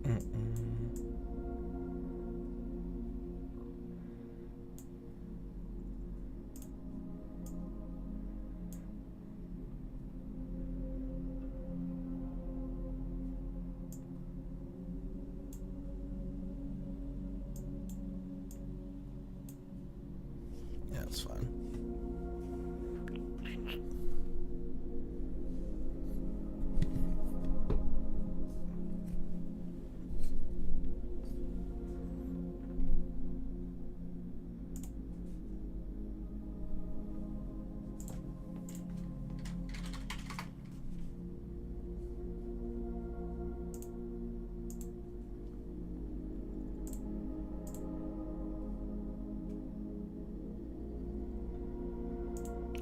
Yeah, it's fine.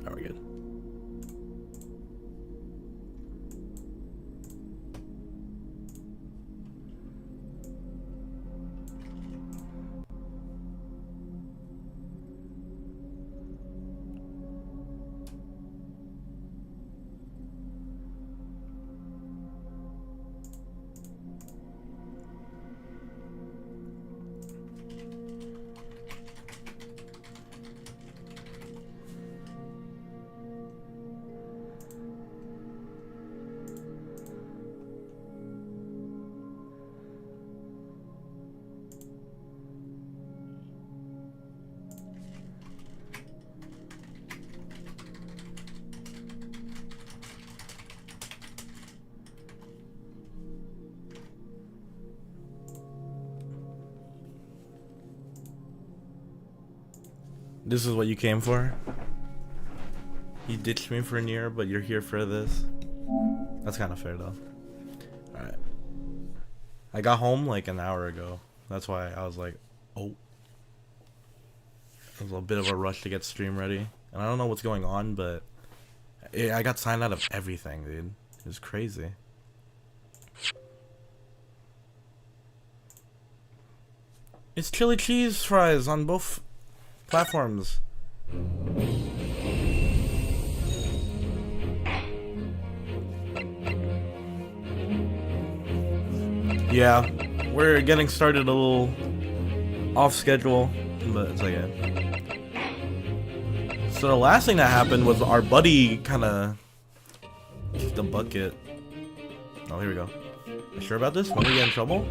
Are we good? This is what you came for? You ditched me for Nier, but you're here for this? That's kind of fair, though. Alright. I got home like an hour ago. That's why I was like, oh. It was a bit of a rush to get stream ready. And I don't know what's going on, but I got signed out of everything, dude. It was crazy. It's chili cheese fries on both platforms. Yeah, we're getting started a little off schedule, but it's okay. So the last thing that happened was our buddy kind of kicked the bucket. Oh, here we go. You sure about this? Want to get in trouble?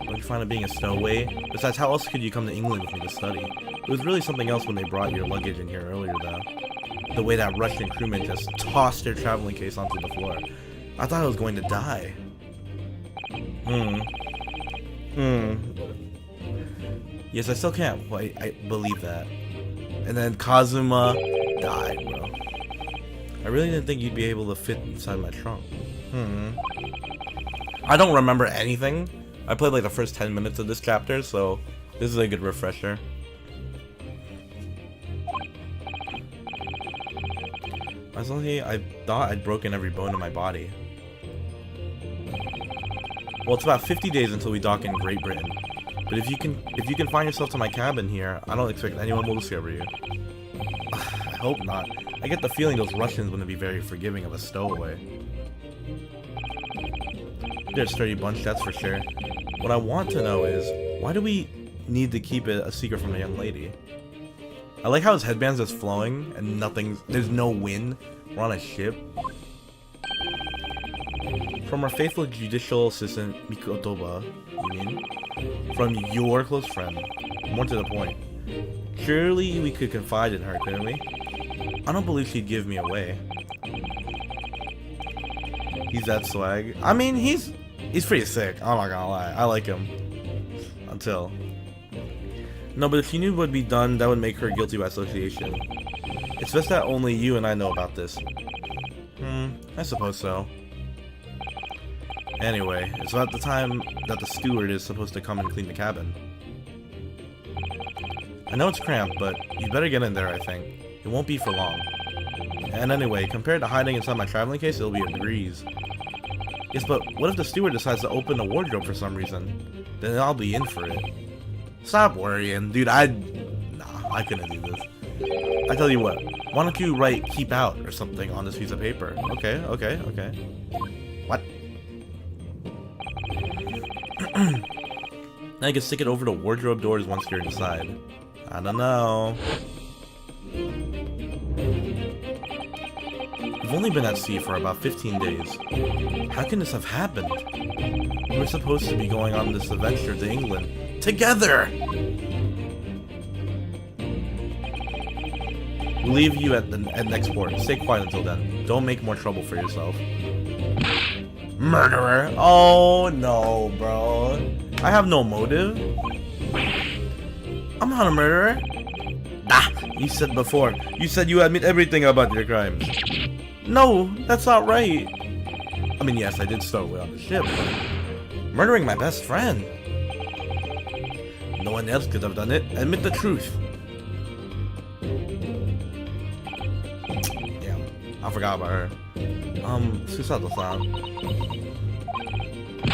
What do you find it being a stowaway? Besides, how else could you come to England with me to study? It was really something else when they brought your luggage in here earlier, though. The way that Russian crewman just tossed their traveling case onto the floor. I thought I was going to die. Yes, I still can't quite believe that. And then Kazuma died, bro. I really didn't think you'd be able to fit inside my trunk. I don't remember anything. I played like the first 10 minutes of this chapter, so this is a good refresher. Honestly, I thought I'd broken every bone in my body. Well, it's about 50 days until we dock in Great Britain. But if you can find yourself to my cabin here, I don't expect anyone will discover you. I hope not. I get the feeling those Russians wouldn't be very forgiving of a stowaway. They're a sturdy bunch, that's for sure. What I want to know is, why do we need to keep it a secret from a young lady? I like how his headband's just flowing and there's no wind. We're on a ship. From our faithful judicial assistant, Mikotoba, you mean? From your close friend. More to the point. Surely we could confide in her, couldn't we? I don't believe she'd give me away. He's that swag. I mean, he's pretty sick, I'm not gonna lie. I like him. Until. No, but if she knew what would be done, that would make her guilty by association. It's best that only you and I know about this. I suppose so. Anyway, it's about the time that the steward is supposed to come and clean the cabin. I know it's cramped, but you better get in there, I think. It won't be for long. And anyway, compared to hiding inside my traveling case, it'll be a breeze. Yes, but what if the steward decides to open the wardrobe for some reason? Then I'll be in for it. Stop worrying, dude. Nah, I couldn't do this. I tell you what, why don't you write "keep out" or something on this piece of paper? Okay. What? Now you can stick it over the wardrobe doors once you're inside. I don't know. We've only been at sea for about 15 days. How can this have happened? We were supposed to be going on this adventure to England. Together! We'll leave you at next port. Stay quiet until then. Don't make more trouble for yourself. Murderer! Oh no, bro. I have no motive. I'm not a murderer. Ah, you said before. You said you admit everything about your crimes. No, that's not right. I mean, yes, I did stow away on the ship, but murdering my best friend. No one else could have done it. Admit the truth. Damn, I forgot about her. Susato-san.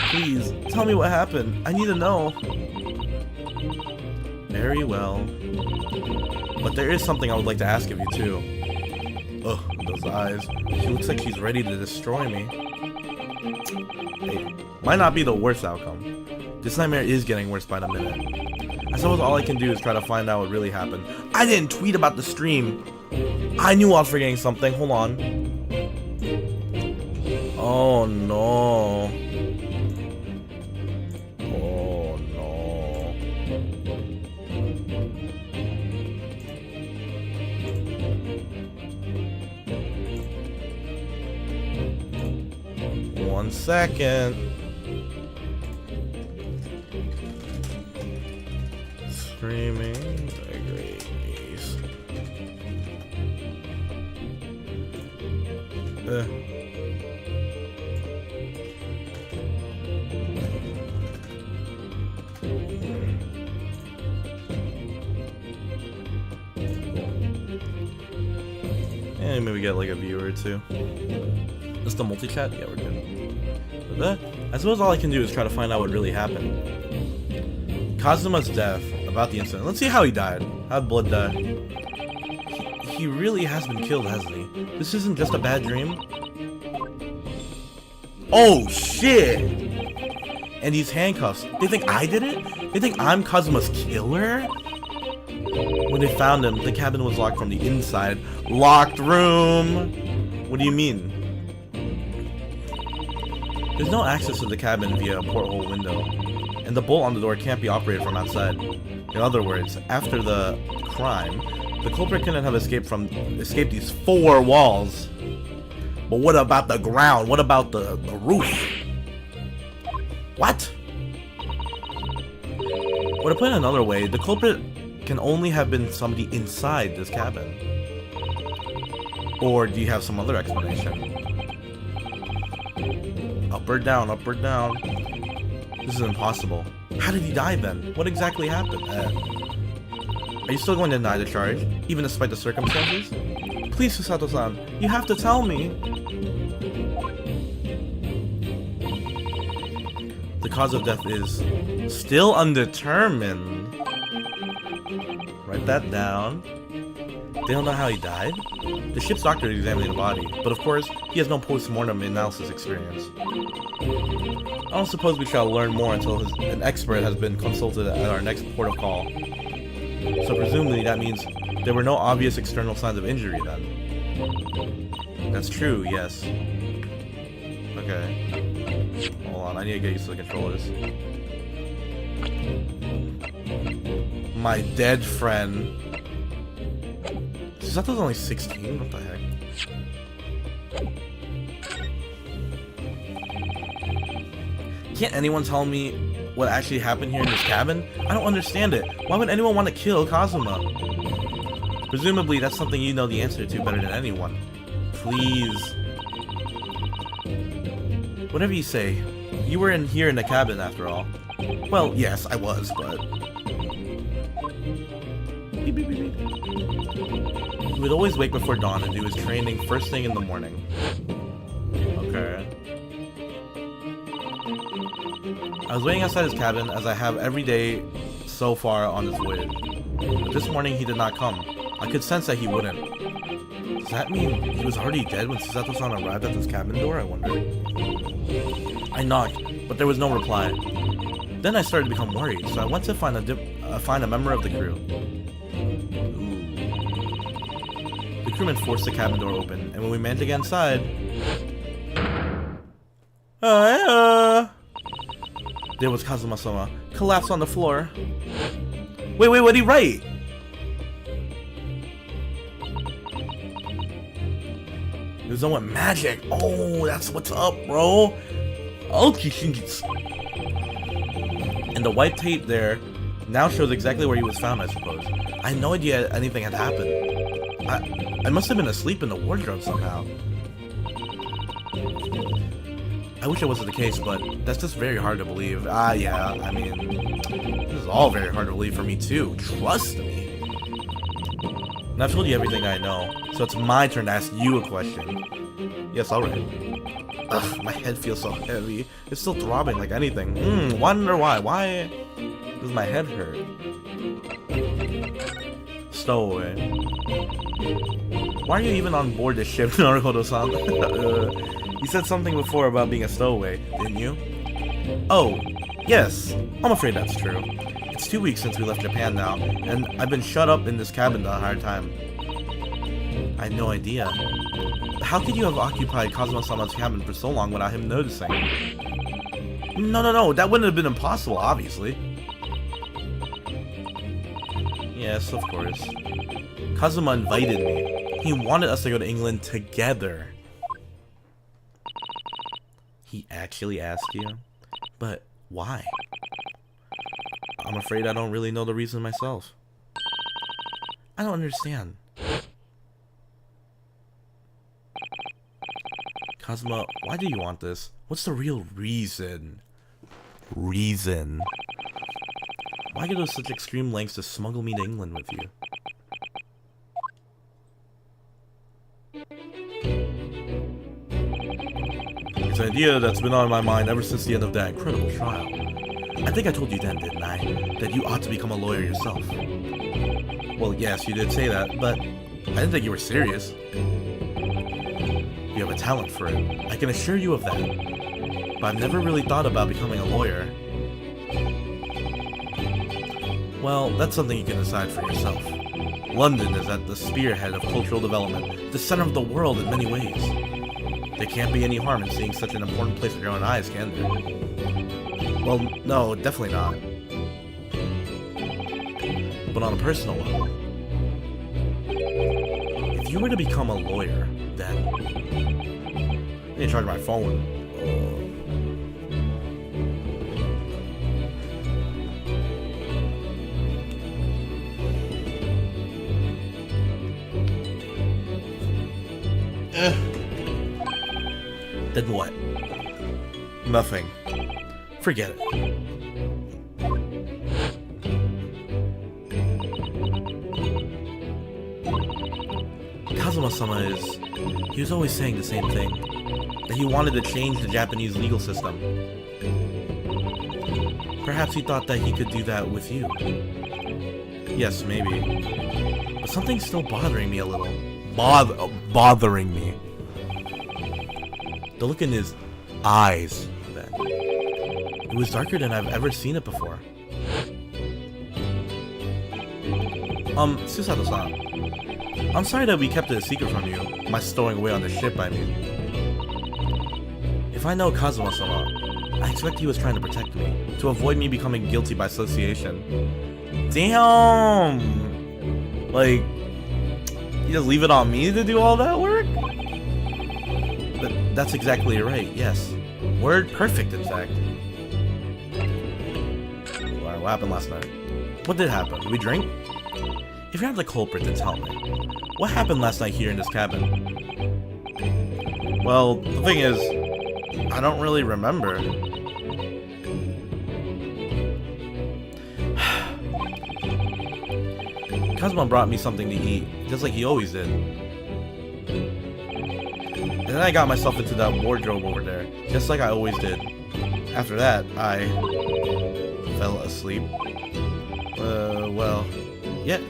Please, tell me what happened. I need to know. Very well. But there is something I would like to ask of you, too. Ugh, those eyes. She looks like she's ready to destroy me. Hey, might not be the worst outcome. This nightmare is getting worse by the minute. I suppose all I can do is try to find out what really happened. I didn't tweet about the stream. I knew I was forgetting something. Hold on. Oh no. Oh no. One second. Streaming degrees. And maybe get like a viewer or two. Is the multi-chat? Yeah, we're good. But that, I suppose all I can do is try to find out what really happened. Kazuma's death, about the incident. Let's see how he died. How'd Blood die? He really has been killed, hasn't he? This isn't just a bad dream. Oh shit! And these handcuffs. They think I did it? They think I'm Kazuma's killer? When they found him, the cabin was locked from the inside. Locked room! What do you mean? There's no access to the cabin via a porthole window, and the bolt on the door can't be operated from outside. In other words, after the crime, the culprit couldn't have escaped these 4 walls. But what about the ground? What about the roof? What? Or to put it another way, the culprit can only have been somebody inside this cabin. Or do you have some other explanation? Up or down, up or down. This is impossible. How did he die then? What exactly happened? Are you still going to deny the charge, even despite the circumstances? Please, Susato-san, you have to tell me. The cause of death is still undetermined. Write that down. They don't know how he died? The ship's doctor is examining the body, but of course, he has no post-mortem analysis experience. I don't suppose we shall learn more until an expert has been consulted at our next port of call. So presumably that means there were no obvious external signs of injury then. That's true, yes. Okay. Hold on, I need to get used to the controllers. My dead friend. Susato's only 16? What the heck? Can't anyone tell me what actually happened here in this cabin? I don't understand it. Why would anyone want to kill Kazuma? Presumably that's something you know the answer to better than anyone. Please. Whatever you say. You were in here in the cabin after all. Well, yes, I was, but... Beep, beep, beep, beep. He would always wake before dawn and do his training first thing in the morning. Okay. I was waiting outside his cabin, as I have every day so far on this voyage. But this morning he did not come. I could sense that he wouldn't. Does that mean he was already dead when Susato-san arrived at this cabin door, I wonder? I knocked, but there was no reply. Then I started to become worried, so I went to find a member of the crew. The crewman forced the cabin door open, and when we managed to get inside... There was Kazuma-sama, collapsed on the floor. Wait, what did he write? There's no one magic. Oh, that's what's up, bro. And the white tape there now shows exactly where he was found, I suppose. I had no idea anything had happened. I must have been asleep in the wardrobe somehow. I wish it wasn't the case, but that's just very hard to believe. Yeah, I mean, this is all very hard to believe for me too. Trust me. And I've told you everything I know, so it's my turn to ask you a question. Yes, alright. Ugh, my head feels so heavy. It's still throbbing like anything. Wonder why. Why does my head hurt? Stowaway. Why are you even on board this ship, Naruhodo-san? You said something before about being a stowaway, didn't you? Oh, yes. I'm afraid that's true. It's 2 weeks since we left Japan now, and I've been shut up in this cabin the entire time. I had no idea. How could you have occupied Kazuma-sama's cabin for so long without him noticing? No, that wouldn't have been impossible, obviously. Yes, of course. Kazuma invited me. He wanted us to go to England together. He actually asked you? But why? I'm afraid I don't really know the reason myself. I don't understand. Kazuma, why do you want this? What's the real reason? Why go to such extreme lengths to smuggle me to England with you? It's an idea that's been on my mind ever since the end of that incredible trial. I think I told you then, didn't I? That you ought to become a lawyer yourself. Well, yes, you did say that, but I didn't think you were serious. You have a talent for it. I can assure you of that. But I've never really thought about becoming a lawyer. Well, that's something you can decide for yourself. London is at the spearhead of cultural development, the center of the world in many ways. There can't be any harm in seeing such an important place with your own eyes, can there? Well, no, definitely not. But on a personal level, if you were to become a lawyer, then... I need to charge my phone. Then what? Nothing. Forget it. Kazuma-sama he was always saying the same thing. That he wanted to change the Japanese legal system. Perhaps he thought that he could do that with you. Yes, maybe. But something's still bothering me a little. Bothering me. The look in his eyes, then. It was darker than I've ever seen it before. Susato-san. I'm sorry that we kept it a secret from you. My stowing away on the ship, I mean. If I know Kazuma-sama, I expect he was trying to protect me, to avoid me becoming guilty by association. Damn! Like, you just leave it on me to do all that work? But that's exactly right, yes. Word perfect, in fact. Alright, what happened last night? What did happen? Did we drink? If you're not the culprit, then tell me. What happened last night here in this cabin? Well, the thing is, I don't really remember. Kazuma brought me something to eat, just like he always did. And then I got myself into that wardrobe over there, just like I always did. After that, I fell asleep. Well, yes.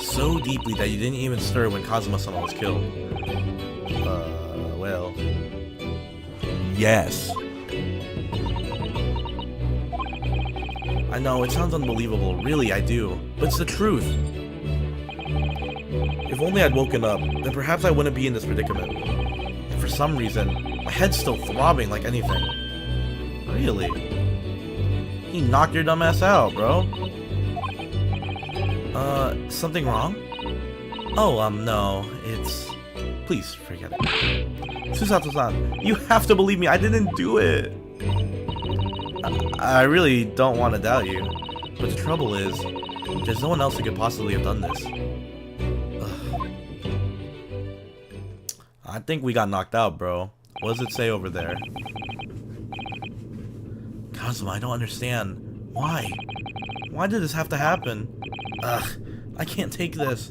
So deeply that you didn't even stir when Kazuma-sama was killed. Well... Yes. I know, it sounds unbelievable. Really, I do. But it's the truth. If only I'd woken up, then perhaps I wouldn't be in this predicament. And for some reason, my head's still throbbing like anything. Really? He knocked your dumb ass out, bro. Something wrong? Oh, no, it's... Please, forget it. Susato-san, you have to believe me, I didn't do it! I really don't want to doubt you, but the trouble is, there's no one else who could possibly have done this. Ugh. I think we got knocked out, bro. What does it say over there? Kazuma, I don't understand. Why? Why did this have to happen? Ugh, I can't take this.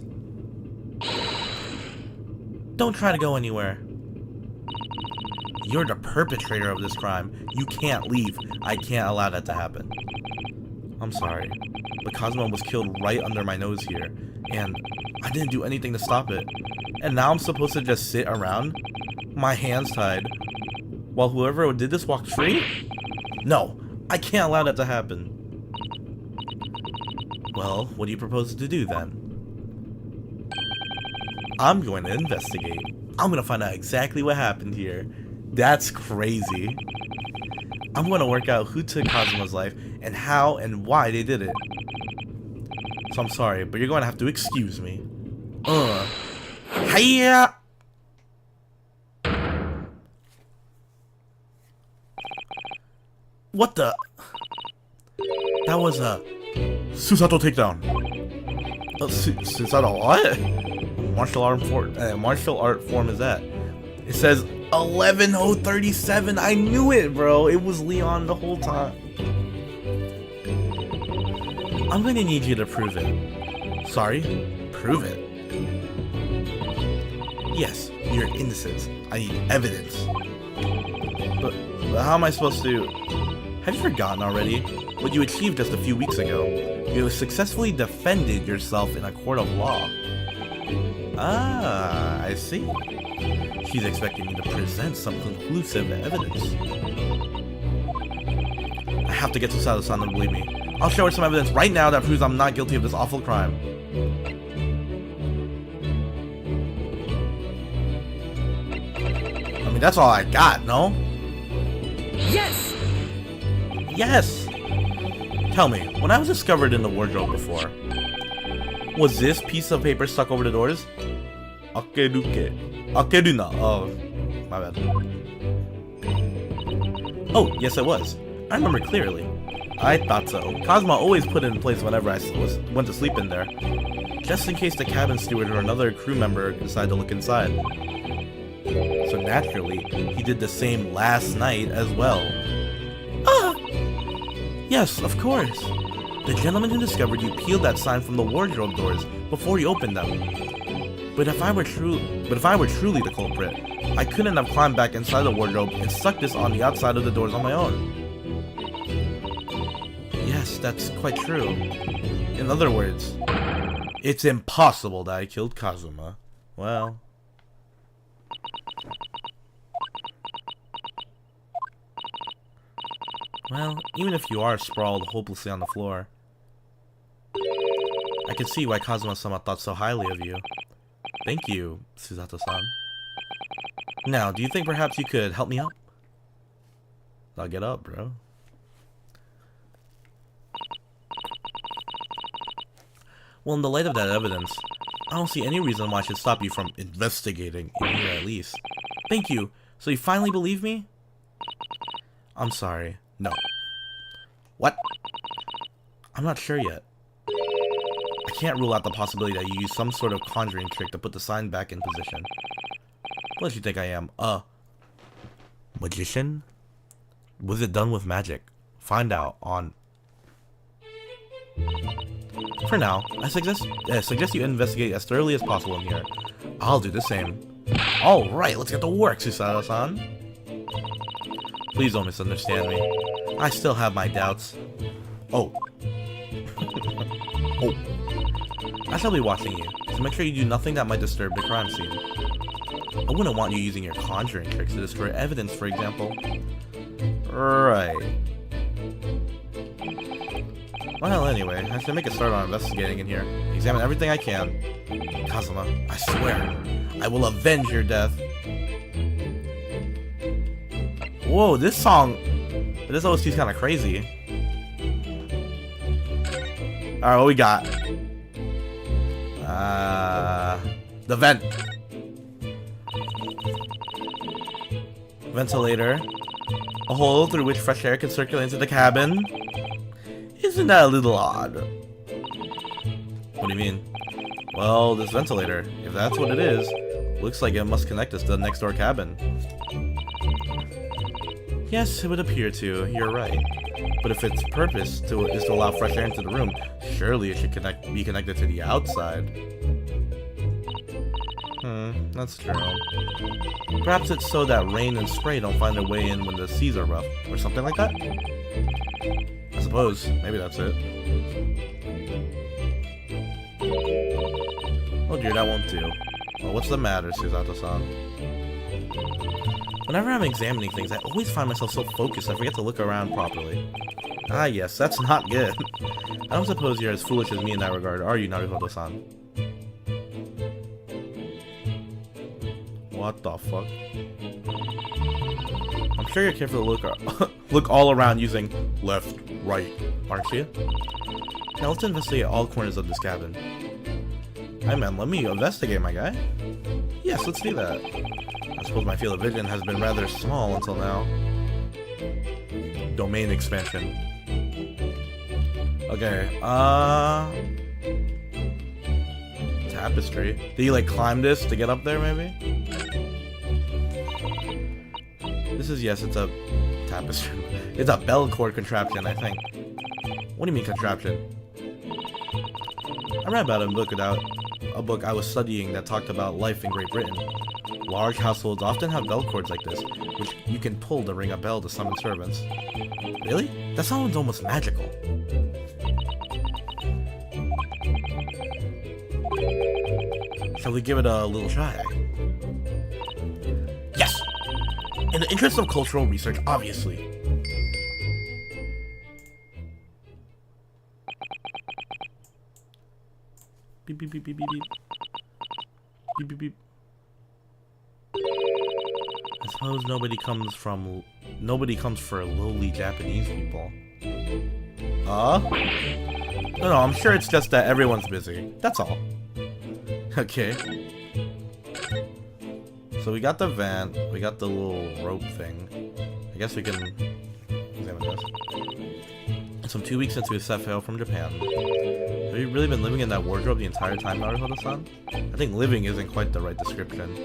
Don't try to go anywhere. You're the perpetrator of this crime. You can't leave. I can't allow that to happen. I'm sorry, but Kazuma was killed right under my nose here, and I didn't do anything to stop it. And now I'm supposed to just sit around? My hands tied, while whoever did this walked free? No, I can't allow that to happen. Well, what do you propose to do then? I'm going to investigate. I'm going to find out exactly what happened here. That's crazy. I'm going to work out who took Kazuma's life and how and why they did it. So I'm sorry, but you're going to have to excuse me. Hiya! What the? That was a Susato takedown. Susato what? Martial art form is that? It says 11037. I knew it, bro. It was Leon the whole time. I'm gonna need you to prove it. Sorry? Prove it? Yes, your innocence. I need evidence. But how am I supposed to... Have you forgotten already what you achieved just a few weeks ago? You successfully defended yourself in a court of law. Ah, I see. She's expecting me to present some conclusive evidence. I have to get to Susato-san to believe me. I'll show her some evidence right now that proves I'm not guilty of this awful crime. I mean, that's all I got, no? Yes! Yes! Tell me, when I was discovered in the wardrobe before, was this piece of paper stuck over the doors? Akeruna. Oh, my bad. Oh, yes it was. I remember clearly. I thought so. Kazuma always put it in place whenever I went to sleep in there, just in case the cabin steward or another crew member decided to look inside. So naturally, he did the same last night as well. Yes, of course. The gentleman who discovered you peeled that sign from the wardrobe doors before you opened them. But if I were truly the culprit, I couldn't have climbed back inside the wardrobe and stuck this on the outside of the doors on my own. Yes, that's quite true. In other words, it's impossible that I killed Kazuma. Well... Well, even if you are sprawled hopelessly on the floor, I can see why Kazuma-sama thought so highly of you. Thank you, Susato-san. Now, do you think perhaps you could help me up? I'll get up, bro. Well, in the light of that evidence, I don't see any reason why I should stop you from investigating in here at least. Thank you. So you finally believe me? I'm sorry. No. What? I'm not sure yet. I can't rule out the possibility that you use some sort of conjuring trick to put the sign back in position. What do you think I am? A magician? Was it done with magic? Find out on... For now, I suggest you investigate as thoroughly as possible in here. I'll do the same. Alright, let's get to work, Susato-san. Please don't misunderstand me. I still have my doubts. Oh. Oh. I shall be watching you, so make sure you do nothing that might disturb the crime scene. I wouldn't want you using your conjuring tricks to destroy evidence, for example. Right. Well, anyway, I should make a start on investigating in here. Examine everything I can. Kazuma, I swear, I will avenge your death. Whoa, this song, this OST's kind of crazy. Alright, what we got? The vent. Ventilator. A hole through which fresh air can circulate into the cabin. Isn't that a little odd? What do you mean? Well, this ventilator, if that's what it is, looks like it must connect us to the next door cabin. Yes, it would appear to. You're right. But if its purpose is to allow fresh air into the room, surely it should be connected to the outside. That's true. Perhaps it's so that rain and spray don't find their way in when the seas are rough, or something like that? I suppose. Maybe that's it. Oh dear, that won't do. Well, what's the matter, Suzato-san? Whenever I'm examining things, I always find myself so focused I forget to look around properly. Ah yes, that's not good. I don't suppose you're as foolish as me in that regard, are you, Naruhodo-san? What the fuck? I'm sure you're careful to look all around using left, right, aren't you? Now let's investigate all corners of this cabin. Hey man, let me investigate, my guy. Yes, let's do that. I suppose my field of vision has been rather small until now. Domain expansion. Okay, tapestry. Did you like climb this to get up there, maybe? This is, yes, it's a tapestry. It's a bell cord contraption, I think. What do you mean contraption? I read about a book I was studying that talked about life in Great Britain. Large households often have bell cords like this, which you can pull to ring a bell to summon servants. Really? That sounds almost magical. Shall we give it a little try? Yes! In the interest of cultural research, obviously. Beep beep beep beep beep beep. Beep beep beep. I suppose nobody comes for lowly Japanese people. No, I'm sure it's just that everyone's busy. That's all. Okay. So we got the vent, we got the little rope thing. I guess we can examine this. Some 2 weeks into his set sail from Japan. Have you really been living in that wardrobe the entire time, Naruhodo-san? I think living isn't quite the right description.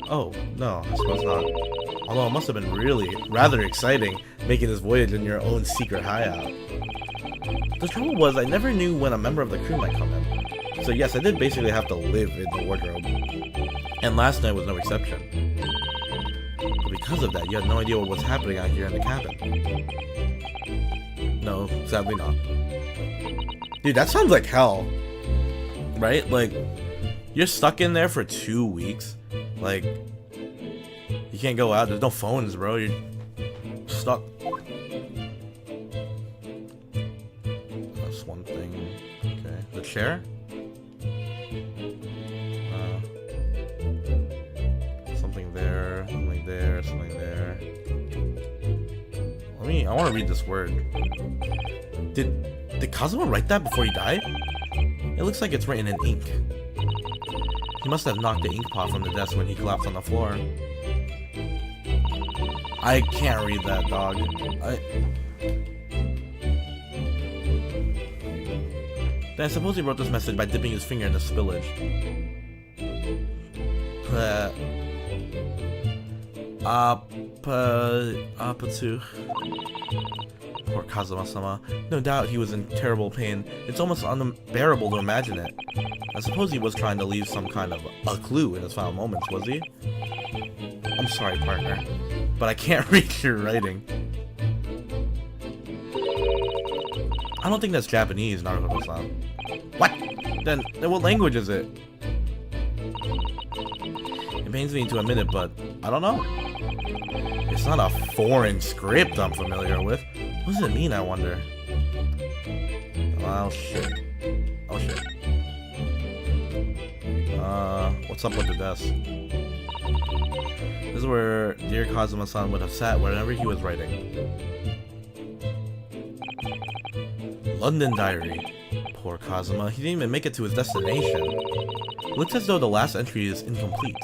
Oh, no, I suppose not. Although it must have been rather exciting making this voyage in your own secret hideout. The trouble was, I never knew when a member of the crew might come in. So yes, I did basically have to live in the wardrobe. And last night was no exception. But because of that, you had no idea what was happening out here in the cabin. No, sadly not. Dude, that sounds like hell. Right? Like, you're stuck in there for 2 weeks. Like, you can't go out. There's no phones, bro. You're stuck. That's one thing. Okay. The chair? Something there. Something there. Something there. I want to read this word. Did Kazuma write that before he died? It looks like it's written in ink. He must have knocked the ink pot from the desk when he collapsed on the floor. I can't read that, dog. Then I suppose he wrote this message by dipping his finger in the spillage. Poor Kazuma-sama. No doubt he was in terrible pain. It's almost unbearable to imagine it. I suppose he was trying to leave some kind of a clue in his final moments, was he? I'm sorry, partner, but I can't read your writing. I don't think that's Japanese, Naruhodo-san. What? Then what language is it? It pains me to admit it, but I don't know. It's not a foreign script I'm familiar with. What does it mean, I wonder? Oh shit. Oh shit. What's up with the desk? This is where dear Kazuma-san would have sat whenever he was writing. London Diary. Poor Kazuma, he didn't even make it to his destination. It looks as though the last entry is incomplete.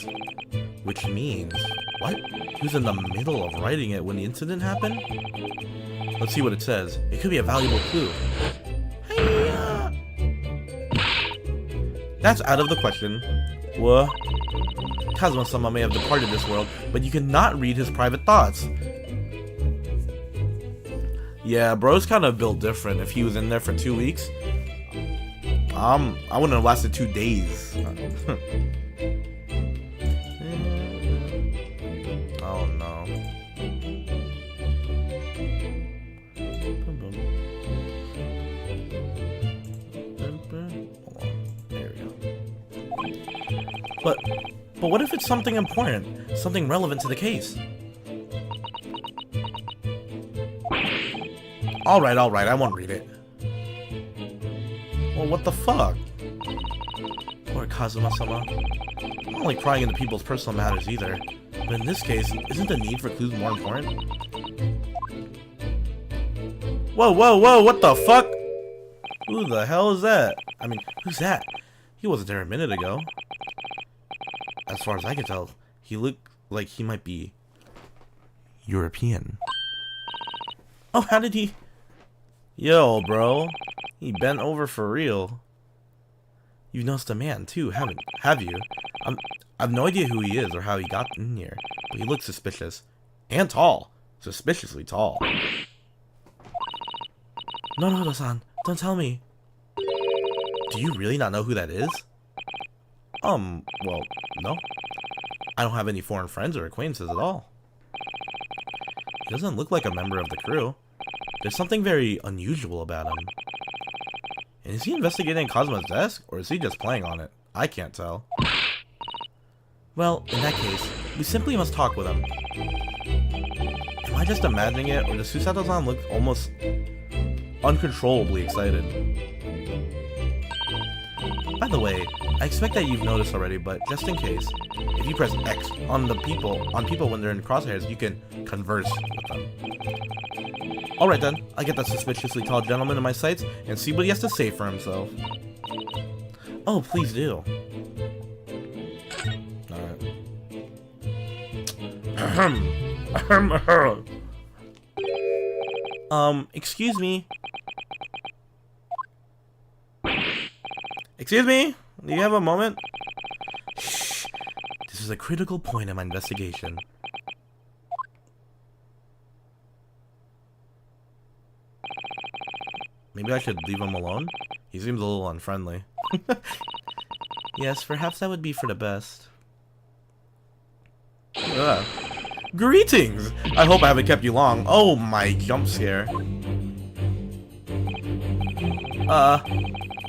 Which means... What? He was in the middle of writing it when the incident happened? Let's see what it says. It could be a valuable clue. Hey-ya! That's out of the question. What? Kazuma-sama may have departed this world, but you cannot read his private thoughts. Yeah, bro's kind of built different. If he was in there for 2 weeks, I wouldn't have lasted 2 days. Oh no. There we go. But what if it's something important? Something relevant to the case? Alright, I won't read it. Well, what the fuck? Poor Kazuma-sama. I'm not like prying into people's personal matters either. But in this case, isn't the need for clues more important? Whoa, what the fuck? Who the hell is that? I mean, who's that? He wasn't there a minute ago. As far as I can tell, he looked like he might be European. Oh, how did he... Yo, bro. He bent over for real. You've noticed a man, too, have you? I've no idea who he is or how he got in here, but he looks suspicious. And tall. Suspiciously tall. No, don't tell me. Do you really not know who that is? Well, no. I don't have any foreign friends or acquaintances at all. He doesn't look like a member of the crew. There's something very unusual about him. And is he investigating Kazuma's desk, or is he just playing on it? I can't tell. Well, in that case, we simply must talk with him. Am I just imagining it, or does Susato-san look almost uncontrollably excited? By the way, I expect that you've noticed already, but just in case, if you press X on people when they're in crosshairs, you can converse with them. Alright then, I get that suspiciously tall gentleman in my sights and see what he has to say for himself. Oh, please do. Alright. Excuse me. Excuse me? Do you have a moment? Shh. This is a critical point in my investigation. Maybe I should leave him alone? He seems a little unfriendly. Yes, perhaps that would be for the best. Greetings! I hope I haven't kept you long. Oh my jump scare.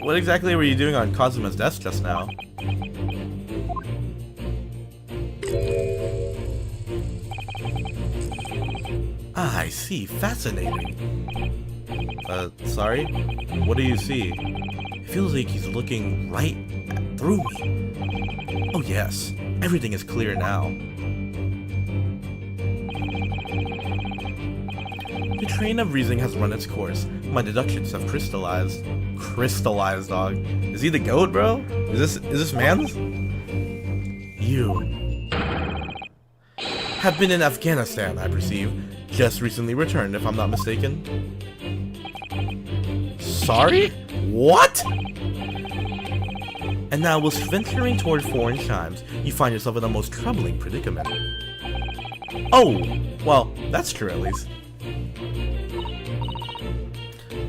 What exactly were you doing on Kazuma's desk just now? Ah, I see. Fascinating. Sorry? What do you see? It feels like he's looking right through me. Oh yes, everything is clear now. The train of reasoning has run its course. My deductions have crystallized. Crystallized, dog. Is he the goat, bro? Is this man's? You have been in Afghanistan, I perceive. Just recently returned, if I'm not mistaken. Sorry? What? And now, whilst venturing toward foreign times, you find yourself in the most troubling predicament. Oh, well, that's true at least.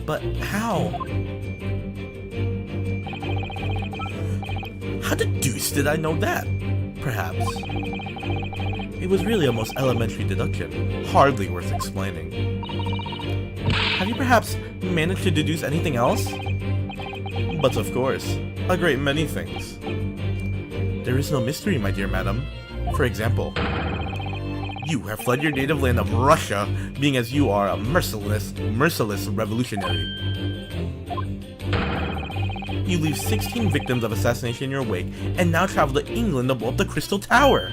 But how? How the deuce did I know that? Perhaps. It was really a most elementary deduction, hardly worth explaining. Have you perhaps managed to deduce anything else? But of course, a great many things. There is no mystery, my dear madam. For example, you have fled your native land of Russia, being as you are a merciless revolutionary. You leave 16 victims of assassination in your wake, and now travel to England to blow up the Crystal Tower.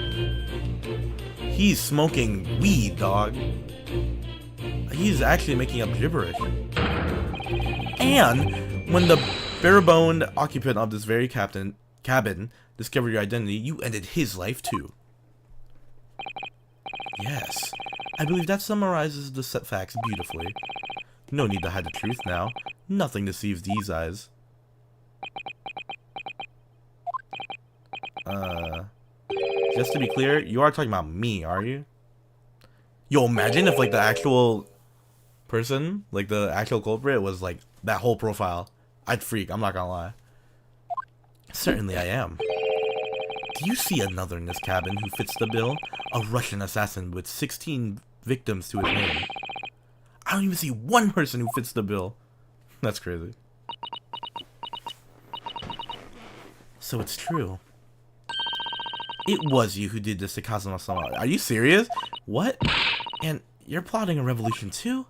He's smoking weed, dog. He's actually making up gibberish. And when the bare-boned occupant of this very cabin discovered your identity, you ended his life too. Yes, I believe that summarizes the set facts beautifully. No need to hide the truth now. Nothing deceives these eyes. Just to be clear, you are talking about me, are you? Yo, imagine if like the actual person, like the actual culprit was like that whole profile. I'd freak, I'm not gonna lie. Certainly I am. Do you see another in this cabin who fits the bill? A Russian assassin with 16 victims to his name. I don't even see one person who fits the bill. That's crazy. So it's true. It was you who did this to Kazuma-sama. Are you serious? What? And you're plotting a revolution too?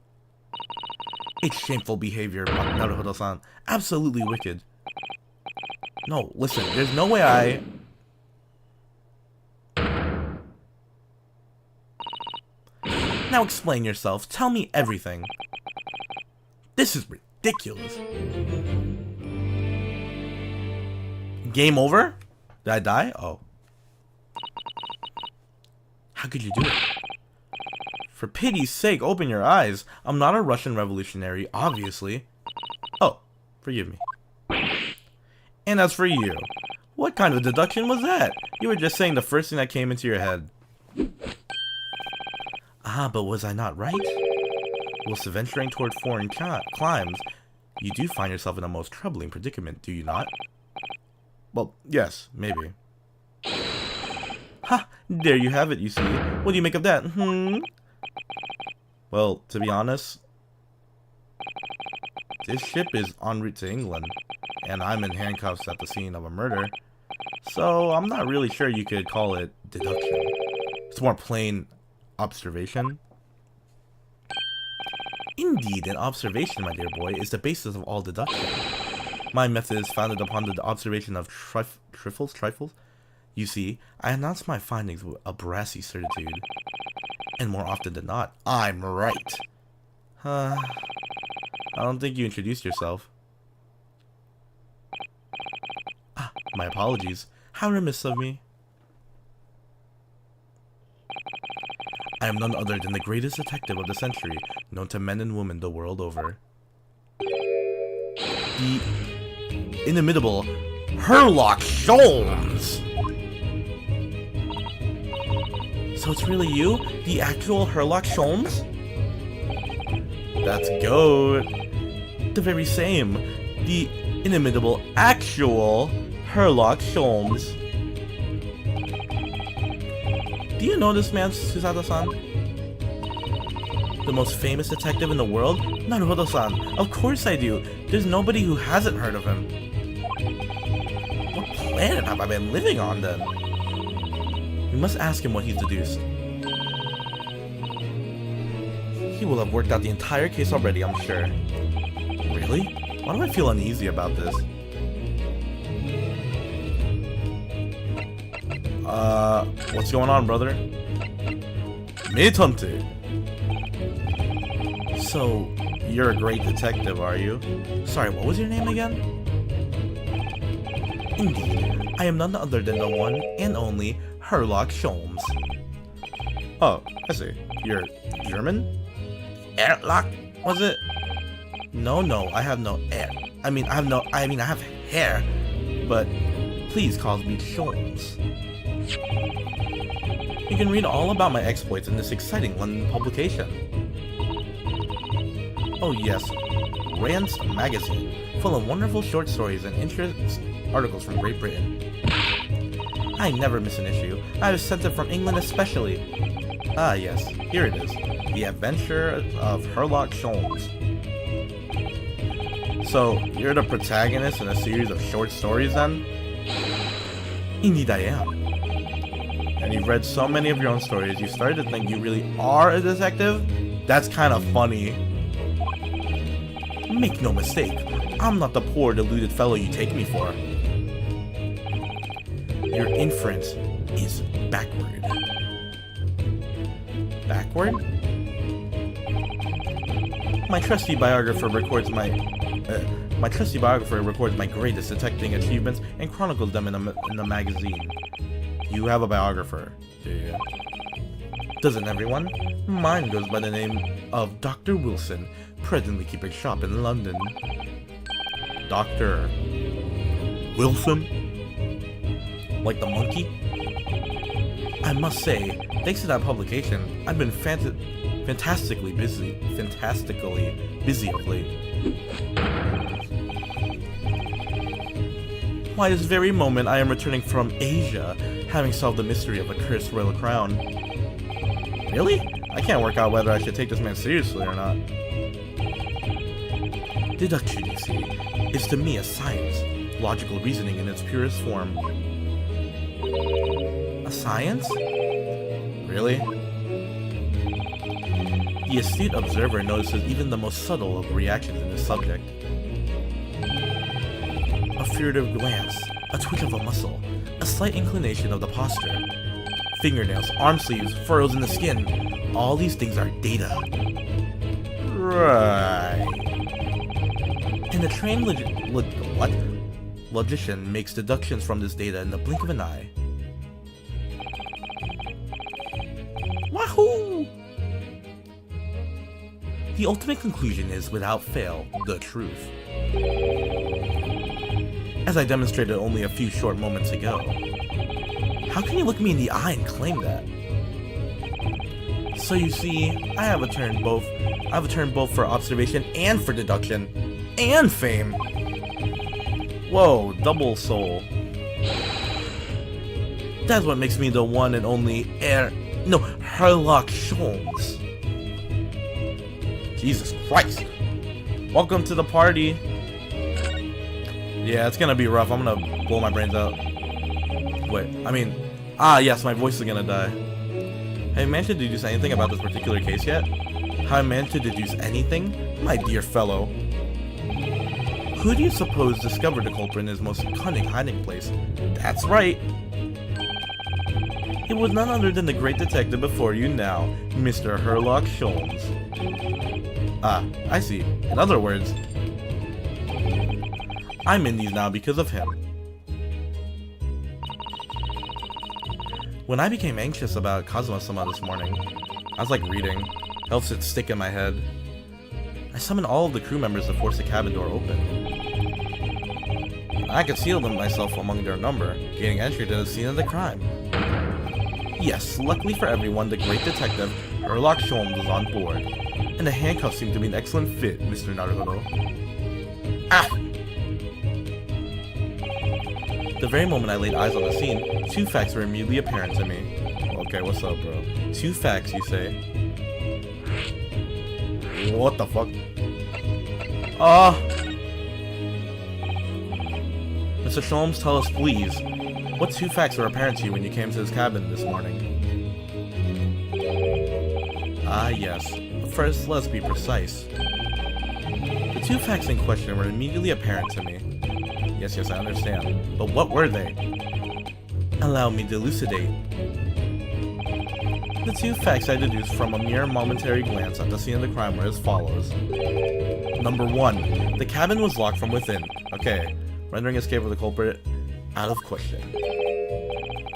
It's shameful behavior, Naruhodo-san. Absolutely wicked. No, listen, there's no way I... Now explain yourself. Tell me everything. This is ridiculous. Game over? Did I die? Oh. How could you do it? For pity's sake, open your eyes. I'm not a Russian revolutionary, obviously. Oh, forgive me. And as for you, what kind of deduction was that? You were just saying the first thing that came into your head. Ah, but was I not right? Whilst venturing toward foreign climes, you do find yourself in a most troubling predicament, do you not? Well, yes, maybe. Ha! There you have it, you see. What do you make of that? Well, to be honest, this ship is en route to England, and I'm in handcuffs at the scene of a murder, so I'm not really sure you could call it deduction. It's more plain observation. Indeed, an observation, my dear boy, is the basis of all deduction. My method is founded upon the observation of trifles. You see, I announce my findings with a brassy certitude. And more often than not, I'm right. I don't think you introduced yourself. Ah, my apologies. How remiss of me. I am none other than the greatest detective of the century, known to men and women the world over. The inimitable Herlock Sholmes! So it's really you? The actual Herlock Sholmes? That's goat. The very same. The inimitable actual Herlock Sholmes. Do you know this man, Susato-san? The most famous detective in the world? Naruhodo-san. Of course I do. There's nobody who hasn't heard of him. What planet have I been living on then? We must ask him what he's deduced. He will have worked out the entire case already, I'm sure. Really? Why do I feel uneasy about this? What's going on, brother? Mitante. So, you're a great detective, are you? Sorry, what was your name again? Indeed, I am none other than the one and only Herlock Sholmes. Oh, I see. You're German? Herlock, was it? No, I have no hair. I have hair. But please call me Sholmes. You can read all about my exploits in this exciting London publication. Oh yes, Rant's magazine, full of wonderful short stories and interesting articles from Great Britain. I never miss an issue. I was sent it from England especially. Ah yes, here it is. The Adventure of Herlock Sholmes. So, you're the protagonist in a series of short stories then? Indeed I am. And you've read so many of your own stories, you started to think you really are a detective? That's kind of funny. Make no mistake, I'm not the poor, deluded fellow you take me for. Your inference is backward. Backward? My trusty biographer records my greatest detecting achievements and chronicles them in a magazine. You have a biographer, do you? Doesn't everyone? Mine goes by the name of Dr. Wilson, presently keeping shop in London. Dr. Wilson? Like the monkey? I must say, thanks to that publication, I've been fantastically busy of late. Why, this very moment I am returning from Asia, having solved the mystery of the cursed royal crown. Really? I can't work out whether I should take this man seriously or not. Deduction, you see, is to me a science, logical reasoning in its purest form. A science? Really? The astute observer notices even the most subtle of reactions in this subject. A furtive glance, a twitch of a muscle, a slight inclination of the posture. Fingernails, arm sleeves, furrows in the skin. All these things are data. Right. And a trained logician makes deductions from this data in the blink of an eye. Wahoo! The ultimate conclusion is, without fail, the truth. As I demonstrated only a few short moments ago. How can you look me in the eye and claim that? So you see, I have a turn both for observation and for deduction. And fame! Whoa, double soul. That's what makes me the one and only Herlock Sholmes. Jesus Christ. Welcome to the party. Yeah, it's gonna be rough. I'm gonna blow my brains out. Wait, yes, my voice is gonna die. Have you managed to deduce anything about this particular case yet? Have I managed to deduce anything? My dear fellow. Who do you suppose discovered the culprit in his most cunning hiding place? That's right. It was none other than the great detective before you now, Mr. Herlock Sholmes. Ah, I see. In other words, I'm in these now because of him. When I became anxious about Kazuma-sama this morning, I was like reading. Helps it stick in my head. I summoned all of the crew members to force the cabin door open. I concealed myself among their number, gaining entry to the scene of the crime. Yes, luckily for everyone, the great detective, Herlock Sholmes, was on board, and the handcuffs seemed to be an excellent fit, Mr. Naruhodo. Ah! The very moment I laid eyes on the scene, two facts were immediately apparent to me. Okay, what's up, bro? Two facts, you say? What the fuck? Mr. Sholmes, tell us please, what two facts were apparent to you when you came to his cabin this morning? Ah, yes. But first, let's be precise. The two facts in question were immediately apparent to me. Yes, I understand. But what were they? Allow me to elucidate. The two facts I deduced from a mere momentary glance at the scene of the crime were as follows. Number 1. The cabin was locked from within. Okay, rendering escape of the culprit out of question.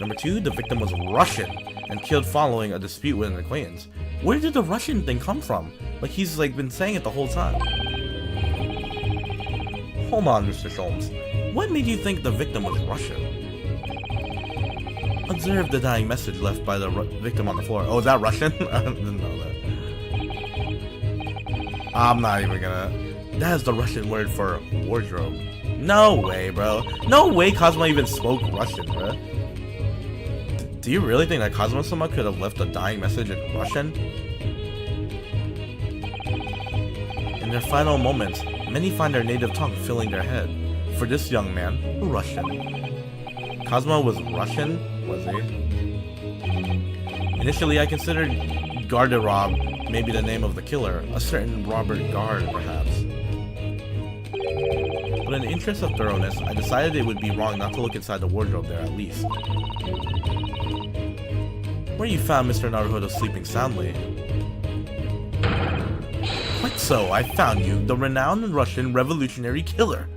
Number 2. The victim was Russian and killed following a dispute with an acquaintance. Where did the Russian thing come from? Like he's been saying it the whole time. Hold on, Mr. Sholmes. What made you think the victim was Russian? Observe the dying message left by the victim on the floor. Oh, is that Russian? I didn't know that. I'm not even gonna... That is the Russian word for wardrobe. No way, bro. No way Kazuma even spoke Russian, bro. Do you really think that Kazuma-sama could have left a dying message in Russian? In their final moments, many find their native tongue filling their head. For this young man, Russian. Kazuma was Russian, was he? Initially, I considered Garderob maybe the name of the killer, a certain Robert Gard, perhaps. but in the interest of thoroughness, I decided it would be wrong not to look inside the wardrobe there at least. Where you found Mr. Naruhodo sleeping soundly. Quite so, I found you, the renowned Russian revolutionary killer.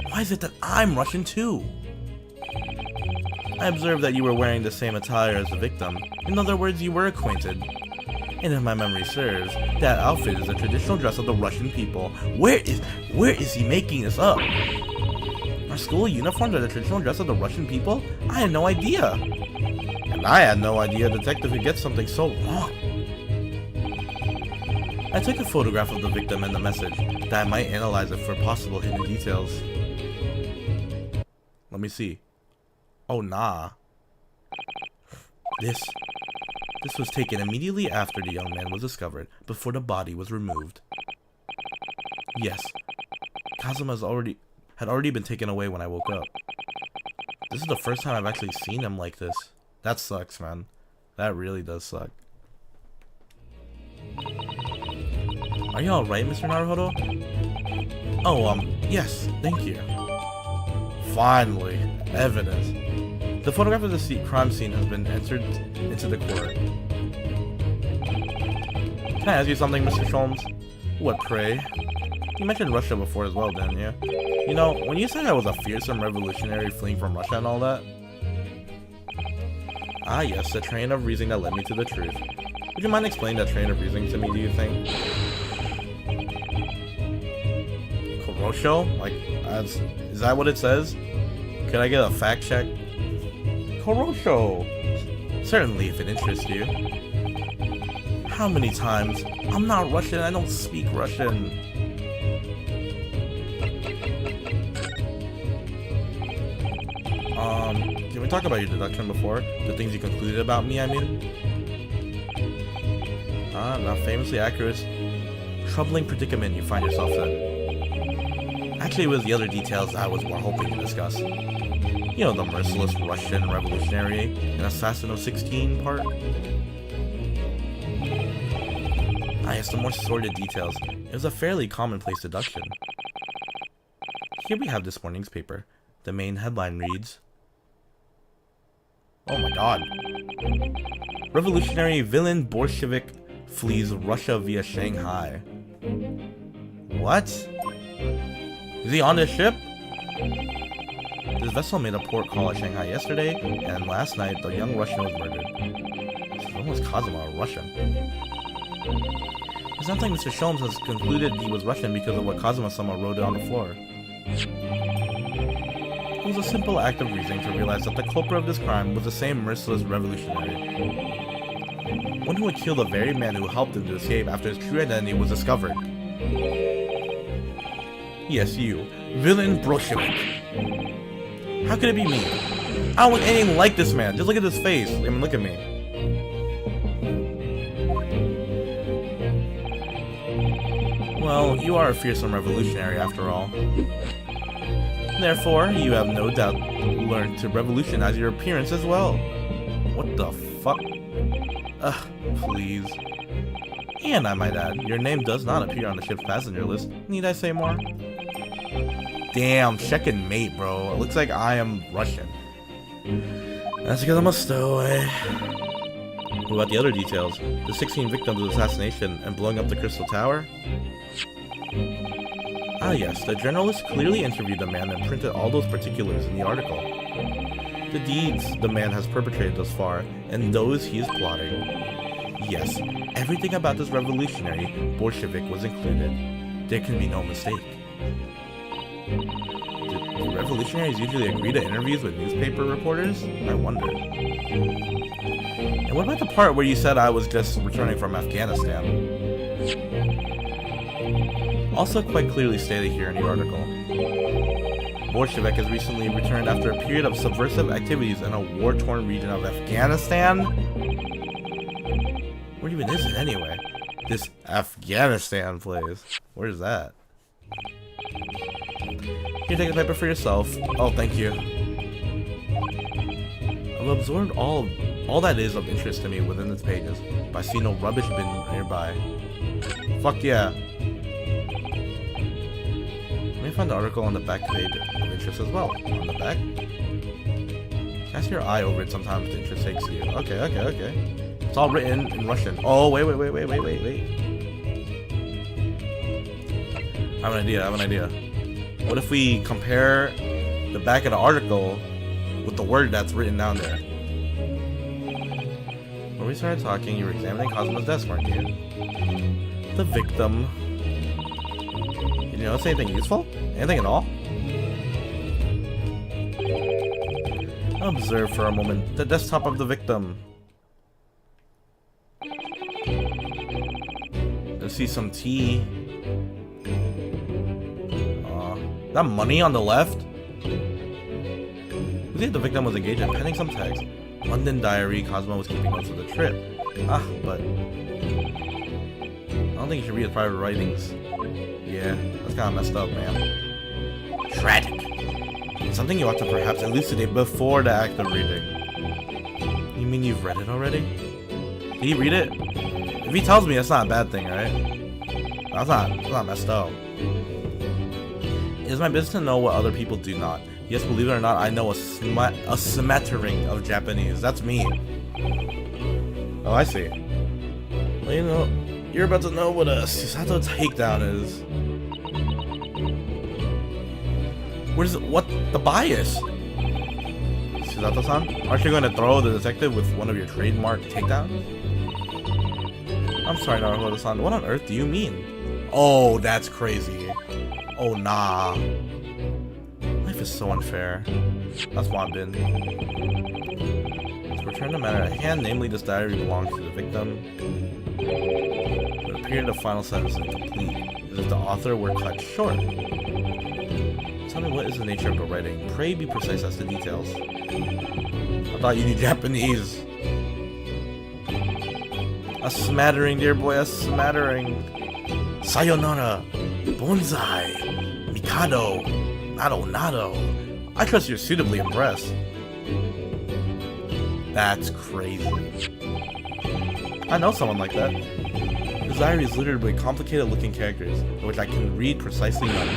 Why is it that I'm Russian too? I observed that you were wearing the same attire as the victim. In other words, you were acquainted. And if my memory serves, that outfit is the traditional dress of the Russian people. Where is he making this up? Our school uniforms are the traditional dress of the Russian people? I had no idea. And I had no idea a detective could get something so wrong. I took a photograph of the victim and the message, that I might analyze it for possible hidden details. Let me see. Oh nah. This was taken immediately after the young man was discovered, before the body was removed. Yes, Kazuma had already been taken away when I woke up. This is the first time I've actually seen him like this. That sucks, man. That really does suck. Are you alright, Mr. Naruhodo? Oh, yes, thank you. Finally, evidence. The photograph of the crime scene has been entered into the court. Can I ask you something, Mr. Sholmes? What, pray? You mentioned Russia before as well, didn't you? You know, when you said I was a fearsome revolutionary fleeing from Russia and all that... Ah yes, the train of reasoning that led me to the truth. Would you mind explaining that train of reasoning to me, do you think? Korosho? Like, is that what it says? Could I get a fact check? Korosho! Certainly, if it interests you. How many times? I'm not Russian, I don't speak Russian. Can we talk about your deduction before? The things you concluded about me, I mean? Not famously accurate. Troubling predicament you find yourself in. Actually, it was the other details I was more hoping to discuss. You know, the merciless Russian revolutionary and assassin of 16 part? Ah, yes, the more sordid details. It was a fairly commonplace deduction. Here we have this morning's paper. The main headline reads... Oh my god. Revolutionary villain Bolshevik flees Russia via Shanghai. What? Is he on this ship? This vessel made a port call at Shanghai yesterday, and last night the young Russian was murdered. So when was Kazuma a Russian? It sounds like Mr. Sholmes has concluded he was Russian because of what Kazuma-sama wrote on the floor. It was a simple act of reasoning to realize that the culprit of this crime was the same merciless revolutionary. One who would kill the very man who helped him to escape after his true identity was discovered. Yes, you. Villain Bolshevik. How could it be me? I don't look anything like this man. Just look at his face. I mean, look at me. Well, you are a fearsome revolutionary after all. Therefore, you have no doubt learned to revolutionize your appearance as well. What the fuck? Ugh, please. And I might add, your name does not appear on the ship's passenger list. Need I say more? Damn, check and mate, bro. It looks like I am Russian. That's because I'm a stowaway. What about the other details? The 16 victims of the assassination and blowing up the Crystal Tower? Ah yes, the journalist clearly interviewed the man and printed all those particulars in the article. The deeds the man has perpetrated thus far, and those he is plotting. Yes, everything about this revolutionary Bolshevik was included. There can be no mistake. Do revolutionaries usually agree to interviews with newspaper reporters? I wonder. And what about the part where you said I was just returning from Afghanistan? Also quite clearly stated here in the article. Bolshevik has recently returned after a period of subversive activities in a war-torn region of Afghanistan? Where even is it anyway? This Afghanistan place. Where's that? Here, take the paper for yourself. Oh, thank you. I've absorbed all that is of interest to me within its pages, but I see no rubbish bin nearby. Fuck yeah. I found the article on the back page of interest as well. On the back? Cast your eye over it sometimes the interest takes you. Okay. It's all written in Russian. Oh, wait. I have an idea. What if we compare the back of the article with the word that's written down there? When we started talking, you were examining Cosmo's desk, weren't you? The victim. Did you notice anything useful? Anything at all? Observe for a moment the desktop of the victim. Let's see some tea. That money on the left? We think the victim was engaged in penning some text. London diary, Cosmo was keeping notes of the trip. But I don't think you should read his private writings. Yeah, that's kinda messed up, man. Tragic. It's something you ought to perhaps elucidate before the act of reading. You mean you've read it already? Did he read it? If he tells me, that's not a bad thing, right? That's not messed up. It is my business to know what other people do not. Yes, believe it or not, I know a smattering of Japanese. That's me. Oh, I see. Well, you know, you're about to know what a Susato takedown is. What the bias? Susato-san? Aren't you going to throw the detective with one of your trademark takedowns? I'm sorry, Naruto-san. What on earth do you mean? Oh, that's crazy. Oh, nah. Life is so unfair. That's Wanbin. To return the matter at hand, namely this diary belongs to the victim. But the period of final sentence is incomplete, as if the author were cut short. Tell me, what is the nature of the writing? Pray be precise as to details. I thought you knew Japanese. A smattering, dear boy, a smattering. Sayonara, bonsai, mikado, nado. I trust you're suitably impressed. That's crazy. I know someone like that. His diary is littered with complicated looking characters, which I can read precisely none.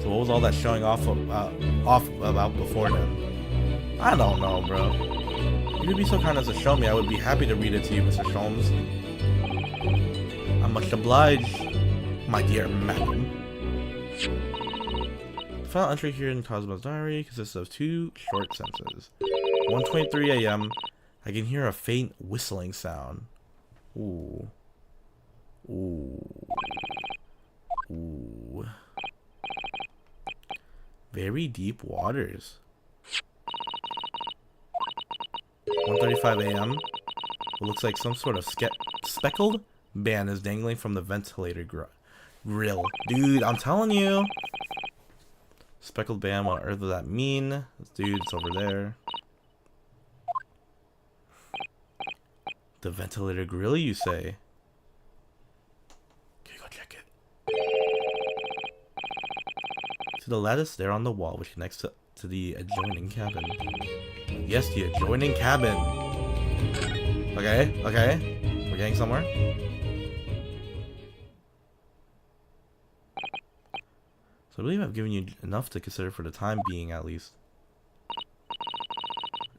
So what was all that showing off about before then? I don't know, bro. If you'd be so kind as to show me, I would be happy to read it to you, Mr. Sholmes. I'm much obliged, my dear madam. The final entry here in Cosmo's diary consists of 2 short sentences. 1:23 a.m. I can hear a faint whistling sound. Ooh. Very deep waters. 1:35 a.m. What looks like some sort of speckled band is dangling from the ventilator grill. Dude, I'm telling you. Speckled band, what on earth does that mean? Dude, it's over there. The ventilator grill, you say? Can you go check it? To the lattice there on the wall, which connects to the adjoining cabin. Yes, the adjoining cabin. Okay. We're getting somewhere. So I believe I've given you enough to consider for the time being, at least.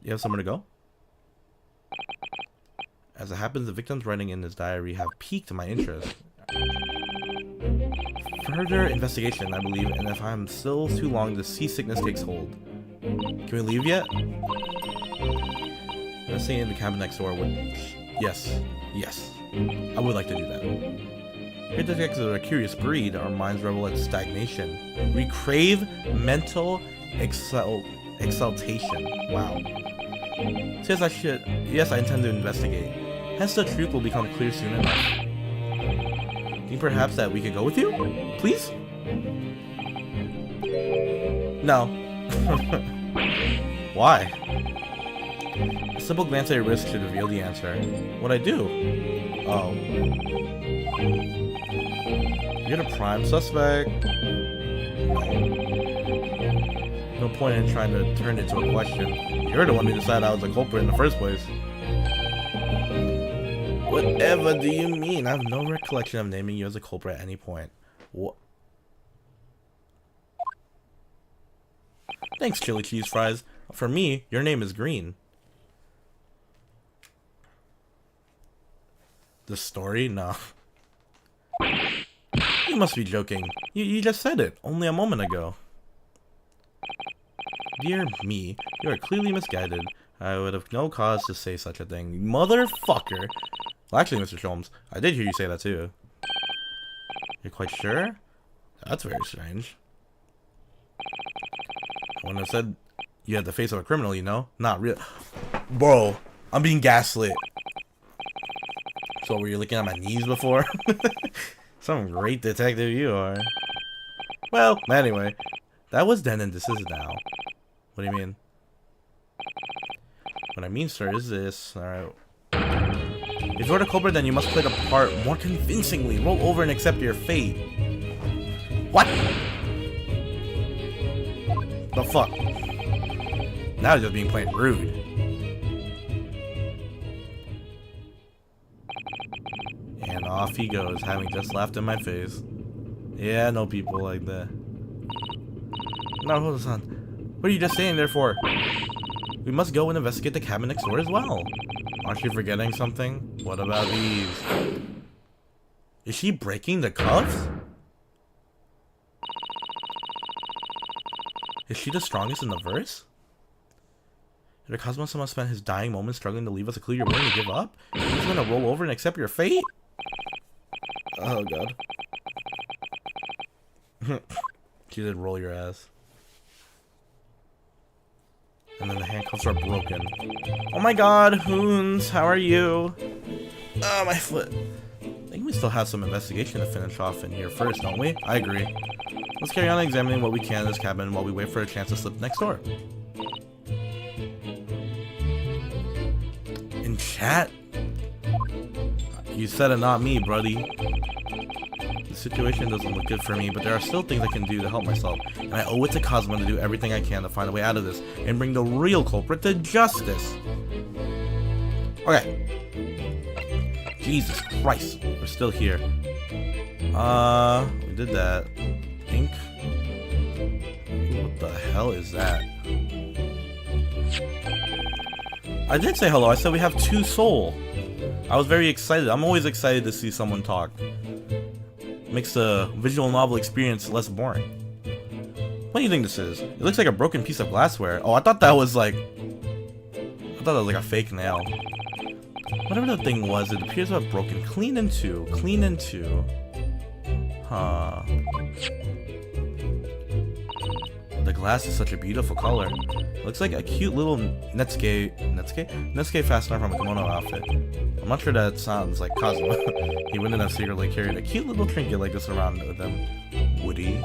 You have somewhere to go? As it happens, the victim's writing in his diary have piqued my interest. Further investigation, I believe, and if I'm still too long, the seasickness takes hold. Can we leave yet? Let's stay in the cabin next door. Yes. I would like to do that. Here detectives are a curious breed. Our minds revel in stagnation. We crave mental exaltation. Wow. Yes, I intend to investigate. Hence, the truth will become clear soon enough. Think perhaps that we could go with you? Please? No. Why? A simple glance at your wrist should reveal the answer. What'd I do? Oh. You're the prime suspect. No point in trying to turn it into a question. You're the one who decided I was the culprit in the first place. Whatever do you mean? I have no recollection of naming you as a culprit at any point. What? Thanks, chili cheese fries. For me, your name is Green. The story? No. You must be joking. You just said it only a moment ago. Dear me, you are clearly misguided. I would have no cause to say such a thing. Motherfucker. Well, actually, Mr. Sholmes, I did hear you say that too. You're quite sure? That's very strange. I wouldn't have said you had the face of a criminal, you know? Not real. Bro, I'm being gaslit. So were you looking at my knees before? Some great detective you are. Well, anyway. That was then and this is now. What do you mean? What I mean, sir, is this. Alright. If you're the culprit, then you must play the part more convincingly. Roll over and accept your fate. What? The fuck? Now you're just being plain rude. And off he goes, having just laughed in my face. Yeah, I know people like that. No, hold on. What are you just saying there for? We must go and investigate the cabin next door as well. Aren't you forgetting something? What about these? Is she breaking the cuffs? Is she the strongest in the verse? Did Cosmo someone spent his dying moments struggling to leave us a clue you're willing to give up? You're just gonna roll over and accept your fate? Oh god. She did roll your ass. And then the handcuffs are broken. Oh my god, Hoons, how are you? Oh, my foot. I think we still have some investigation to finish off in here first, don't we? I agree. Let's carry on examining what we can in this cabin while we wait for a chance to slip next door. In chat? You said it, not me, buddy. The situation doesn't look good for me, but there are still things I can do to help myself, and I owe it to Cosmo to do everything I can to find a way out of this and bring the real culprit to justice. Okay. Jesus Christ, we're still here. We did that. Ink. What the hell is that? I did say hello. I said we have 2 soul. I was very excited. I'm always excited to see someone talk. Makes the visual novel experience less boring. What do you think this is? It looks like a broken piece of glassware. Oh, I thought that was like a fake nail. Whatever the thing was, it appears to have broken clean into. Huh. The glass is such a beautiful color. Looks like a cute little Netscape fastener from a kimono outfit. I'm not sure that sounds like Cosmo. He wouldn't have secretly carried a cute little trinket like this around with him. Woody.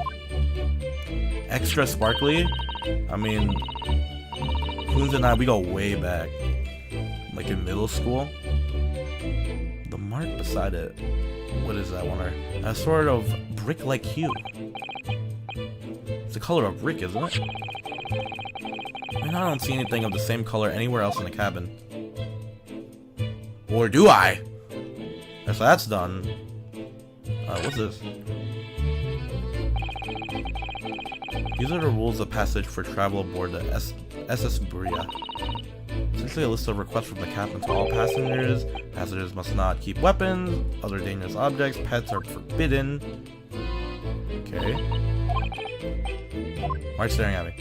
Extra sparkly? I mean, Coons and I, we go way back. Like in middle school. The mark beside it. What is that one? A sort of brick-like hue. It's the color of brick, isn't it? I mean, I don't see anything of the same color anywhere else in the cabin. Or do I? So that's done. What's this? These are the rules of passage for travel aboard the SS Buria. Essentially a list of requests from the captain to all passengers. Passengers must not keep weapons, other dangerous objects, pets are forbidden. Okay. Why are you staring at me?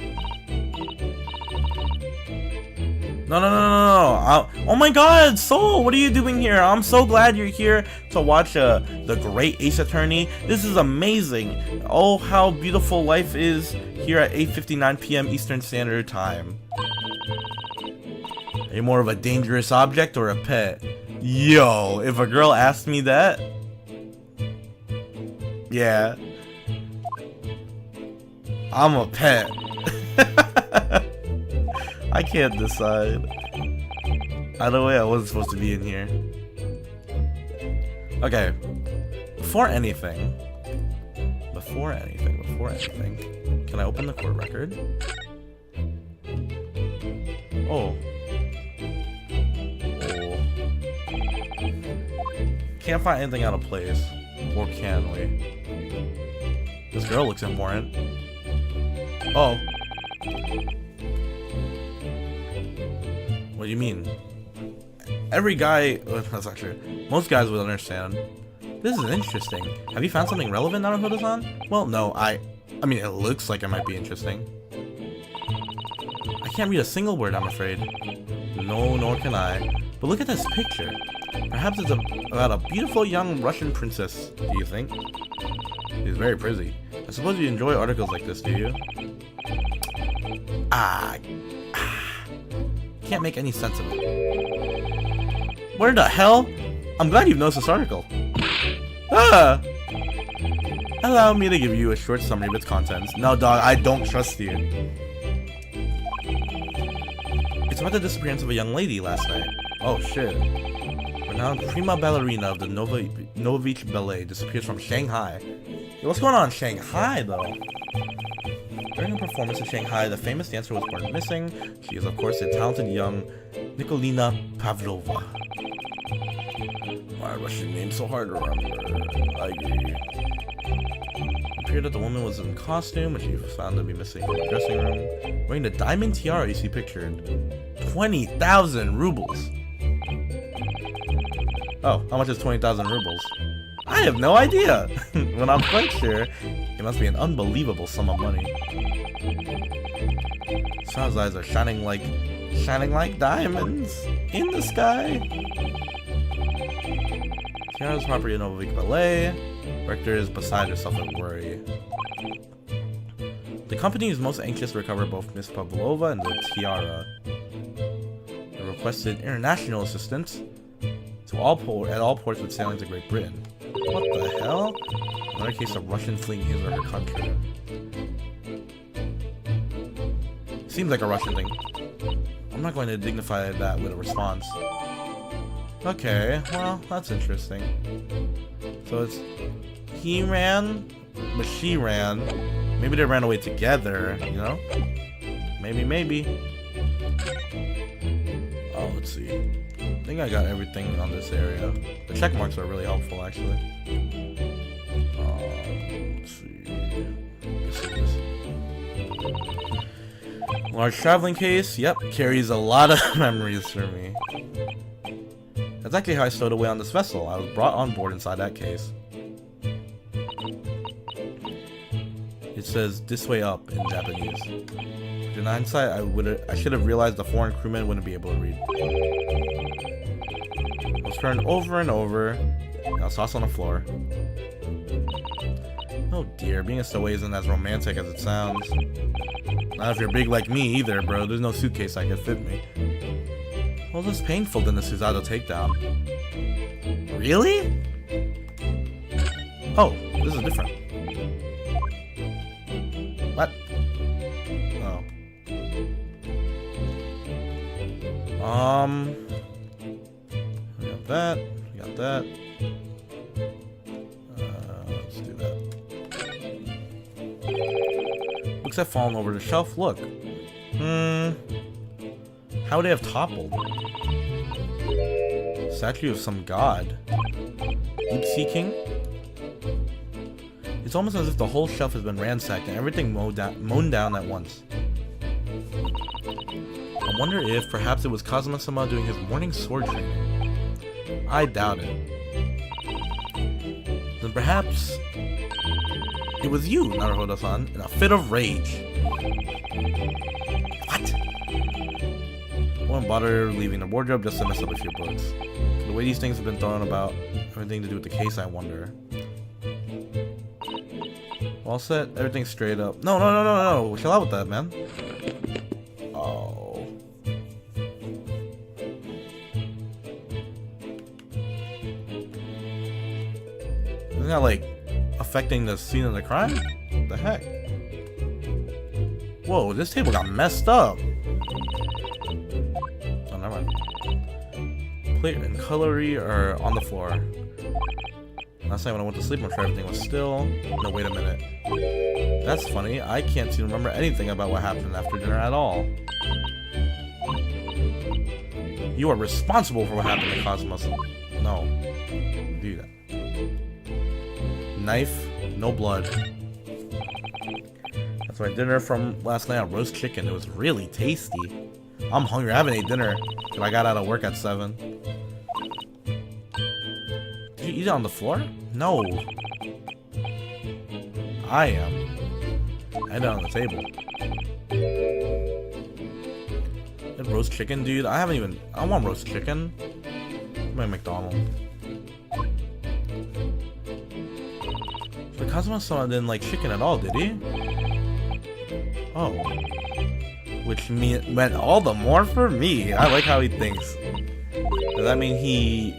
No. Oh my god, Soul, what are you doing here? I'm so glad you're here to watch the great Ace Attorney. This is amazing. Oh, how beautiful life is here at 8:59 p.m. Eastern Standard Time. Are you more of a dangerous object or a pet? Yo, if a girl asked me that, yeah, I'm a pet. I can't decide. Either way, I wasn't supposed to be in here. Okay. Before anything, can I open the court record? Oh. Can't find anything out of place. Or can we? This girl looks important. Oh. What do you mean? Every guy... that's not true. Most guys would understand. This is interesting. Have you found something relevant, Naruhodo-san? Well, no, I mean, it looks like it might be interesting. I can't read a single word, I'm afraid. No, nor can I. But look at this picture. Perhaps it's about a beautiful young Russian princess, do you think? She's very pretty. I suppose you enjoy articles like this, do you? Can't make any sense of it. Where the hell? I'm glad you've noticed this article. Allow me to give you a short summary of its contents. No, dog, I don't trust you. It's about the disappearance of a young lady last night. Oh, shit. Renowned prima ballerina of the Novich Ballet disappears from Shanghai. Yo, what's going on in Shanghai, though? During a performance in Shanghai, the famous dancer was reported missing. She is, of course, the talented young Nikolina Pavlova. Why are Russian names so hard to remember? I agree. It appeared that the woman was in costume, which she was found to be missing from the dressing room. Wearing the diamond tiara you see pictured. 20,000 rubles! Oh, how much is 20,000 rubles? I have no idea! But I'm quite sure it must be an unbelievable sum of money. Sarah's eyes are shining like diamonds in the sky. Tiara's property in Novik Ballet. Rector is beside herself at worry. The company is most anxious to recover both Miss Pavlova and the tiara. They requested international assistance to at all ports with sailing to Great Britain. What the hell? Another case of Russian fleeing his or her country. Seems like a Russian thing. I'm not going to dignify that with a response. Okay, well, that's interesting. So it's... he ran, but she ran. Maybe they ran away together, you know? Maybe. Oh, let's see. I think I got everything on this area. The check marks are really helpful, actually. Let's see. Large traveling case. Yep, carries a lot of memories for me. That's actually how I stowed away on this vessel. I was brought on board inside that case. It says "this way up" in Japanese. In hindsight, I should have realized the foreign crewmen wouldn't be able to read. I was turned over and over, and I was tossed on the floor. Oh dear, being a stowaway isn't as romantic as it sounds. Not if you're big like me either, bro. There's no suitcase that could fit me. Well, less painful than the Suzato takedown. Really? Oh, this is different. What? Oh. We got that. We got that. Let's do that. Books have fallen over the shelf. Look. How would they have toppled? Statue of some god. Deep Sea King? It's almost as if the whole shelf has been ransacked and everything mown down at once. I wonder if perhaps it was Kazuma-sama doing his morning sword training. I doubt it. Then perhaps it was you, Naruhodo-san, in a fit of rage. What? I won't bother leaving the wardrobe just to mess up a few books. The way these things have been thrown about, everything to do with the case, I wonder. All set, everything straight up. No. Chill out with that, man. Oh. Isn't that like affecting the scene of the crime? What the heck? Whoa, this table got messed up. Oh, never mind. Plate and cutlery are on the floor. Last night when I went to sleep, I'm sure everything was still. No, wait a minute. That's funny. I can't seem to remember anything about what happened after dinner at all. You are responsible for what happened to Cosmos. No. Do that. knife, no blood. That's my dinner from last night on roast chicken. It was really tasty. I'm hungry. I haven't ate dinner because I got out of work at 7. Did you eat it on the floor? No. I am. I had it on the table. That roast chicken, dude. I want roast chicken. My McDonald's. The Kazuma-sama didn't like chicken at all, did he? Oh. Which meant all the more for me. I like how he thinks. Does that mean he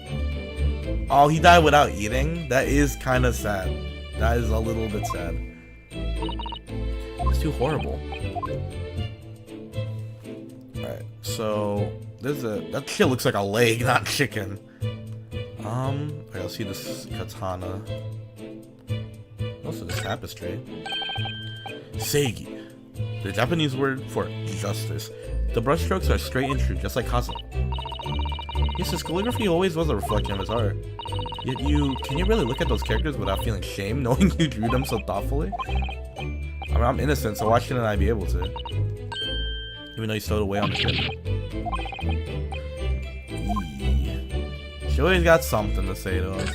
died without eating? That is kind of sad. That is a little bit sad. It's too horrible. Alright, so that shit looks like a leg, not chicken. Okay, let's see this katana. Also this tapestry. Seigi. The Japanese word for justice. The brushstrokes are straight and true, just like Kazuma. Yes, his calligraphy always was a reflection of his art. Yet can you really look at those characters without feeling shame, knowing you drew them so thoughtfully? I mean, I'm innocent, so why shouldn't I be able to? Even though you stowed away on the ship. She always got something to say to us.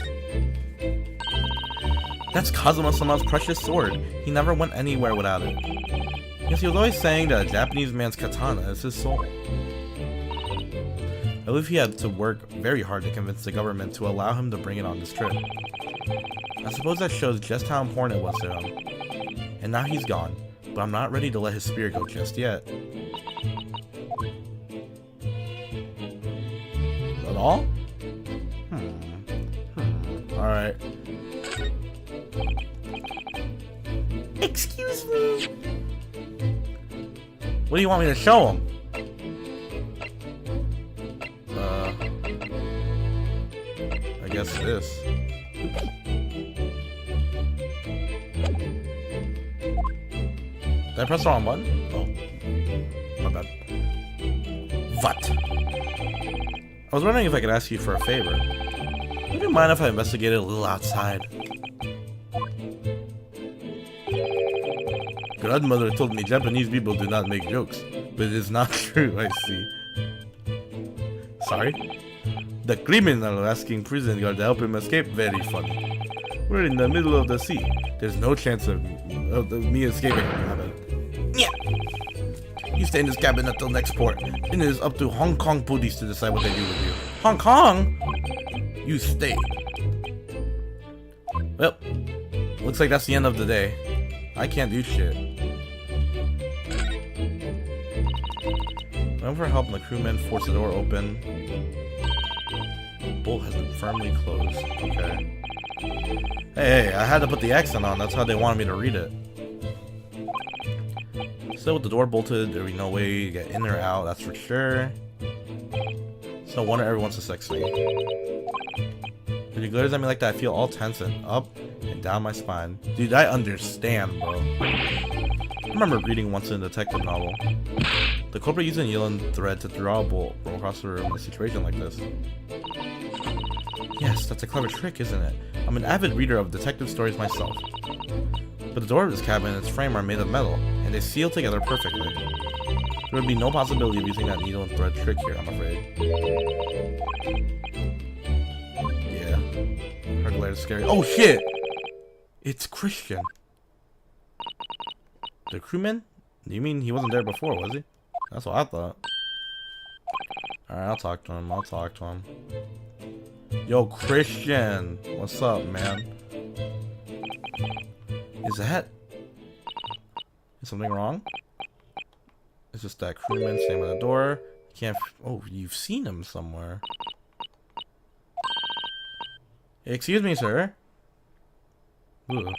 That's Kazuma-sama's precious sword. He never went anywhere without it. Yes, he was always saying that a Japanese man's katana is his soul. I believe he had to work very hard to convince the government to allow him to bring it on this trip. I suppose that shows just how important it was to him. And now he's gone, but I'm not ready to let his spirit go just yet. Is that all? Alright. Excuse me? What do you want me to show him? I guess this. Did I press the wrong button? Oh. My bad. What? I was wondering if I could ask you for a favor. Would you mind if I investigated a little outside? Grandmother told me Japanese people do not make jokes, but it is not true, I see. Sorry? The criminal asking prison guard to help him escape, very funny. We're in the middle of the sea. There's no chance of me escaping. Yeah. You stay in this cabin until next port. Then it is up to Hong Kong police to decide what they do with you. Hong Kong? You stay. Well, looks like that's the end of the day. I can't do shit. Waiting for help and the crewmen force the door open. The bolt has been firmly closed. Okay. Hey, I had to put the accent on. That's how they wanted me to read it. Still with the door bolted, there'll be no way to get in or out, that's for sure. It's no wonder everyone's so sexy. When he glares at me like that, I feel all tense and up and down my spine. Dude, I understand, bro. I remember reading once in a detective novel. The culprit used a needle thread to draw a bolt across the room in a situation like this. Yes, that's a clever trick, isn't it? I'm an avid reader of detective stories myself. But the door of this cabin and its frame are made of metal, and they seal together perfectly. There would be no possibility of using that needle and thread trick here, I'm afraid. Yeah. Her glare is scary. Oh shit! It's Christian. The crewman? You mean he wasn't there before, was he? That's what I thought. Alright, I'll talk to him. Yo, Christian! What's up, man? Is something wrong? It's just that crewman standing at the door. Can't. Oh, you've seen him somewhere. Excuse me, sir. Ugh.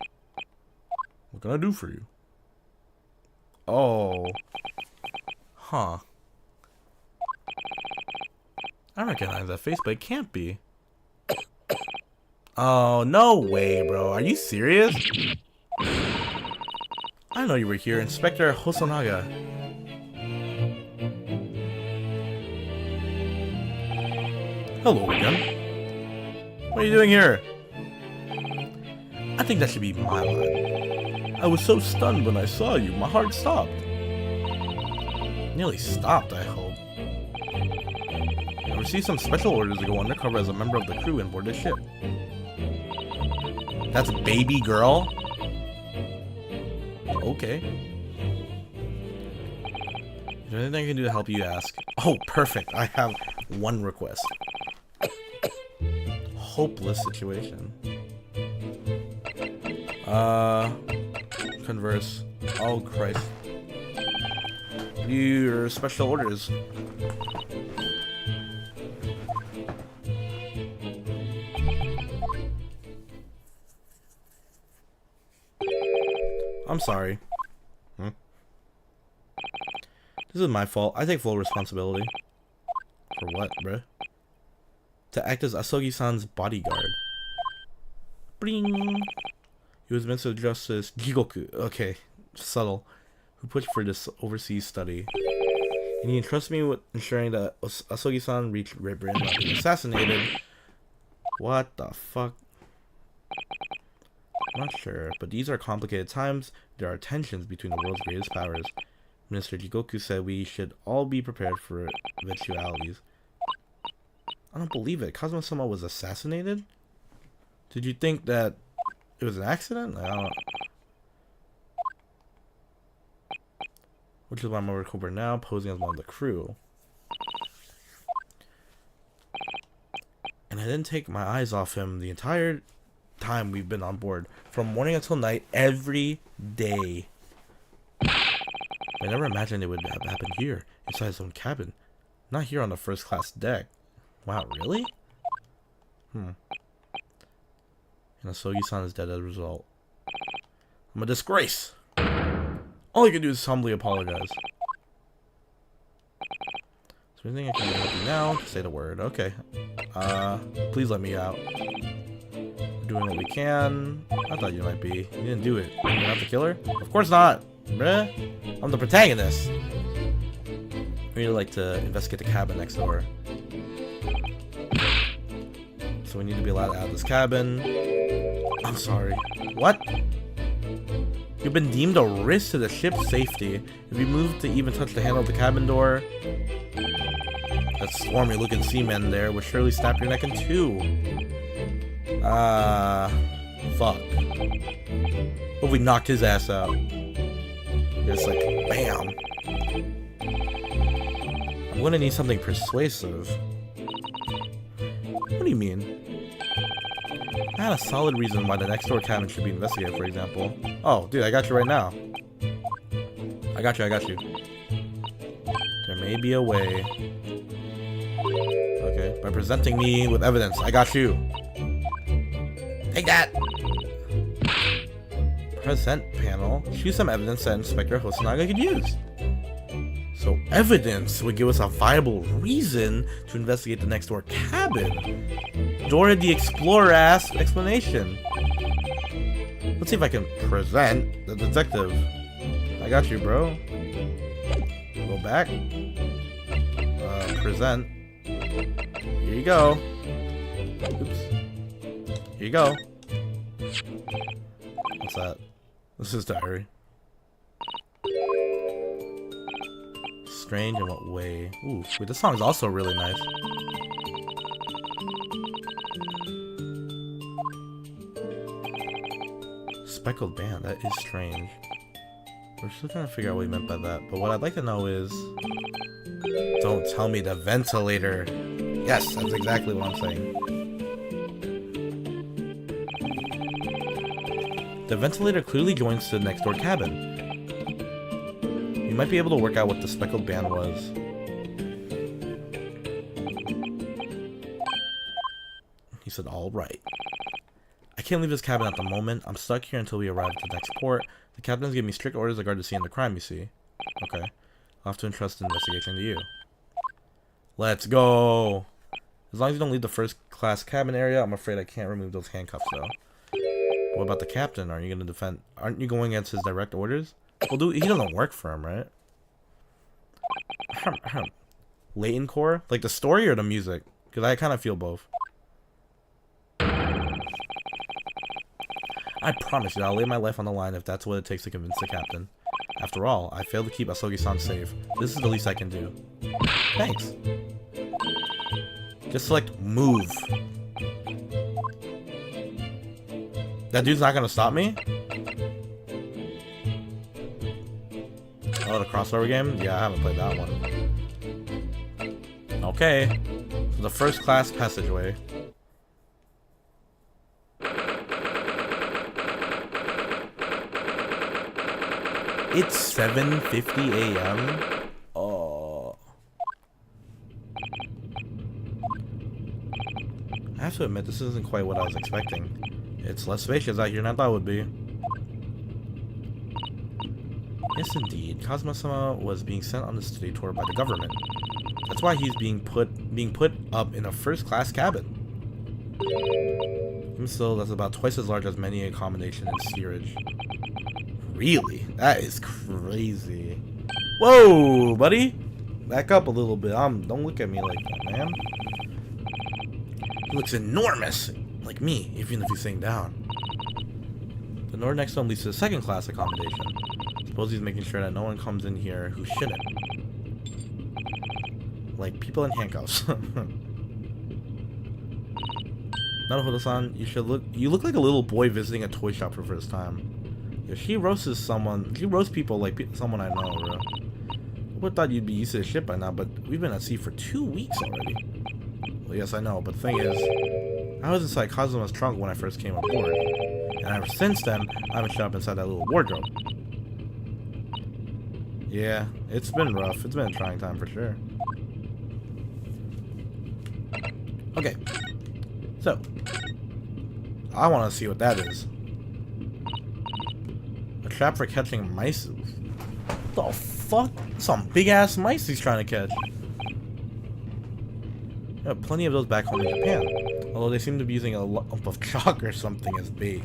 What can I do for you? Oh. Huh. I recognize that face, but it can't be. Oh, no way, bro. Are you serious? I know you were here, Inspector Hosonaga. Hello again. What are you doing here? I think that should be my line. I was so stunned when I saw you, my heart stopped. Nearly stopped, I hope. I received some special orders to go undercover as a member of the crew and board the ship. That's baby girl? Okay. Is there anything I can do to help you ask? Oh, perfect. I have one request. Hopeless situation. Converse. Oh, Christ. Your special orders. I'm sorry. This is my fault. I take full responsibility. For what, bruh? To act as Asogi-san's bodyguard. Bring. He was meant to address this Jigoku. Okay, subtle. Who pushed for this overseas study. And he entrusted me with ensuring that Asogi-san reached Great Britain without being assassinated. What the fuck? I'm not sure, but these are complicated times. There are tensions between the world's greatest powers. Minister Jigoku said we should all be prepared for eventualities. I don't believe it. Kazuma-sama was assassinated? Did you think that it was an accident? I don't... Which is why I'm over Cobra now, posing as one of the crew. And I didn't take my eyes off him the entire time we've been on board. From morning until night, every day. I never imagined it would have happened here, inside his own cabin. Not here on the first class deck. Wow, really? And Asogi-san is dead as a result. I'm a disgrace! All I can do is humbly apologize. Is there anything I can help you now? Say the word. Okay. Please let me out. We're doing what we can. I thought you might be. You didn't do it. You're not the killer? Of course not! Bruh. I'm the protagonist! I'd really like to investigate the cabin next door. So we need to be allowed out of this cabin. I'm sorry. What? You've been deemed a risk to the ship's safety. If you move to even touch the handle of the cabin door, that swarmy looking seaman there would surely snap your neck in two. Fuck. What if we knocked his ass out? Just like, bam. I'm gonna need something persuasive. What do you mean? I had a solid reason why the next door cabin should be investigated, for example. Oh, dude, I got you right now. I got you. There may be a way. Okay, by presenting me with evidence. I got you. Take that! Present panel. Choose some evidence that Inspector Hosonaga could use. So evidence would give us a viable reason to investigate the next door cabin. Dora the Explorer-ass explanation. Let's see if I can present the detective. I got you, bro. Go back. Present. Here you go. Oops. Here you go. What's that? This is diary. Strange in what way? Ooh, wait, this song is also really nice. Speckled band, that is strange. We're still trying to figure out what he meant by that, but what I'd like to know is... Don't tell me the ventilator! Yes, that's exactly what I'm saying. The ventilator clearly joins to the next door cabin. You might be able to work out what the speckled band was. He said, alright. I can't leave this cabin at the moment. I'm stuck here until we arrive at the next port. The captain's giving me strict orders regarding the scene of the crime, you see. Okay. I'll have to entrust the investigation to you. Let's go! As long as you don't leave the first class cabin area, I'm afraid I can't remove those handcuffs, though. What about the captain? Are you going to defend... Aren't you going against his direct orders? Well, dude, he doesn't work for him, right? Leighton Core? Like the story or the music? Because I kind of feel both. I promise you, I'll lay my life on the line if that's what it takes to convince the captain. After all, I failed to keep Asogi-san safe. This is the least I can do. Thanks. Just select move. That dude's not gonna stop me? Oh, the crossover game? Yeah, I haven't played that one. Okay. So the first class passageway. It's 7:50 a.m. Oh. I have to admit, this isn't quite what I was expecting. It's less spacious out here than I thought it would be. Yes, indeed. Kazuma-sama was being sent on the study tour by the government. That's why he's being put up in a first-class cabin. Even still, that's about twice as large as many accommodation in steerage. Really? That is crazy. Whoa, buddy! Back up a little bit. Don't look at me like that, man. He looks enormous, like me, even if he's sitting down. The door next to him leads to the second-class accommodation. Suppose he's making sure that no one comes in here who shouldn't. Like people in handcuffs. Naruhodo-san, you look like a little boy visiting a toy shop for the first time. Yeah, she roasts people like someone I know, bro. I would thought you'd be used to the ship by now, but we've been at sea for 2 weeks already. Well, yes, I know, but the thing is, I was inside Kazuma's trunk when I first came aboard. And ever since then, I haven't shut up inside that little wardrobe. Yeah, it's been rough. It's been a trying time for sure. Okay. So, I want to see what that is. A trap for catching mice? What the fuck? Some big ass mice he's trying to catch. There are plenty of those back home in Japan. Although they seem to be using a lump of chalk or something as bait.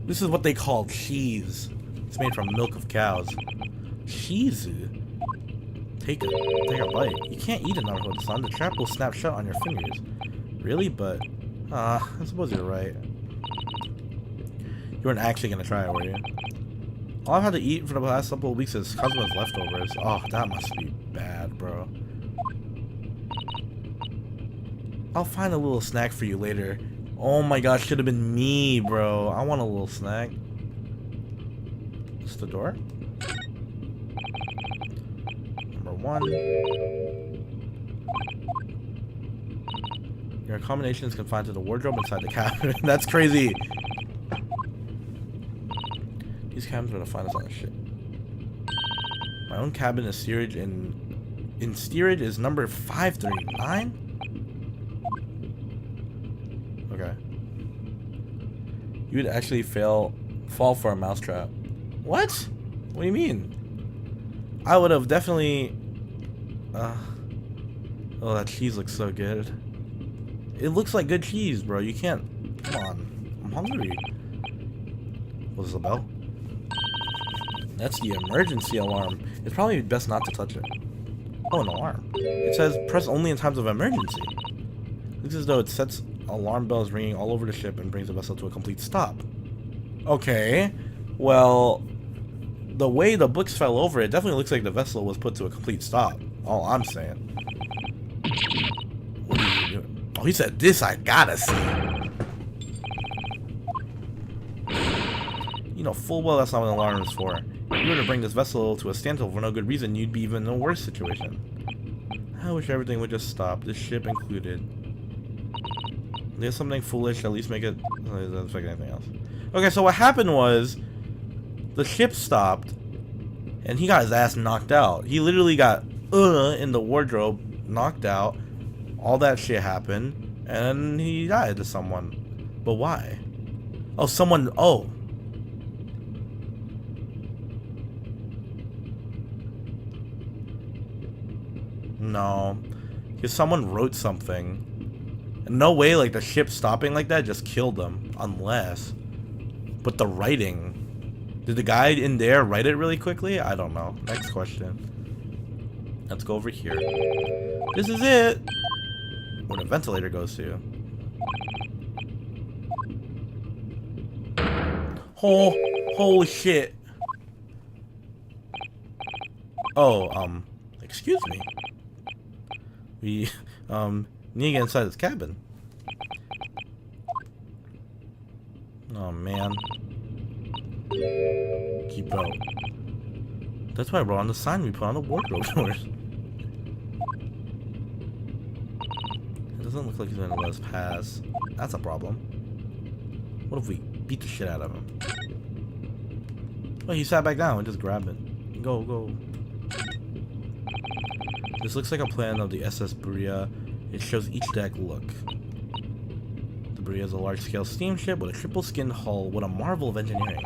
This is what they call cheese. It's made from milk of cows. Cheese? Take a bite. You can't eat it, Naruhodo-san. The trap will snap shut on your fingers. Really? But, I suppose you're right. You weren't actually gonna try it, were you? All I've had to eat for the past couple of weeks is Kazuma's leftovers. Oh, that must be bad, bro. I'll find a little snack for you later. Oh my gosh, should have been me, bro. I want a little snack. Is the door? Number 1. Your accommodation is confined to the wardrobe inside the cabin. That's crazy. These cabins are to find us on the ship. My own cabin is steerage in steerage is number 539. Okay. You would actually fall for a mousetrap. What? What do you mean? I would have definitely. Oh, that cheese looks so good. It looks like good cheese, bro. You can't. Come on. I'm hungry. Was this a bell? That's the emergency alarm. It's probably best not to touch it. Oh, an alarm. It says press only in times of emergency. It looks as though it sets alarm bells ringing all over the ship and brings the vessel to a complete stop. Okay. Well, the way the books fell over, it definitely looks like the vessel was put to a complete stop. All I'm saying. What are you doing? Oh, he said this I gotta see. You know full well that's not what an alarm is for. If you were to bring this vessel to a standstill for no good reason, you'd be even in a worse situation. I wish everything would just stop, this ship included. There's something foolish, at least make it... It doesn't affect anything else. Okay, so what happened was... The ship stopped, and he got his ass knocked out. He literally got, in the wardrobe, knocked out. All that shit happened, and he died to someone. But why? Oh, someone... Oh. No. Because someone wrote something. No way, like, the ship stopping like that just killed them. Unless. But the writing. Did the guy in there write it really quickly? I don't know. Next question. Let's go over here. This is it. Where the ventilator goes to. Holy shit. Oh, excuse me. We, need to get inside this cabin. Oh, man. Keep out. That's why I wrote on the sign we put on the wardrobe doors. It doesn't look like he's gonna let us pass. That's a problem. What if we beat the shit out of him? Oh, he sat back down and just grab it. Go, go. This looks like a plan of the SS Berea. It shows each deck look. The Berea is a large-scale steamship with a triple-skinned hull with a marvel of engineering.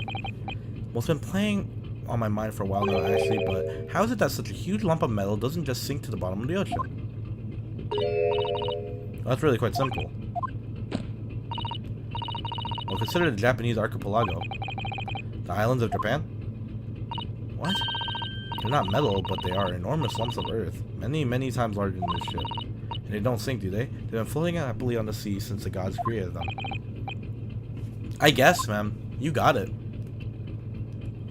Well, it's been playing on my mind for a while now, actually, but how is it that such a huge lump of metal doesn't just sink to the bottom of the ocean? Well, that's really quite simple. Well, consider the Japanese archipelago. The islands of Japan? What? They're not metal, but they are enormous lumps of earth. Many, many times larger than this ship. And they don't sink, do they? They've been floating happily on the sea since the gods created them. I guess, man. You got it.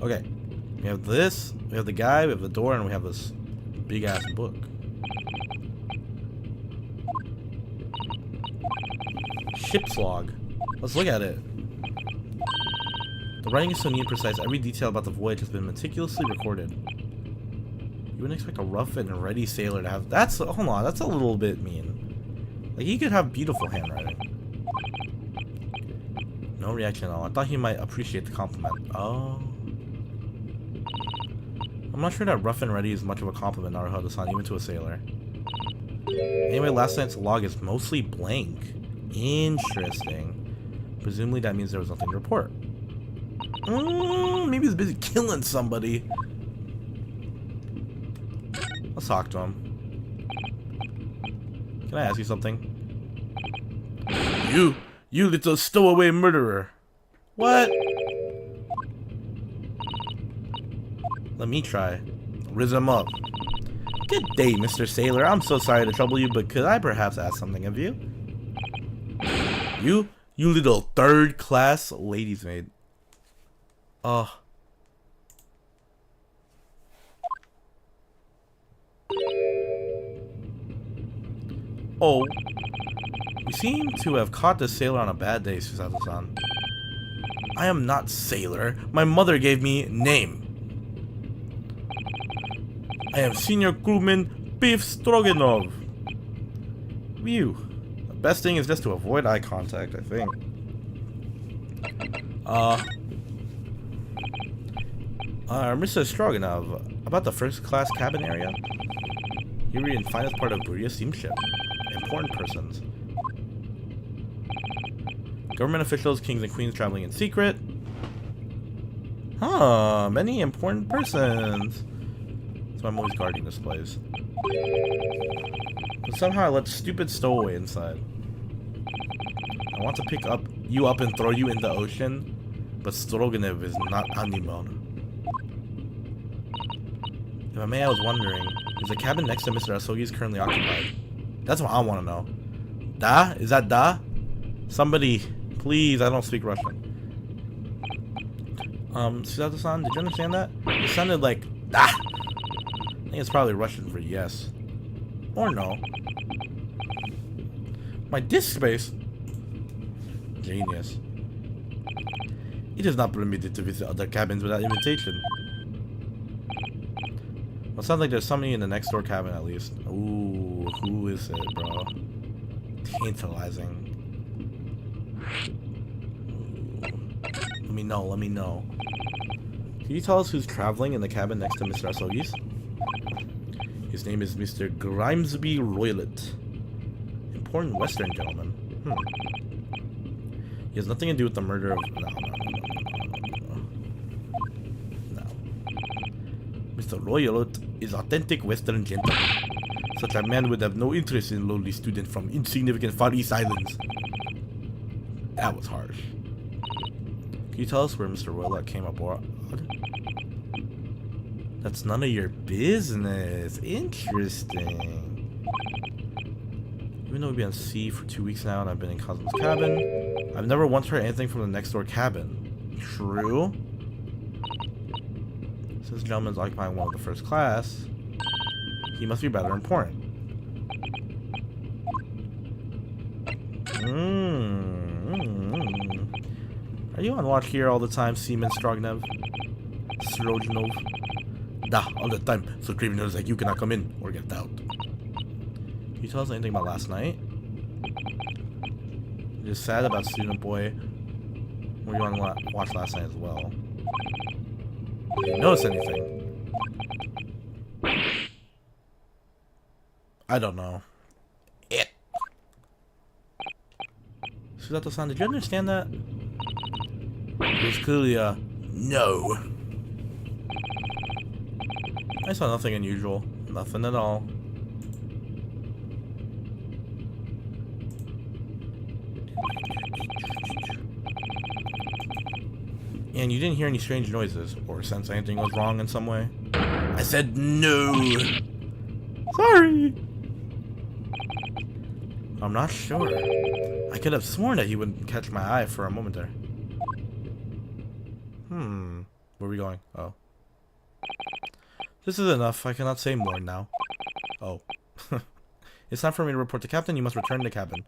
Okay. We have this, we have the guy, we have the door, and we have this big-ass book. Ship's log. Let's look at it. The writing is so neat and precise, every detail about the voyage has been meticulously recorded. You wouldn't expect a rough and ready sailor to have... That's... Hold on, that's a little bit mean. Like, he could have beautiful handwriting. No reaction at all. I thought he might appreciate the compliment. Oh. I'm not sure that rough and ready is much of a compliment, Naruhodo-san, even to a sailor. Anyway, last night's log is mostly blank. Interesting. Presumably that means there was nothing to report. Maybe he's busy killing somebody. Let's talk to him. Can I ask you something? You little stowaway murderer. What? Let me try. Riz him up. Good day, Mr. Sailor. I'm so sorry to trouble you, but could I perhaps ask something of you? You little third-class ladies' maid. Oh. You seem to have caught the sailor on a bad day, Susato-san. I am not sailor. My mother gave me name. I am Senior Crewman Beef Stroganoff. Phew. The best thing is just to avoid eye contact, I think. Mr. Stroganoff, about the first-class cabin area? Here we in finest part of Berea steamship. Important persons. Government officials, kings and queens traveling in secret. Huh, many important persons. That's why I'm always guarding this place. But somehow I let stupid stowaway inside. I want to pick you up and throw you in the ocean, but Stroganoff is not animal. If I may, I was wondering, is the cabin next to Mr. Asogi's currently occupied? That's what I want to know. Da? Is that da? Somebody, please, I don't speak Russian. Susato-san, did you understand that? It sounded like da. I think it's probably Russian for yes. Or no. My disk space. Genius. It is not permitted to visit other cabins without invitation. Well, it sounds like there's somebody in the next door cabin at least. Ooh, who is it, bro? Tantalizing. Ooh. Let me know. Can you tell us who's traveling in the cabin next to Mr. Asogi's? His name is Mr. Grimesby Roylott. Important Western gentleman. He has nothing to do with the murder of... No. Mr. Roylott is authentic Western gentleman. Such a man would have no interest in lowly student from insignificant Far East Islands. That was harsh. Can you tell us where Mr. Roylott came aboard? That's none of your business. Interesting. Even though we've been at sea for 2 weeks now and I've been in Cosmo's cabin, I've never once heard anything from the next door cabin. True. Since this gentleman's occupying one of the first class, he must be better important. Are you on watch here all the time, Seaman Strognev? Strojanov? Da, all the time, so criminals like you cannot come in or get out. Can you tell us anything about last night? You're sad about Student Boy. Were you on watch last night as well? Did you notice anything? I don't know. It. Suzato-san, did you understand that? It was clearly a no. I saw nothing unusual. Nothing at all. And you didn't hear any strange noises or sense anything was wrong in some way? I said no. Sorry. I'm not sure. I could have sworn that he would catch my eye for a moment there. Where are we going? Oh. This is enough. I cannot say more now. Oh. It's time for me to report to Captain. You must return to the cabin.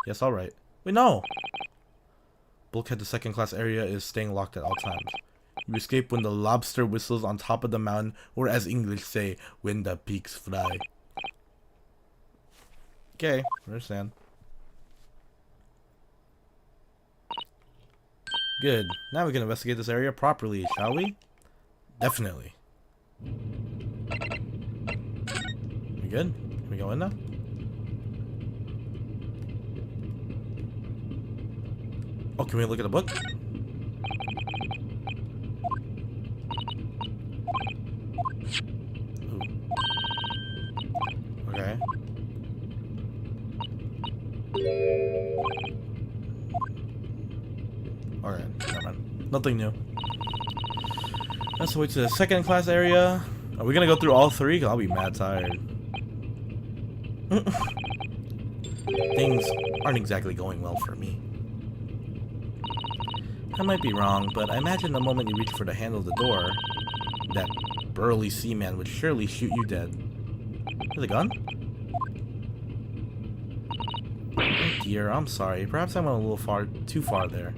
Yes, alright. Wait, no! Bulkhead to second class area is staying locked at all times. You escape when the lobster whistles on top of the mountain, or as English say, when the peaks fly. Okay, understand. Good. Now we can investigate this area properly, shall we? Definitely. We good? Can we go in now? Oh, can we look at the book? Ooh. Okay. Okay, never mind. Nothing new. Let's wait to the second class area. Are we gonna go through all three? 'Cause I'll be mad tired. Things aren't exactly going well for me. I might be wrong, but I imagine the moment you reach for the handle of the door, that burly seaman would surely shoot you dead. There's a gun? Oh dear, I'm sorry. Perhaps I went a little too far there.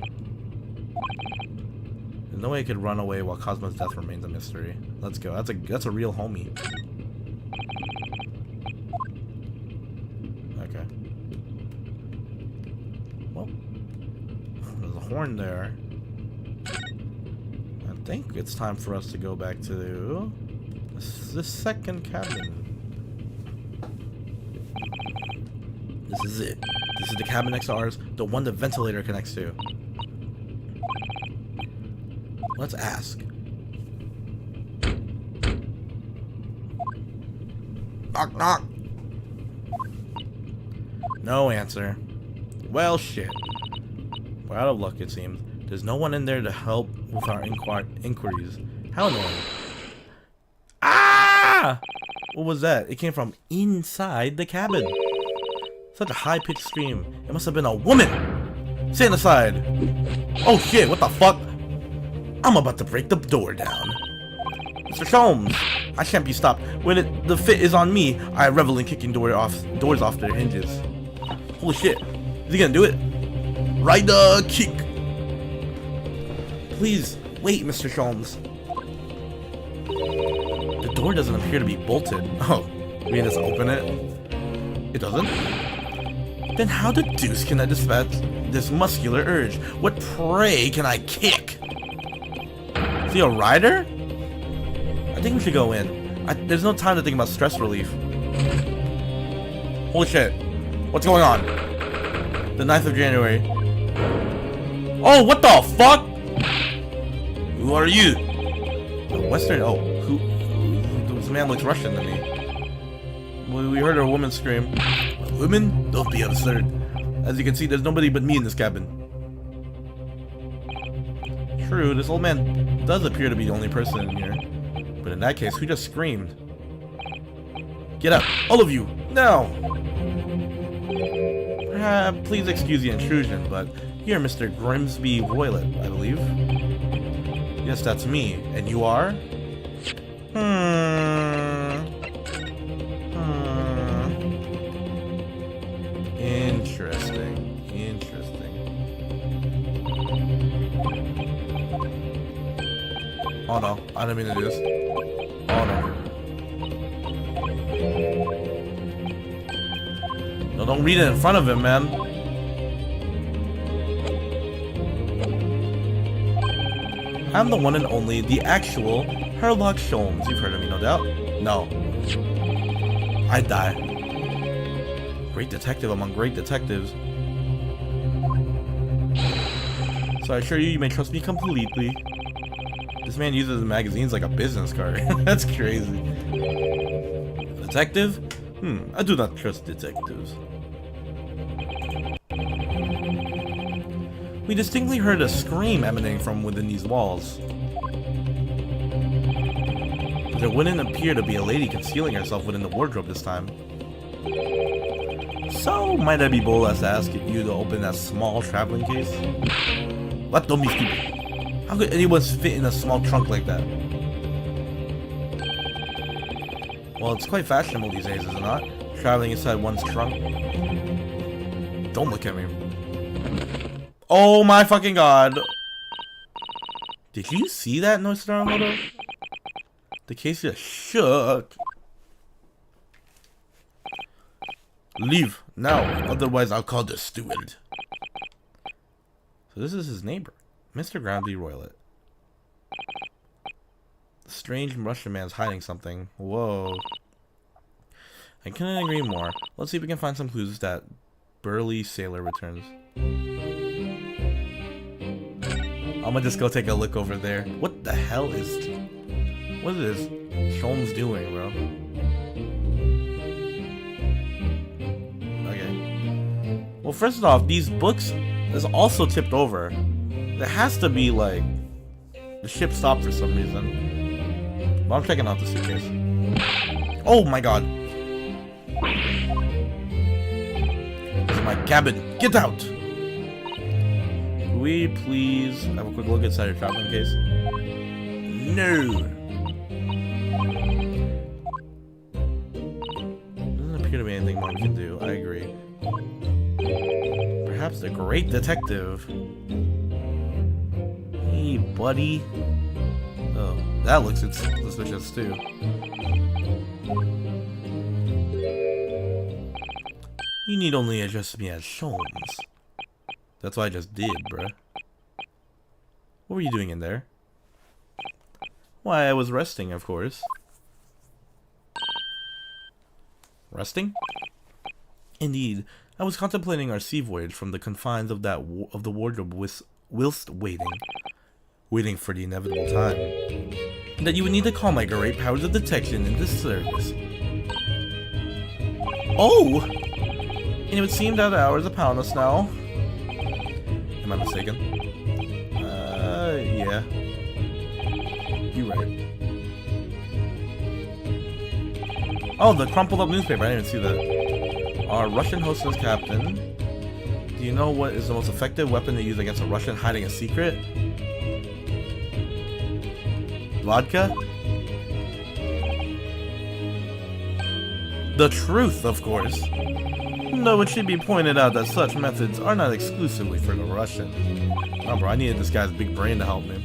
There's no way I could run away while Cosmo's death remains a mystery. Let's go. That's a real homie. Okay. Well, there's a horn there. I think it's time for us to go back to the second cabin. This is it. This is the cabin next to ours, the one the ventilator connects to. Let's ask. Knock, knock. No answer. Well, shit. We're out of luck, it seems. There's no one in there to help with our inquiries. How annoying. Ah! What was that? It came from inside the cabin. Such a high-pitched scream. It must have been a woman! Stand aside! Oh shit, what the fuck? I'm about to break the door down. Mr. Sholmes! I can't be stopped. When the fit is on me, I revel in kicking doors off their hinges. Holy shit. Is he gonna do it? Rider kick! Please, wait, Mr. Sholmes. The door doesn't appear to be bolted. Oh, we can just open it? It doesn't? Then how the deuce can I dispatch this muscular urge? What prey can I kick? Is he a rider? I think we should go in. There's no time to think about stress relief. Holy shit. What's going on? The 9th of January. Oh, what the fuck? Who are you? The Western... Oh, who... This man looks Russian to me. We heard a woman scream. Women? Don't be absurd. As you can see, there's nobody but me in this cabin. True, this old man does appear to be the only person in here. But in that case, who just screamed? Get up, all of you, now! Please excuse the intrusion, but you're Mr. Grimsby Roylett, I believe. Yes, that's me. And you are? Interesting. Interesting. Oh no, I didn't mean to do this. Oh no. No, don't read it in front of him, man. I'm the one and only, the actual Herlock Sholmes. You've heard of me, no doubt? No. I die. Great detective among great detectives. So I assure you, you may trust me completely. This man uses the magazines like a business card. That's crazy. Detective? I do not trust detectives. We distinctly heard a scream emanating from within these walls. But there wouldn't appear to be a lady concealing herself within the wardrobe this time. So, might I be bold as to ask you to open that small traveling case? What? Don't be stupid. How could anyone fit in a small trunk like that? Well, it's quite fashionable these days, is it not? Traveling inside one's trunk. Don't look at me. Oh my fucking god. Did you see that, Nostromoto? The case just shook. Leave now, otherwise I'll call the steward. So this is his neighbor, Mr. Groundy Roylet. The strange Russian man's hiding something. Whoa. I couldn't agree more. Let's see if we can find some clues if that burly sailor returns. I'm gonna just go take a look over there. What the hell is... What is Sholmes doing, bro? Okay. Well, first off, these books is also tipped over. There has to be, like... The ship stopped for some reason. But I'm checking out the suitcase. Oh my god! This is my cabin! Get out! Can we please have a quick look inside your traveling case? No! Doesn't appear to be anything one can do, I agree. Perhaps the great detective. Hey, buddy. Oh, that looks suspicious too. You need only address me as Sholmes. That's what I just did, bruh. What were you doing in there? Why, I was resting, of course. Resting? Indeed, I was contemplating our sea voyage from the confines of the wardrobe whilst waiting for the inevitable time that you would need to call my great powers of detection into service. Oh! And it would seem that hours upon us now. Am I mistaken? Yeah. You're right. Oh, the crumpled up newspaper. I didn't even see that. Our Russian hostess captain. Do you know what is the most effective weapon to use against a Russian hiding a secret? Vodka? The truth, of course. Though it should be pointed out that such methods are not exclusively for the Russians. Oh, bro, I needed this guy's big brain to help me.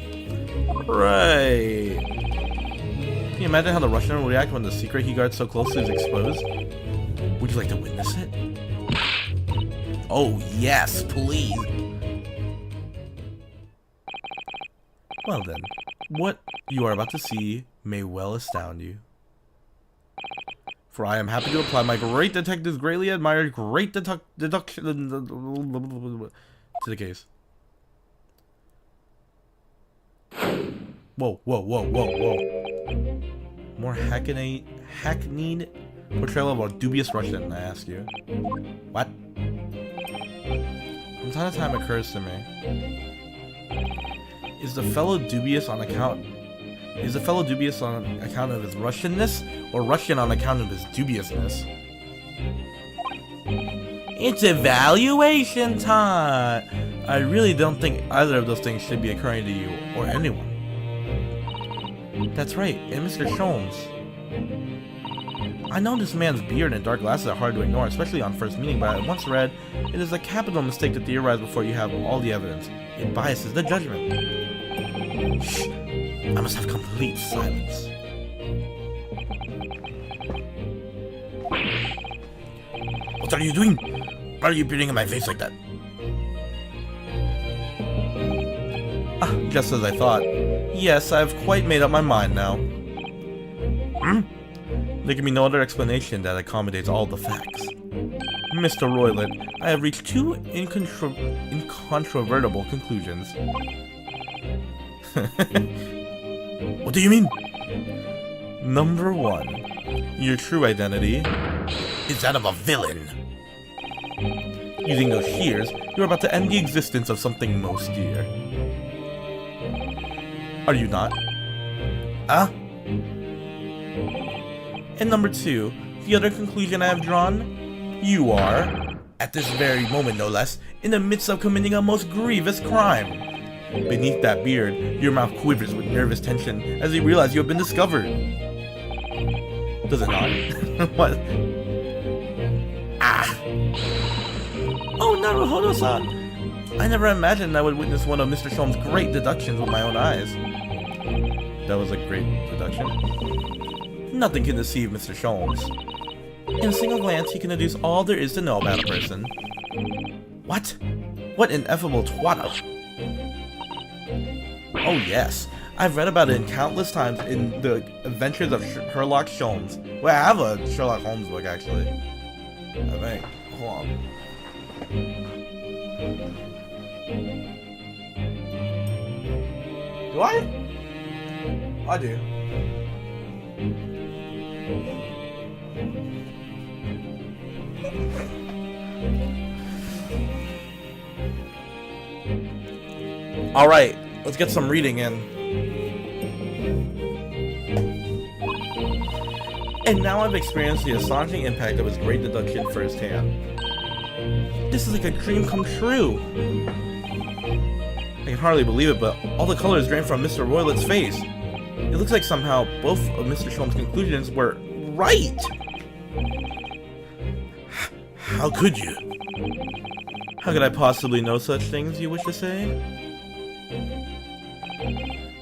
Right. Can you imagine how the Russian will react when the secret he guards so closely is exposed? Would you like to witness it? Oh, yes, please. Well then, what you are about to see may well astound you. For I am happy to apply my great detective's greatly admired great deduction to the case. Whoa, whoa, whoa, whoa, whoa. More hackneyed portrayal of a dubious Russian, I ask you. What? From time to time occurs to me. Is the fellow dubious on account of his Russianness, or Russian on account of his dubiousness? It's evaluation time! I really don't think either of those things should be occurring to you, or anyone. That's right, and Mr. Sholmes. I know this man's beard and dark glasses are hard to ignore, especially on first meeting, but I once read, it is a capital mistake to theorize before you have all the evidence. It biases the judgment. Shh! I must have complete silence. What are you doing? Why are you beating in my face like that? Ah, just as I thought. Yes, I have quite made up my mind now. There can be no other explanation that accommodates all the facts. Mr. Roylott, I have reached two incontrovertible conclusions. What do you mean? Number 1. Your true identity is that of a villain. Using those shears, you're about to end the existence of something most dear. Are you not? Ah? And number 2, the other conclusion I have drawn, you are, at this very moment no less, in the midst of committing a most grievous crime. Beneath that beard, your mouth quivers with nervous tension as you realize you have been discovered. Does it not? What? Ah! Oh, Naruhodo-san! I never imagined I would witness one of Mr. Sholmes' great deductions with my own eyes. That was a great deduction. Nothing can deceive Mr. Sholmes. In a single glance, he can deduce all there is to know about a person. What? What ineffable twaddle! Oh yes, I've read about it countless times in the Adventures of Herlock Sholmes. Well, I have a Sherlock Holmes book actually. I think. Hold on. Do I? I do. Alright, let's get some reading in. And now I've experienced the astonishing impact of his great deduction firsthand. This is like a dream come true. I can hardly believe it, but all the color is drained from Mr. Roylott's face. It looks like somehow both of Mr. Sholmes' conclusions were right. How could you? How could I possibly know such things, you wish to say?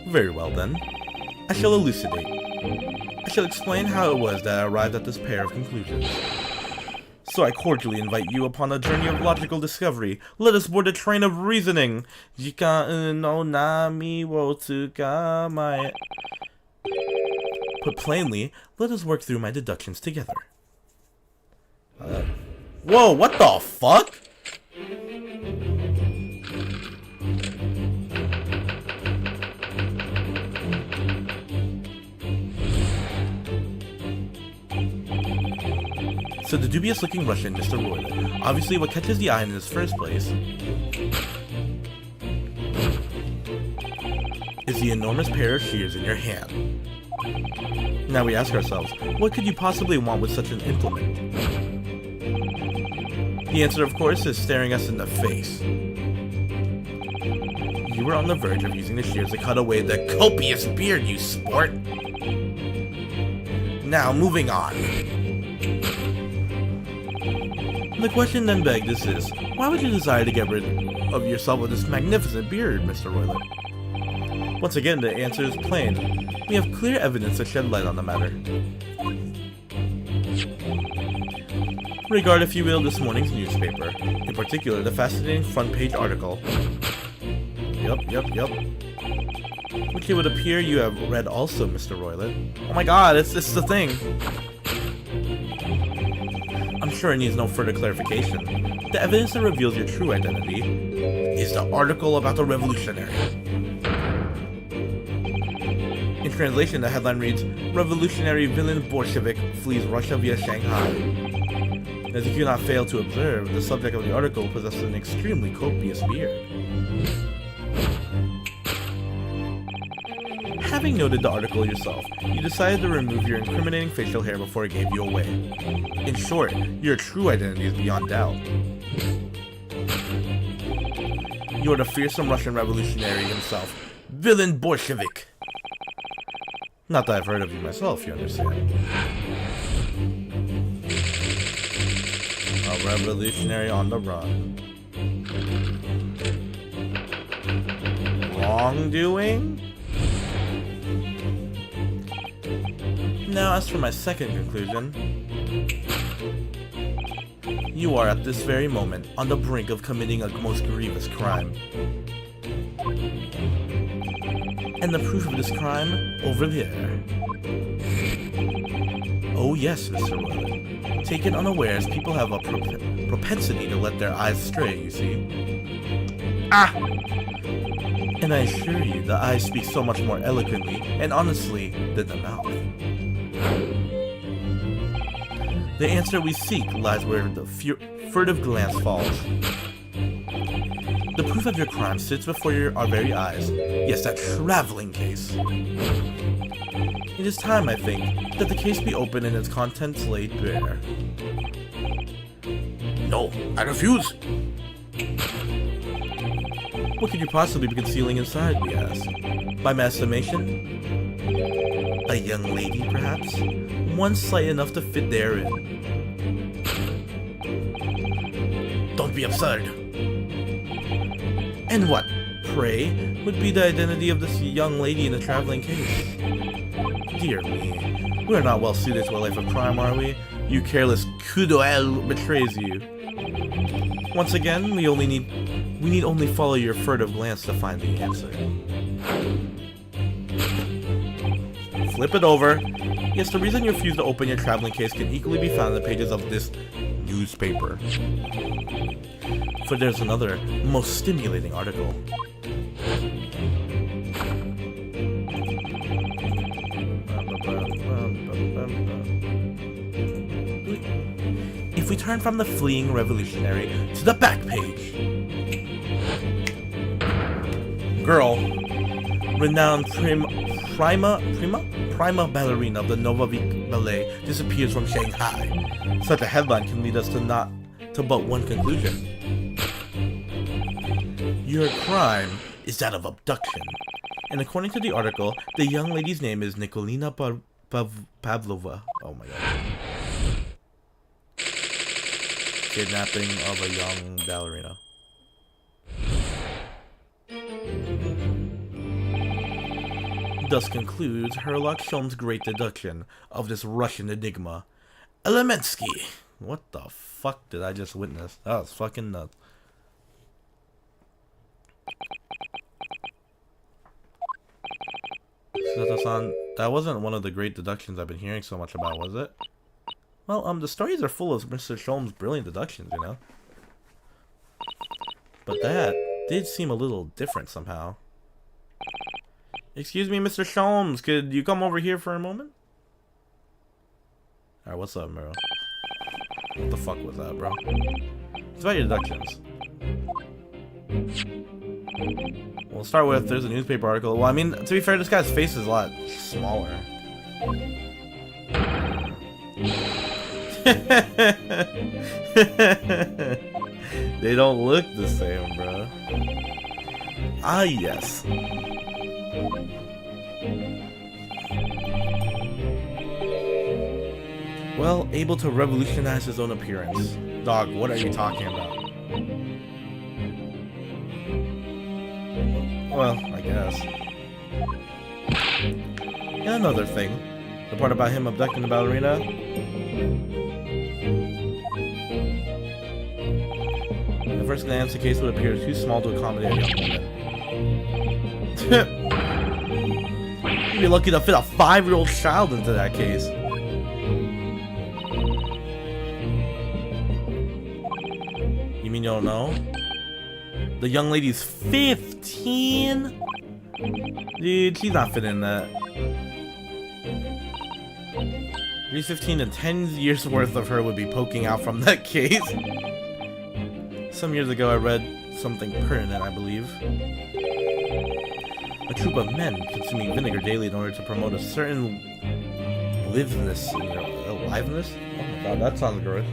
Very well then. I shall elucidate. I shall explain how it was that I arrived at this pair of conclusions. So I cordially invite you upon a journey of logical discovery. Let us board a train of reasoning. Put plainly, let us work through my deductions together. Whoa, what the fuck? So the dubious-looking Russian, Mr. Roylott, obviously what catches the eye in his first place is the enormous pair of shears in your hand. Now we ask ourselves, what could you possibly want with such an implement? The answer, of course, is staring us in the face. You were on the verge of using the shears to cut away the copious beard, you sport! Now, moving on. The question then begged is this: why would you desire to get rid of yourself with this magnificent beard, Mr. Roylott? Once again, the answer is plain. We have clear evidence to shed light on the matter. Regard, if you will, this morning's newspaper, in particular the fascinating front page article. Yep. Which it would appear you have read also, Mr. Roylott. Oh my god, it's the thing! I'm sure it needs no further clarification. The evidence that reveals your true identity is the article about the revolutionary. In translation, the headline reads, "Revolutionary villain Bolshevik flees Russia via Shanghai." As you cannot fail to observe, the subject of the article possesses an extremely copious beard. Having noted the article yourself, you decided to remove your incriminating facial hair before it gave you away. In short, your true identity is beyond doubt. You are the fearsome Russian revolutionary himself, Villain Bolshevik. Not that I've heard of you myself, you understand. A revolutionary on the run. Wrongdoing? Now, as for my second conclusion, you are at this very moment on the brink of committing a most grievous crime. And the proof of this crime, over there. Oh yes, Mr. Willett. Taken unawares, people have a propensity to let their eyes stray, you see. Ah! And I assure you, the eyes speak so much more eloquently and honestly than the mouth. The answer we seek lies where the furtive glance falls. The proof of your crime sits before our very eyes. Yes, that traveling case. It is time, I think, that the case be opened and its contents laid bare. No, I refuse! What could you possibly be concealing inside, we ask? By my estimation, a young lady, perhaps? One slight enough to fit therein. Don't be absurd! And what, pray, would be the identity of this young lady in the traveling case? Dear me, we are not well suited to a life of crime, are we? You careless coup d'oeil betrays you. Once again, we need only follow your furtive glance to find the answer. Flip it over. Yes, the reason you refuse to open your traveling case can equally be found in the pages of this newspaper. For there's another, most stimulating article. If we turn from the fleeing revolutionary to the back page. Girl, renowned prima ballerina of the Nova Ballet disappears from Shanghai. Such a headline can lead us to but one conclusion. Your crime is that of abduction. And according to the article, the young lady's name is Nikolina Pavlova. Oh my god. Kidnapping of a young ballerina. Thus concludes Herlock Sholmes' great deduction of this Russian enigma. Elemensky! What the fuck did I just witness? That was fucking nuts. That wasn't one of the great deductions I've been hearing so much about, was it? Well, the stories are full of Mr. Sholmes' brilliant deductions, you know? But that did seem a little different somehow. Excuse me, Mr. Sholmes, could you come over here for a moment? Alright, what's up, bro? What the fuck was that, bro? It's about your deductions. We'll start with, there's a newspaper article. Well, I mean, to be fair, this guy's face is a lot smaller. They don't look the same, bro. Ah, yes. Well, able to revolutionize his own appearance. Dog, what are you talking about? Well, I guess. And another thing. The part about him abducting the ballerina. At first glance, the case would appear too small to accommodate a young woman. You'd be lucky to fit a 5-year-old child into that case. You mean you don't know? The young lady's 15? Dude, she's not fitting in that. She's 15 and 10 years worth of her would be poking out from that case. Some years ago I read something pertinent, I believe. A troop of men consuming vinegar daily in order to promote a certain aliveness. Aliveness? Oh my god, that sounds gross.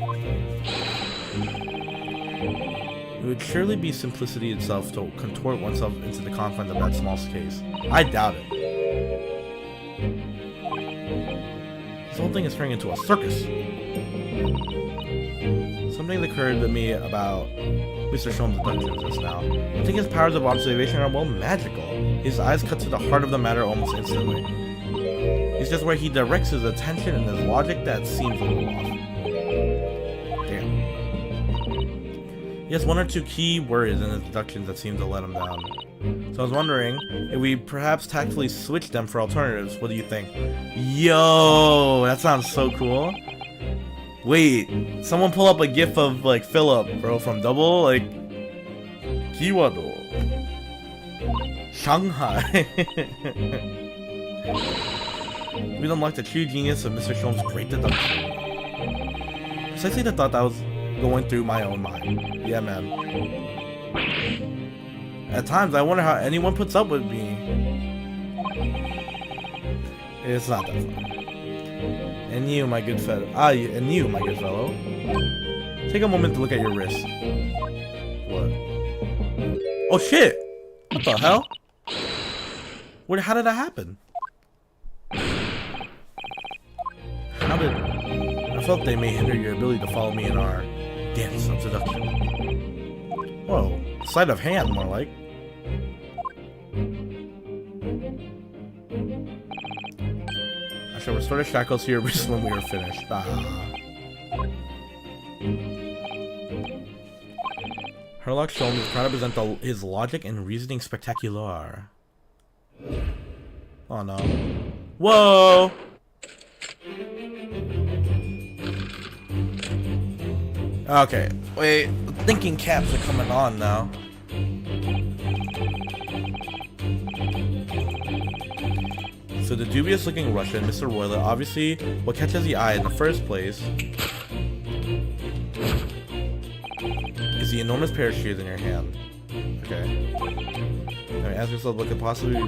It would surely be simplicity itself to contort oneself into the confines of that small case. I doubt it. whole thing is turning into a circus. Something occurred to me about Mr. Sholmes' abductions just now. I think his powers of observation are, well, magical. His eyes cut to the heart of the matter almost instantly. It's just where he directs his attention and his logic that seems a little off. Damn. He has one or two key words in his deductions that seem to let him down. So I was wondering if we perhaps tactfully switch them for alternatives. What do you think? Yo, that sounds so cool. Wait, someone pull up a gif of like Philip, bro, from Double, like Kiwado. Shanghai. We've unlocked the true genius of Mr. Sholmes' great deduction. Precisely the thought that was going through my own mind. Yeah, man. At times, I wonder how anyone puts up with me. It's not that fun. And you, my good fellow. Take a moment to look at your wrist. What? Oh shit! What the hell? How did that happen? I felt they may hinder your ability to follow me in our dance of seduction. Whoa, sleight of hand, more like. I shall restore the shackles to your wrist when we are finished. Herlock Sholmes is proud to present his logic and reasoning spectacular. Oh no. Whoa! Okay, wait, the thinking caps are coming on now. So the dubious looking Russian, Mr. Royler, obviously what catches the eye in the first place is the enormous pair of shoes in your hand. Okay. Alright, ask yourself what could possibly...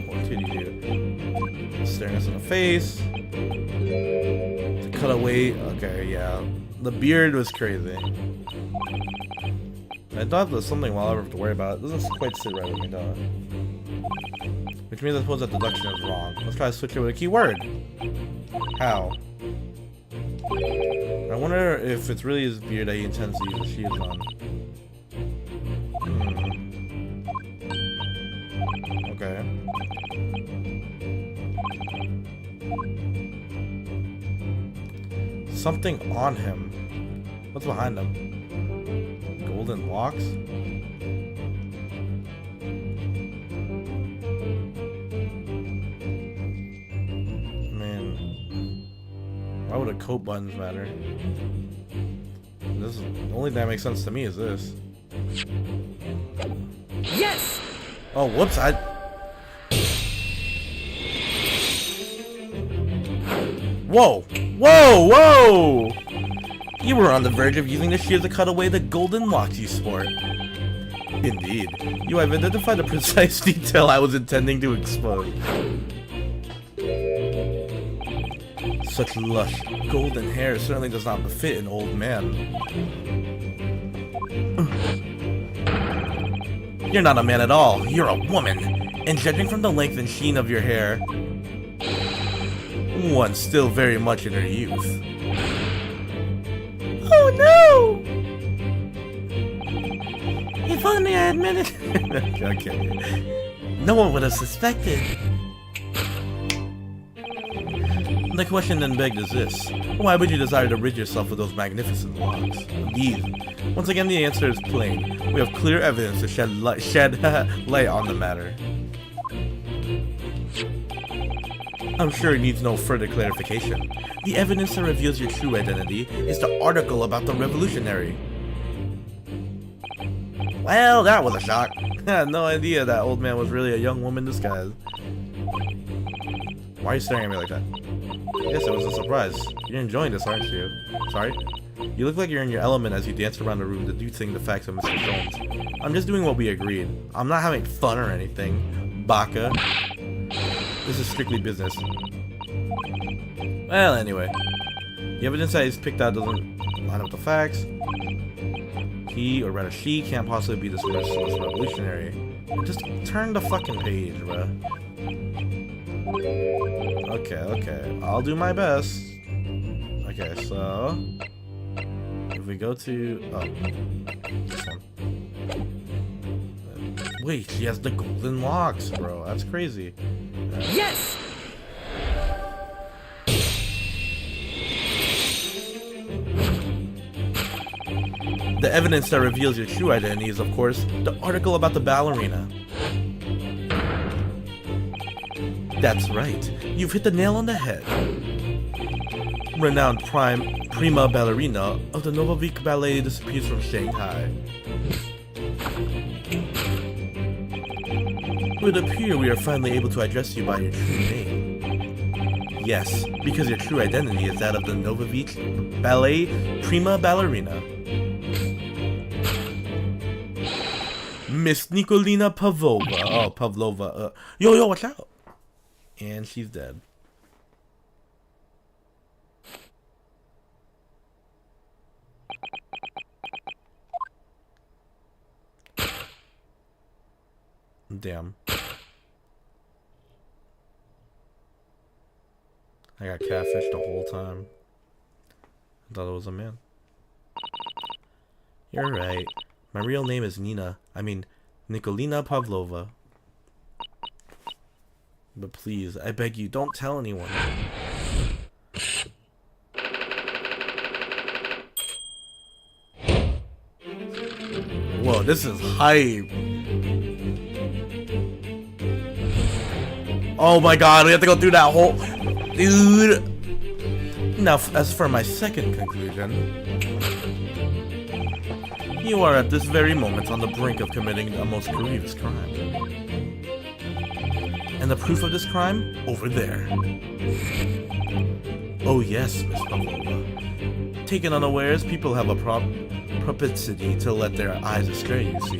What could you do? Staring us in the face. To cut away... Okay, yeah. The beard was crazy. I thought there was something I'll ever have to worry about. It doesn't quite sit right with me, though. Which means I suppose that deduction is wrong. Let's try to switch it with a key word. How? I wonder if it's really his beard that he intends to use the shields on. Okay. Something on him. What's behind him? Golden locks? Man. Why would a coat buttons matter? This is, the only thing that makes sense to me is this. Yes! Oh, whoops, Whoa! Whoa! Whoa! You were on the verge of using the shears to cut away the golden locks you sport. Indeed. You have identified the precise detail I was intending to expose. Such lush, golden hair certainly does not befit an old man. You're not a man at all. You're a woman. And judging from the length and sheen of your hair, one still very much in her youth. Oh no! If only I admitted. Okay. No one would have suspected. The question then begged is this: why would you desire to rid yourself of those magnificent locks? Indeed. Once again, the answer is plain. We have clear evidence to shed light on the matter. I'm sure it needs no further clarification. The evidence that reveals your true identity is the article about the revolutionary. Well, that was a shock. I had no idea that old man was really a young woman disguised. Why are you staring at me like that? Yes, it was a surprise. You're enjoying this, aren't you? Sorry? You look like you're in your element as you dance around the room deducing the facts of Mr. Sholmes. I'm just doing what we agreed. I'm not having fun or anything, Baka. This is strictly business. Well, anyway. The evidence that he's picked out doesn't line up with the facts. He, or rather she, can't possibly be this merciless revolutionary. Just turn the fucking page, bruh. Okay. I'll do my best. Okay, so if we go to this one. Wait, she has the golden locks, bro. That's crazy. Yes! The evidence that reveals your true identity is, of course, the article about the ballerina. That's right. You've hit the nail on the head. Renowned prima ballerina of the Novovik Ballet disappears from Shanghai. It would appear we are finally able to address you by your true name. Yes, because your true identity is that of the Novovik Ballet prima ballerina. Miss Nikolina Pavlova. Oh, Pavlova. Yo, watch out. And she's dead. Damn. I got catfished the whole time. I thought it was a man. You're right. My real name is Nikolina Pavlova. But please, I beg you, don't tell anyone. Whoa, this is hype. Oh my god, we have to go through that whole... Dude! Now, as for my second conclusion... You are at this very moment on the brink of committing a most grievous crime. And the proof of this crime? Over there. Oh yes, Miss Pavlova. Taken unawares, people have a propensity to let their eyes astray, you see.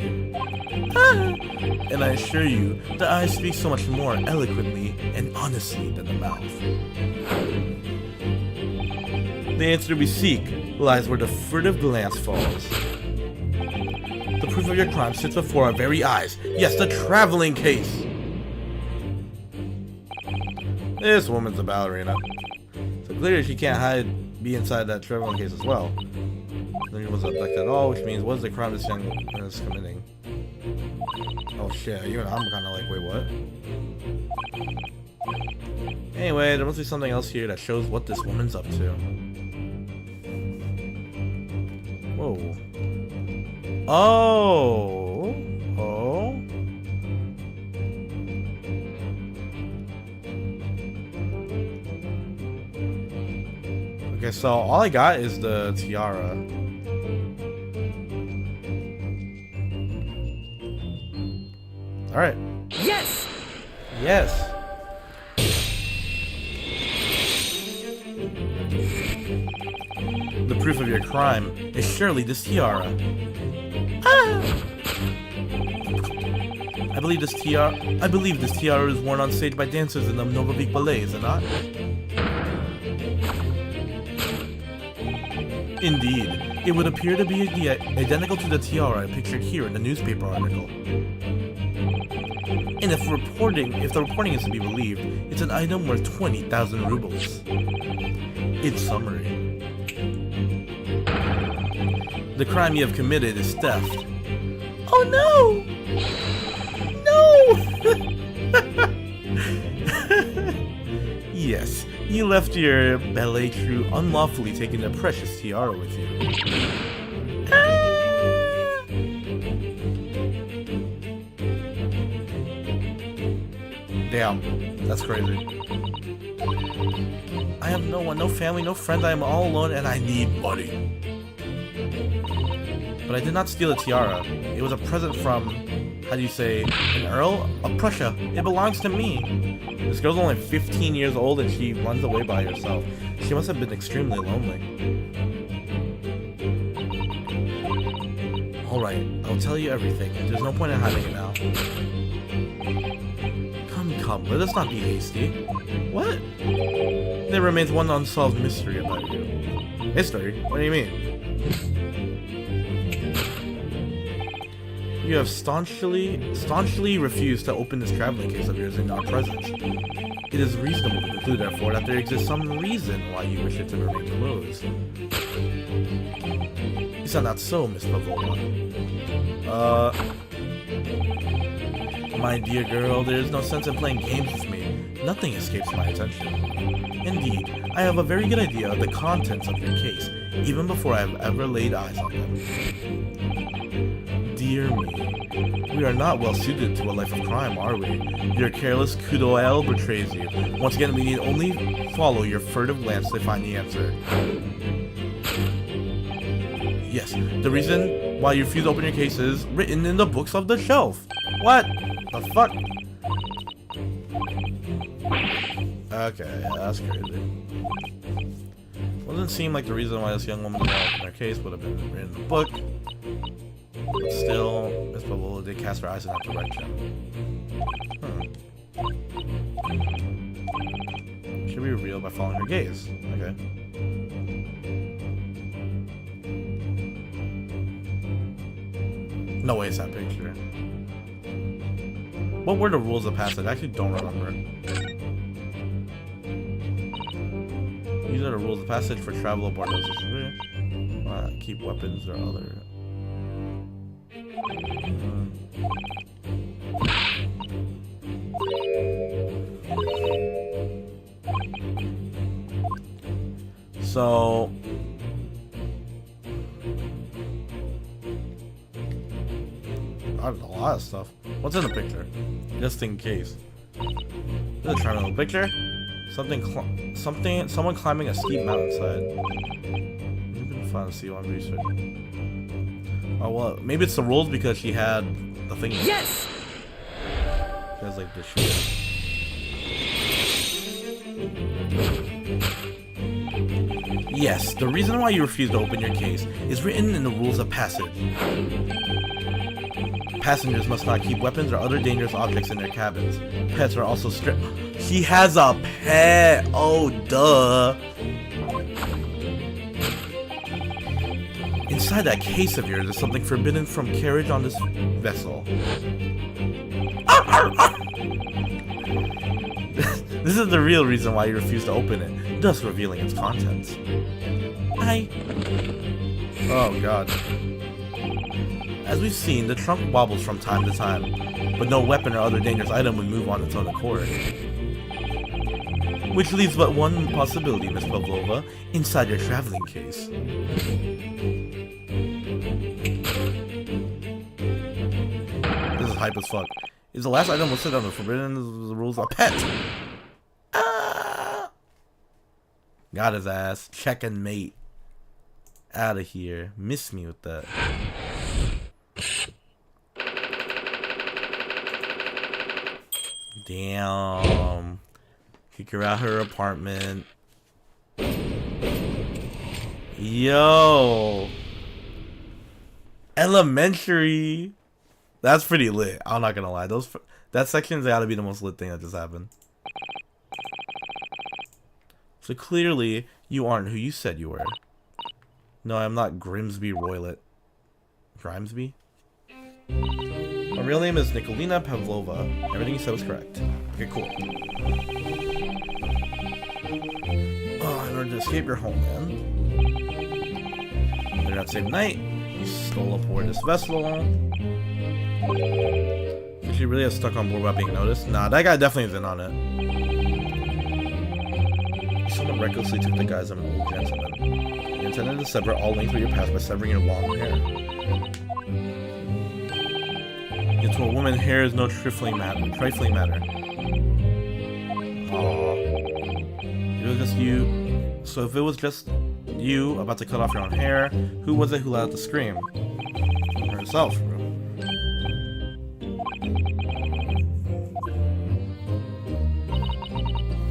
And I assure you, the eyes speak so much more eloquently and honestly than the mouth. The answer we seek lies where the furtive glance falls. The proof of your crime sits before our very eyes. Yes, the traveling case! This woman's a ballerina. So clearly she can't be inside that traveling case as well. Then she was abducted at all, which means what is the crime this young woman is committing? Oh shit, even I'm kinda like, wait, what? Anyway, there must be something else here that shows what this woman's up to. Whoa. Oh. Okay, so all I got is the tiara. Alright. Yes! Yes. The proof of your crime is surely this tiara. I believe this tiara is worn on stage by dancers in the Novovik Ballet, is it not? Indeed, it would appear to be identical to the tiara I pictured here in the newspaper article. And if the reporting is to be believed, it's an item worth 20,000 rubles. In summary, the crime you have committed is theft. Oh no! No! Yes, you left your ballet troupe unlawfully taking the precious tiara with you. Damn, that's crazy. I have no one, no family, no friend. I am all alone and I need money. But I did not steal a tiara. It was a present from, how do you say, an Earl of Prussia. It belongs to me. This girl's only 15 years old and she runs away by herself. She must have been extremely lonely. Alright, I'll tell you everything. There's no point in hiding it now. Come, let us not be hasty. What? There remains one unsolved mystery about you. Mystery? What do you mean? You have staunchly refused to open this traveling case of yours in our presence. It is reasonable to conclude, therefore, that there exists some reason why you wish it to remain closed. Is that not so, Miss Pavlova? My dear girl, there is no sense in playing games with me. Nothing escapes my attention. Indeed, I have a very good idea of the contents of your case, even before I have ever laid eyes on them. Dear me, we are not well suited to a life of crime, are we? Your careless Kudoel betrays you. Once again, we need only follow your furtive glance to find the answer. Yes, the reason why you refuse to open your case is written in the books of the shelf. What the fuck? Okay, yeah, that's crazy. Doesn't seem like the reason why this young woman did not open her case would have been written in the book. But still, Miss Pavlova did cast her eyes in that direction. Should be revealed by following her gaze. Okay. No way it's that picture. What were the rules of passage? I actually don't remember. These are the rules of passage for travel aboard those keep weapons or other. So I don't know, a lot of stuff. What's in the picture? Just in case. This is a trying little picture. Someone climbing a steep mountainside. It's been fun to see one research. Oh well, maybe it's the rules because she had the thing. Yes. She has like the shield. Yes, the reason why you refuse to open your case is written in the rules of passage. Passengers must not keep weapons or other dangerous objects in their cabins. Pets are also strict. She has a pet! Oh, duh! Inside that case of yours is something forbidden from carriage on this vessel. This is the real reason why you refuse to open it, thus revealing its contents. Oh god. As we've seen, the trunk wobbles from time to time, but no weapon or other dangerous item would move on its own accord. Which leaves but one possibility, Miss Pavlova, inside your traveling case. This is hype as fuck. Is the last item listed on the forbidden rules a pet? Got his ass. Check and mate. Out of here. Miss me with that. Damn. Kick her out her apartment. Yo. Elementary. That's pretty lit. I'm not gonna lie. That section's gotta be the most lit thing that just happened. So clearly, you aren't who you said you were. No, I'm not Grimsby Roylet. Grimsby? My real name is Nikolina Pavlova. Everything you said was correct. Okay, cool. Oh, in order to escape your homeland. Later that same night, you stole aboard this vessel. Did she really have stuck on board without being noticed? Nah, that guy definitely is in on it. Someone recklessly took the guise of an old gentleman. You intended to sever all links with your past by severing your long hair. Yet to a woman, hair is no trifling matter. Aww. It was just you. So if it was just you about to cut off your own hair, who was it who let out the scream? Herself.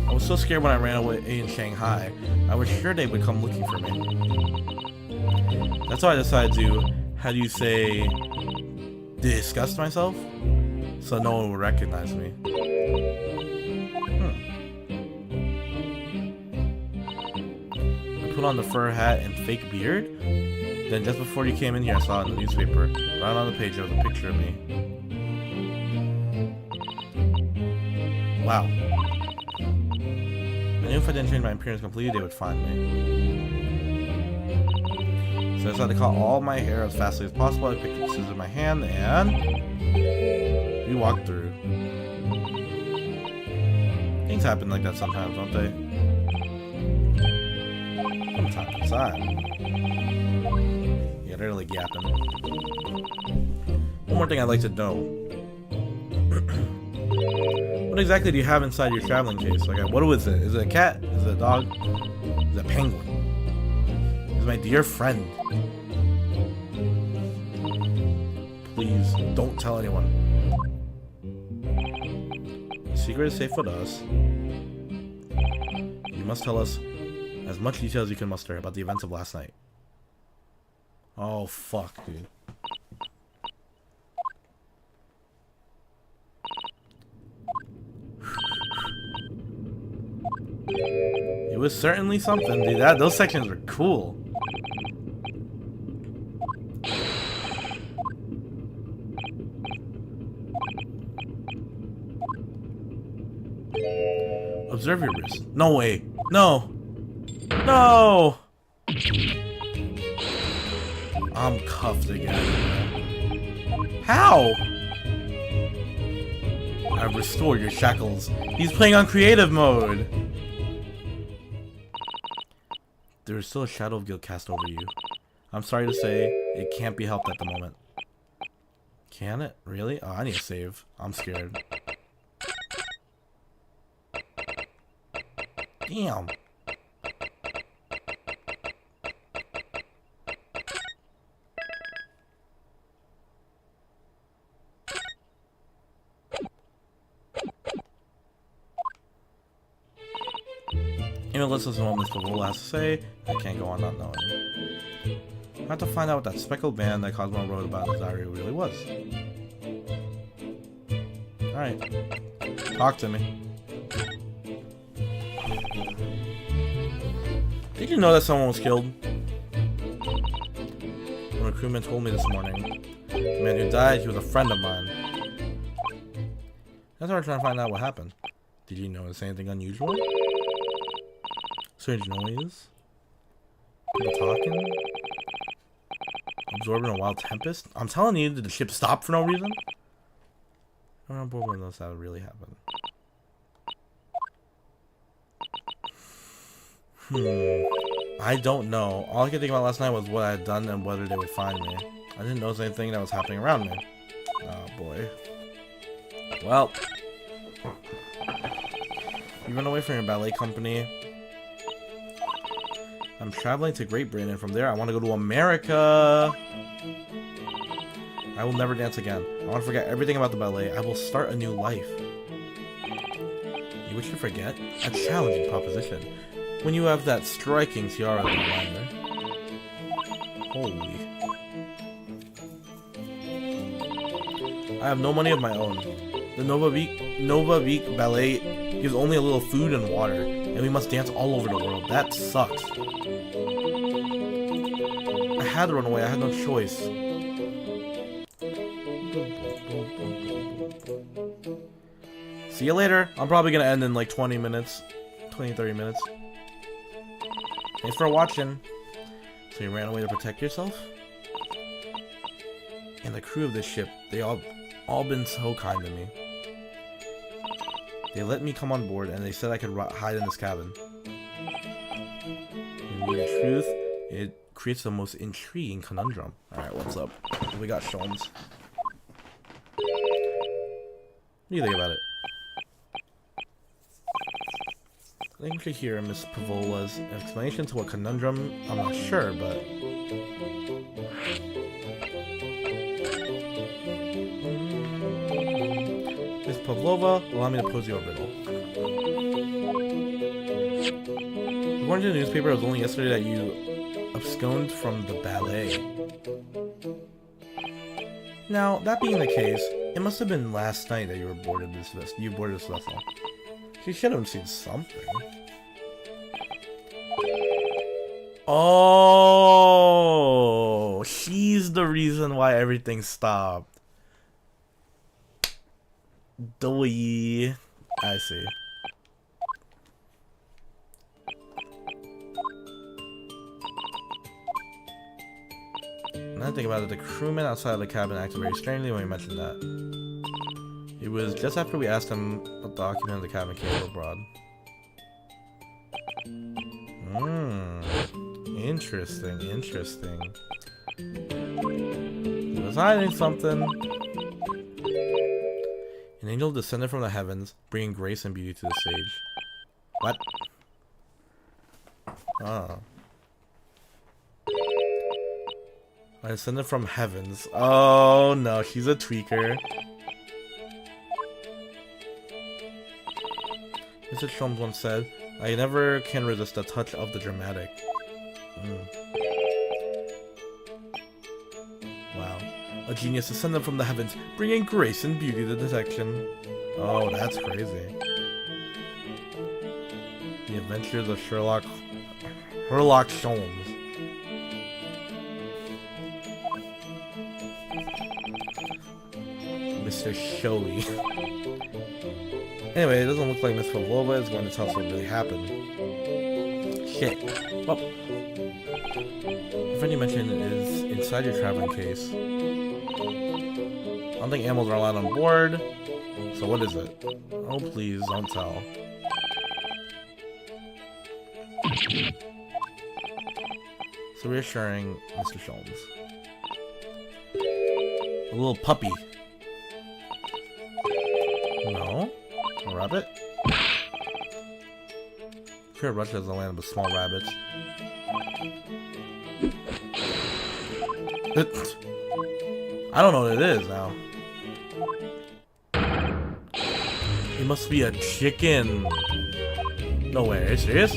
I was so scared when I ran away in Shanghai. I was sure they would come looking for me. That's why I decided to, how do you say, disgust myself? So no one would recognize me. I put on the fur hat and fake beard? Then just before you came in here, I saw it in the newspaper. Right on the page, there was a picture of me. Wow. I knew if I didn't change my appearance completely, they would find me. So I decided to cut all my hair as fastly as possible. I picked up the scissors in my hand and we walked through. Things happen like that sometimes, don't they? From time to time. Yeah, they're like yapping. One more thing I'd like to know. What exactly do you have inside your traveling case? Like, what was it? Is it a cat? Is it a dog? Is it a penguin? Is my dear friend? Please, don't tell anyone. The secret is safe with us. You must tell us as much detail as you can muster about the events of last night. Oh, fuck, dude. It was certainly something, dude. Those sections were cool. Observe your wrist. No way. No. No. I'm cuffed again. How? I've restored your shackles. He's playing on creative mode. There is still a shadow of guilt cast over you. I'm sorry to say, it can't be helped at the moment. Can it? Really? Oh, I need to save. I'm scared. Damn. Even let's listen to what Mr. Wool has to say. I can't go on not knowing. I have to find out what that speckled band that Cosmo wrote about in his diary really was. Alright. Talk to me. Did you know that someone was killed? When a crewman told me this morning. The man who died, he was a friend of mine. That's why we're trying to find out what happened. Did you notice anything unusual? Strange noise? People talking? Absorbing a wild tempest? I'm telling you, did the ship stop for no reason? I'm on board when those that would really happen. I don't know. All I could think about last night was what I had done and whether they would find me. I didn't notice anything that was happening around me. Oh boy. Well. You run away from your ballet company. I'm traveling to Great Britain, and from there I want to go to America. I will never dance again. I want to forget everything about the ballet. I will start a new life. You wish to forget? A challenging proposition. When you have that striking tiara in mind there. Holy. I have no money of my own. The Nova Beak Ballet gives only a little food and water, and we must dance all over the world. That sucks. I had to run away. I had no choice. See you later. I'm probably gonna end in like 20 minutes. 20-30 minutes. Thanks for watching. So you ran away to protect yourself? And the crew of this ship, they all been so kind to me. They let me come on board and they said I could hide in this cabin. And the truth, it creates the most intriguing conundrum. Alright, what's up? We got Sholmes. What do you think about it? I think you should hear Miss Pavola's explanation to a conundrum. I'm not sure, but... Miss Pavlova, allow me to pose you a riddle. According to the newspaper, it was only yesterday that you absconded from the ballet. Now, that being the case, it must have been last night that you boarded this vessel. She should have seen something. Oh. reason why everything stopped. Doy. I see. Now I think about it, the crewman outside of the cabin acted very strangely when we mentioned that. It was just after we asked him what the occupant of the cabin came abroad. Interesting, interesting. He was hiding something. An angel descended from the heavens, bringing grace and beauty to the sage. What? Oh. I descended from heavens. Oh no, she's a tweaker. Mr. Sholmes once said, I never can resist the touch of the dramatic. Wow. A genius descended from the heavens, bringing grace and beauty to detection. Oh, that's crazy. The Adventures of Herlock Sholmes. Mr. Showy. Anyway, it doesn't look like Miss Pavlova is going to tell us what really happened. Shit. Well, the friend you mentioned is inside your traveling case. I don't think animals are allowed on board. So what is it? Oh, please, don't tell. So reassuring, Mr. Sholmes. A little puppy. No? A rabbit? Sure, Russia is the land of small rabbits. I don't know what it is now. It must be a chicken. No way, are you serious?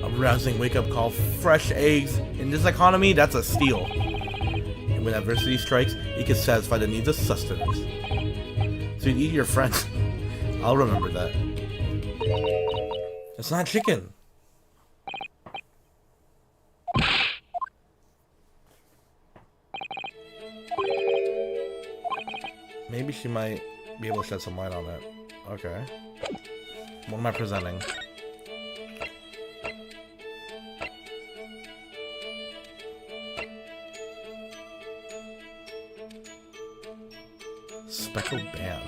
A rousing wake-up call, fresh eggs. In this economy, that's a steal. And when adversity strikes, it can satisfy the needs of sustenance. So you'd eat your friends. I'll remember that. It's not chicken. Maybe she might be able to shed some light on it. Okay. What am I presenting? Speckled band.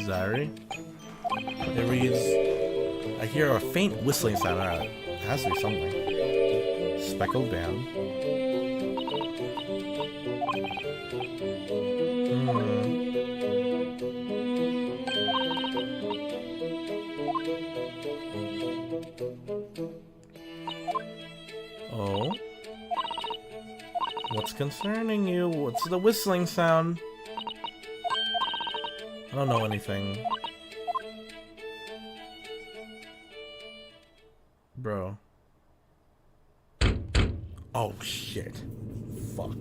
Zari. It reads, I hear a faint whistling sound. Alright, it has to be something. Speckled band. Oh. What's concerning you? What's the whistling sound? I don't know anything. Bro. Oh shit. Fuck.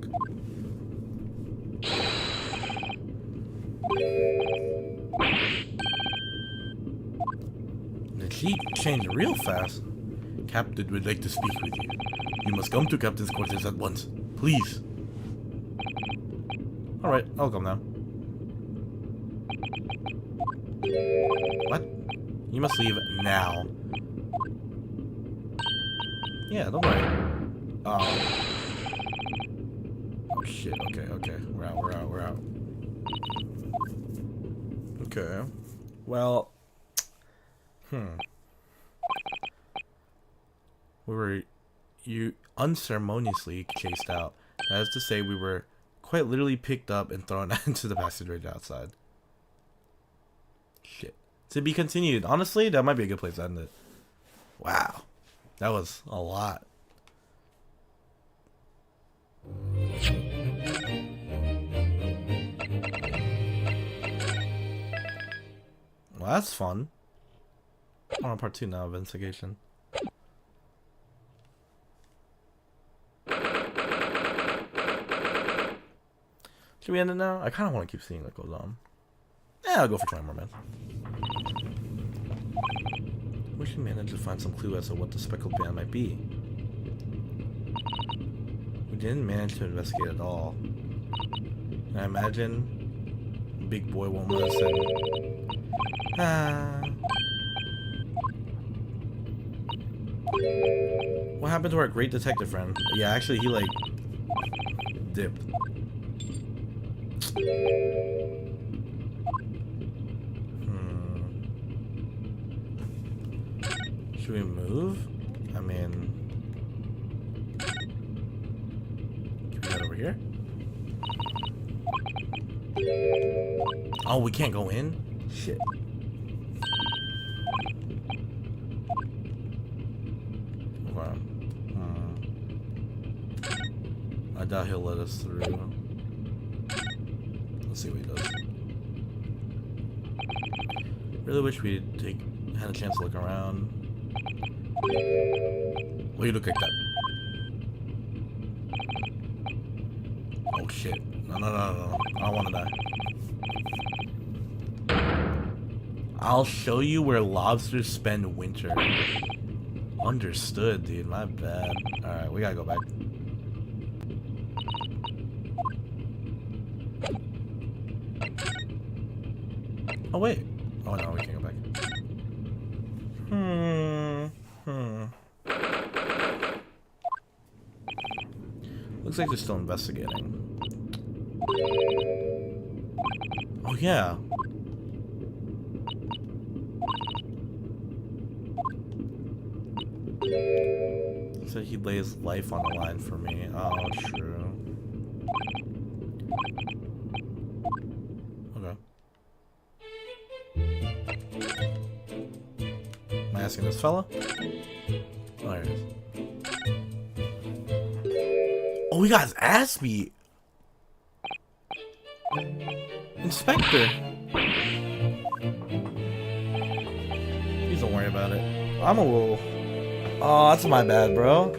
The sheet changed real fast. Captain would like to speak with you. You must come to Captain's quarters at once. Please. Alright, I'll come now. What? You must leave now. Yeah, don't worry. Oh. Oh shit, okay, okay. We're out. Okay. Well. You unceremoniously chased out. That is to say, we were quite literally picked up and thrown into the passageway outside. Shit. To be continued. Honestly, that might be a good place to end it. Wow. That was a lot. Well, that's fun. I'm on part 2 now of Investigation. Should we end it now? I kind of want to keep seeing what goes on. Yeah, I'll go for 20 more minutes. We should manage to find some clue as to what the speckled band might be. We didn't manage to investigate at all. And I imagine Big Boy won't listen. What happened to our great detective friend? Yeah, actually, he like dipped. Should we move? I mean, can we head over here? Oh, we can't go in? Shit. Okay. I doubt he'll let us through. Let's see what he does. Really wish we had a chance to look around. Why you look like that? Oh shit. No. I don't want to die. I'll show you where lobsters spend winter. Understood, dude. My bad. Alright, we gotta go back. Oh, wait. Oh, no, we can't go back. Looks like they're still investigating. Oh, yeah. Said he'd lay his life on the line for me. Oh, true. Okay. Am I asking this fella? Oh, there it is. Oh, we got his ass beat. Inspector. Please don't worry about it. I'm a little... Oh, that's my bad, bro. I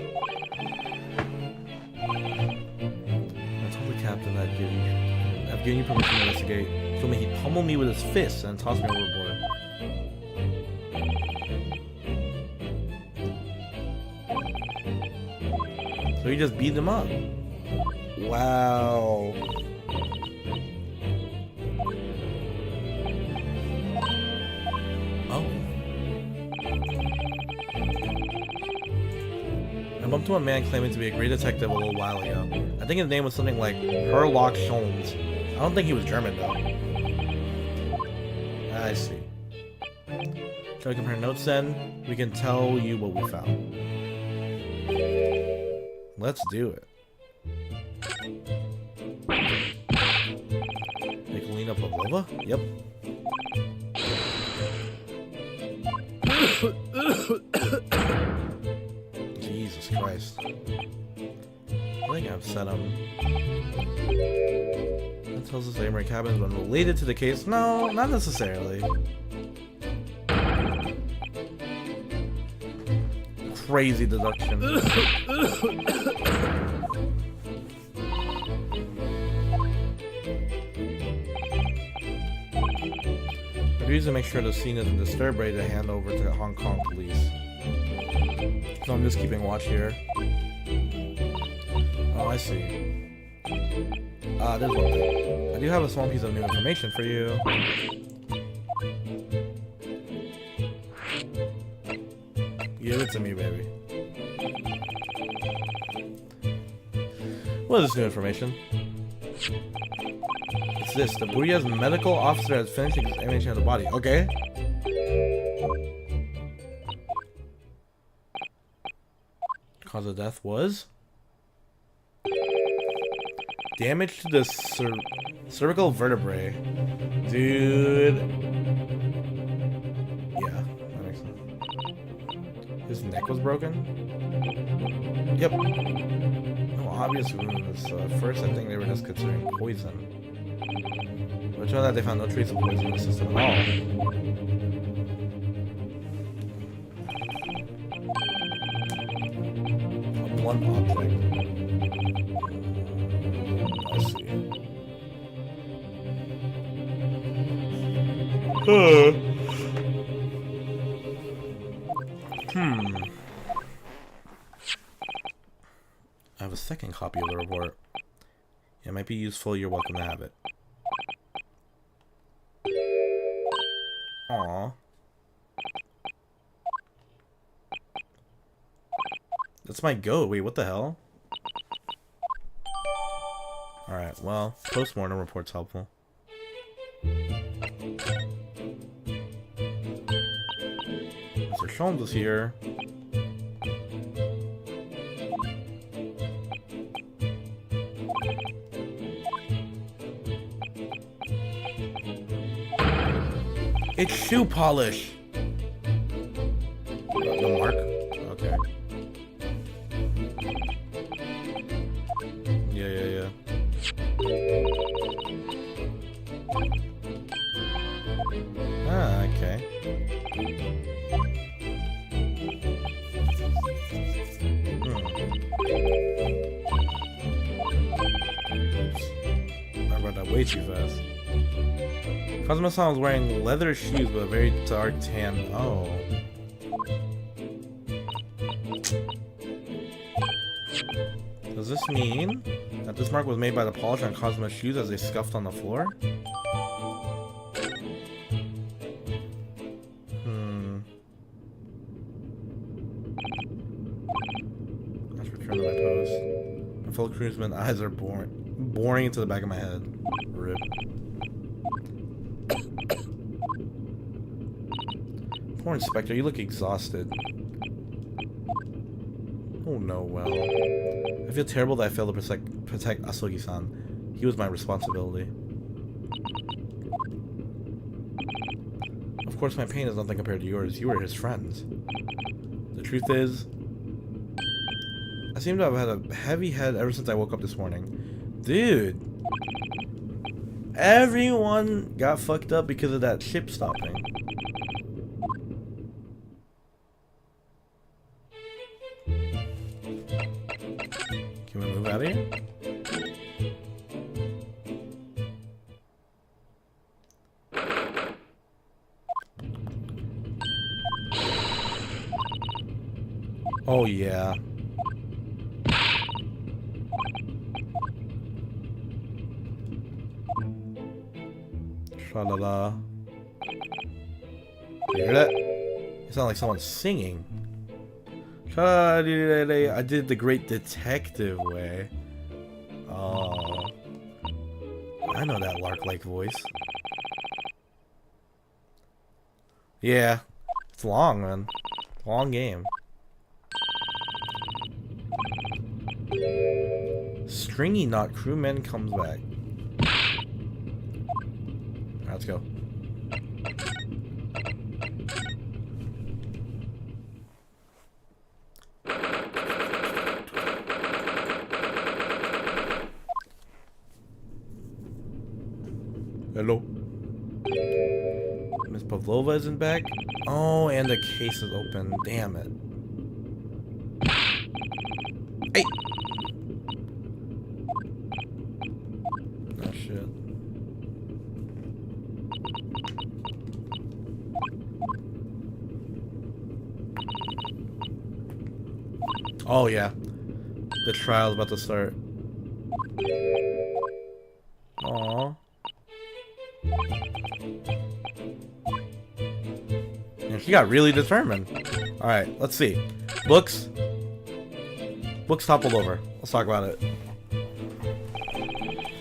told the captain I've given you permission to investigate. He told me he'd pummel me with his fists and toss me overboard. So he just beat him up. Wow. Oh. I bumped into a man claiming to be a great detective a little while ago. I think his name was something like Herlock Sholmes. I don't think he was German though. I see. Shall we compare notes then? We can tell you what we found. Let's do it. Nicolina Pavlova? Yep. Jesus Christ. I think I've said him. That tells us Amory Cabin's been related to the case. No, not necessarily. Crazy deduction. The reason to make sure the scene isn't disturbed, ready to hand over to Hong Kong police. So I'm just keeping watch here. Oh, I see. There's one thing. I do have a small piece of new information for you. Give it to me, baby. What is this new information? It's this. The Buria's medical officer has finished examination of the body. Okay. Cause of death was damage to the cervical vertebrae. Dude. Yeah, that makes sense. His neck was broken? Yep. No obvious wounds. First, I think they were just considering poison. But it turned out they found no trace of poison in the system at all. A blunt object. I see. I have a second copy of the report. It might be useful. You're welcome to have it. Aww. That's my goat. Wait, what the hell? Alright, well, post-mortem report's helpful. Mr. Sholmes is here. It's shoe polish! No mark? Okay. Yeah. Ah, okay. I read that way too fast. Kazuma-san was wearing leather shoes with a very dark tan. Oh. Does this mean that this mark was made by the polish on Kazuma's shoes as they scuffed on the floor? Let's return to my post. My fellow crewsman's eyes are boring into the back of my head. Rip. Poor Inspector, you look exhausted. Oh no, well. I feel terrible that I failed to protect Asogi-san. He was my responsibility. Of course, my pain is nothing compared to yours. You were his friends. The truth is, I seem to have had a heavy head ever since I woke up this morning. Dude! Everyone got fucked up because of that ship stopping. Can we move out of here? Oh yeah. Tra-la-la. You hear that? It sounds like someone's singing. I did the great detective way. Oh. I know that lark-like voice. Yeah. It's long, man. Long game. Stringy Knot crewman comes back. Alright, let's go. Hello. Miss Pavlova isn't back? Oh, and the case is open. Damn it. Hey! Oh, shit. Oh, yeah. The trial's about to start. Aww. And she got really determined. Alright, let's see. Books. Books toppled over. Let's talk about it.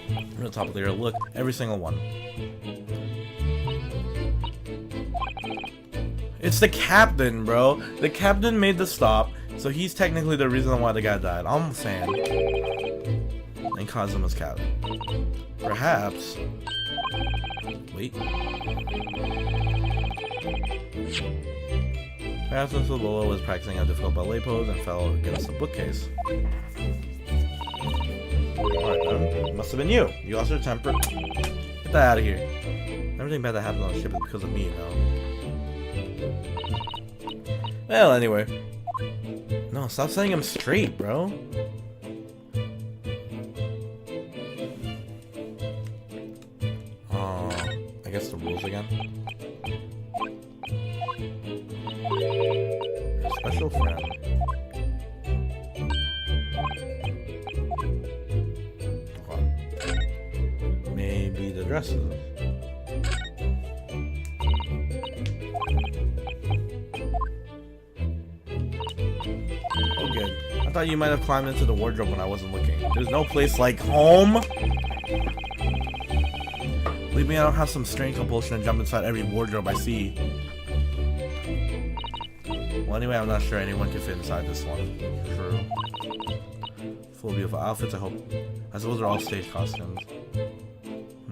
I'm gonna topple there. Look, every single one. It's the captain, bro. The captain made the stop, so he's technically the reason why the guy died. I'm saying. And Kazuma's captain. Perhaps. Wait. Perhaps Mr. Lolo was practicing a difficult ballet pose and fell against a bookcase. Alright then. Must have been you. You lost your temper. Get that out of here. Everything bad that happens on the ship is because of me, you know. Well, anyway. No, stop setting him straight, bro. I guess the rules again. dresses. Oh, good. I thought you might have climbed into the wardrobe when I wasn't looking. There's no place like home. Believe me, I don't have some strange compulsion to jump inside every wardrobe I see. Well, anyway, I'm not sure anyone can fit inside this one. True. Full beautiful outfits, I hope. I suppose they're all stage costumes.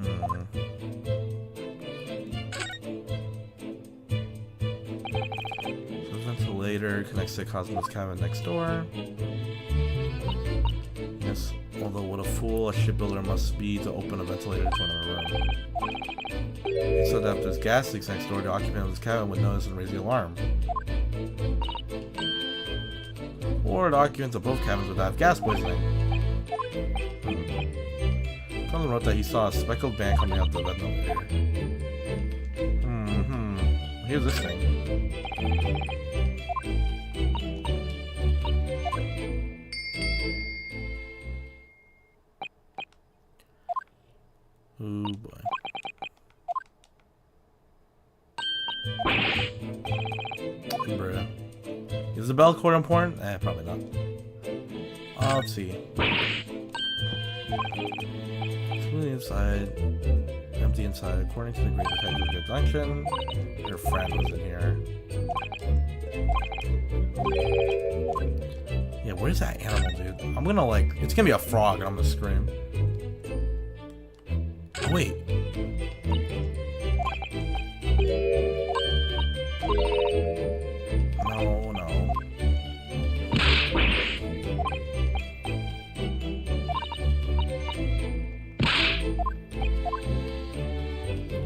So the ventilator connects to Cosmo's cabin next door. Yes, although what a fool a shipbuilder must be to open a ventilator to another room. So that if there's gas leaks next door, the occupant of this cabin would notice and raise the alarm. Or the occupants of both cabins would have gas poisoning. Colin wrote that he saw a speckled band coming out the ventilator. Here's this thing. Oh boy. Bruh. Is the bell cord important? Probably not. Let's see. Smoothly inside. Empty inside. According to the Great Detective Deduction, your friend was in here. Yeah, where's that animal, dude? I'm gonna like... It's gonna be a frog and I'm gonna scream. Oh, wait. No, no.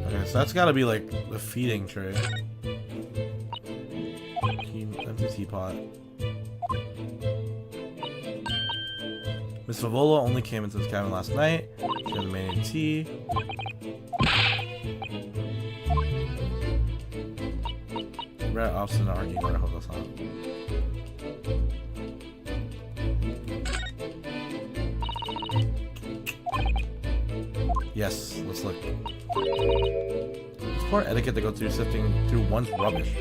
Okay, so that's gotta be like the feeding tray. Empty teapot. Miss Favolo only came into this cabin last night. She hasn't made any tea. Red Austin arguing where I hope that's not. Yes, let's look. It's poor etiquette to go through sifting through one's rubbish.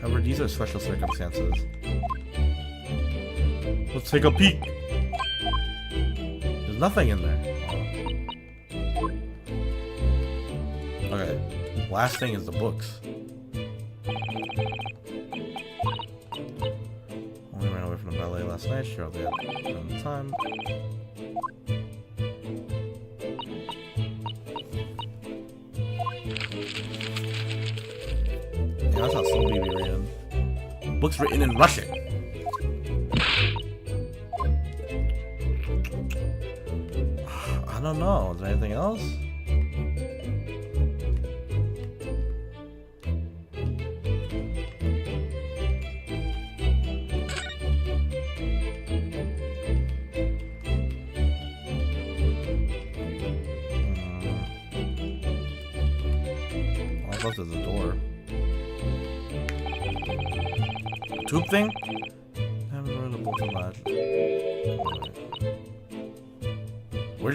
However, these are special circumstances. Let's take a peek. There's nothing in there. Okay. Last thing is the books. Only ran away from the ballet last night. Sure, they had the time. Yeah, that's how slow BB reading. Books written in Russian. I don't know. Is there anything else? All left is the door. Tube thing? Haven't read the book of that. We're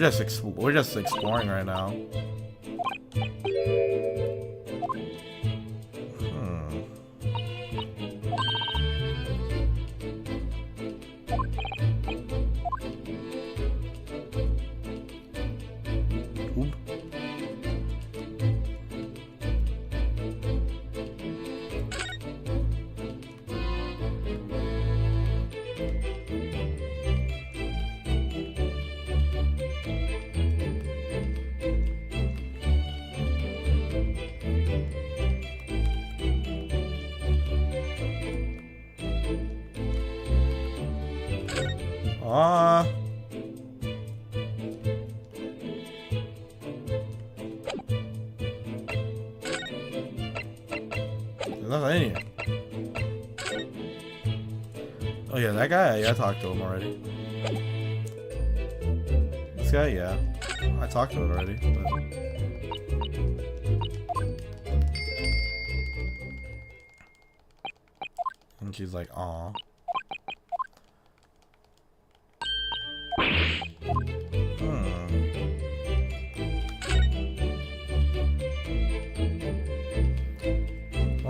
just exploring right now. Oop. Ah. There's nothing in here. Oh yeah, that guy, yeah, I talked to him already. This guy, yeah. I talked to it already, but... And she's like, aw.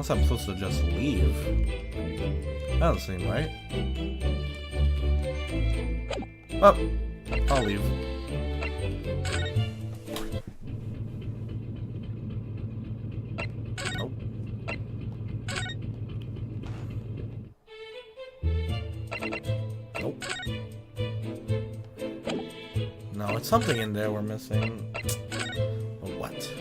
Unless I'm supposed to just leave. That doesn't seem right. Oh, I'll leave. Nope. Nope. No, it's something in there we're missing. But what?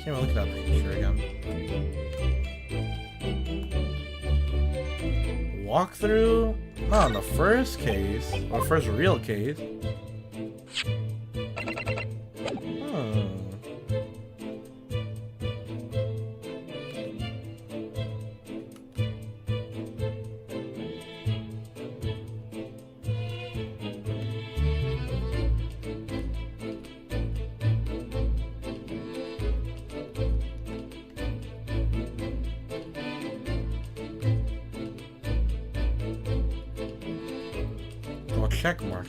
Can't look at that picture again. Walkthrough? Not on the first case, or first real case. Oh, check mark.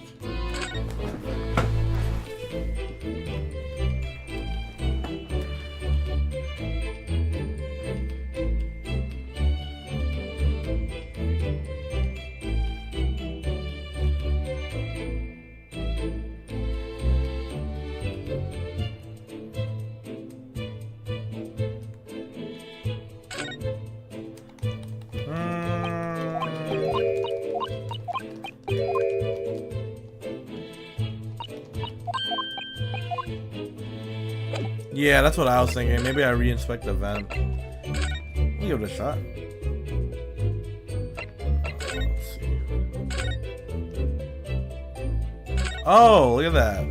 Yeah, that's what I was thinking. Maybe I re-inspect the vent. We'll give it a shot. Let's see. Oh, look at that.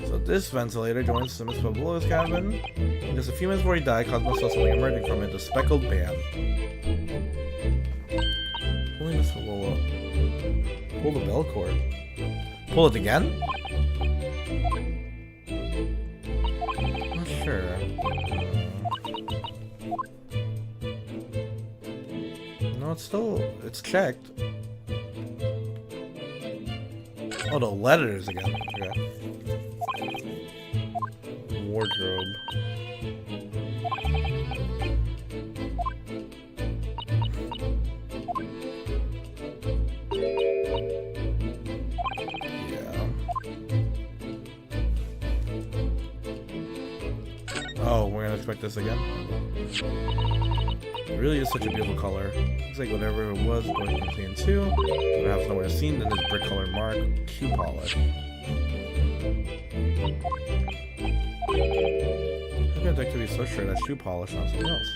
So this ventilator joins Simmons from below his cabin. And just a few minutes before he died, Cosmo saw something emerging from it, a speckled band. Pulling this below. Pull the bell cord. Pull it again? Sure. No, it's checked. Oh, the letters again. Okay. Wardrobe. Oh, we're gonna expect this again? It really is such a beautiful color. Looks like whatever it was going from scene 2, but I have nowhere seen than this brick colored mark, shoe polish. How can that be so sure that shoe polish on something else?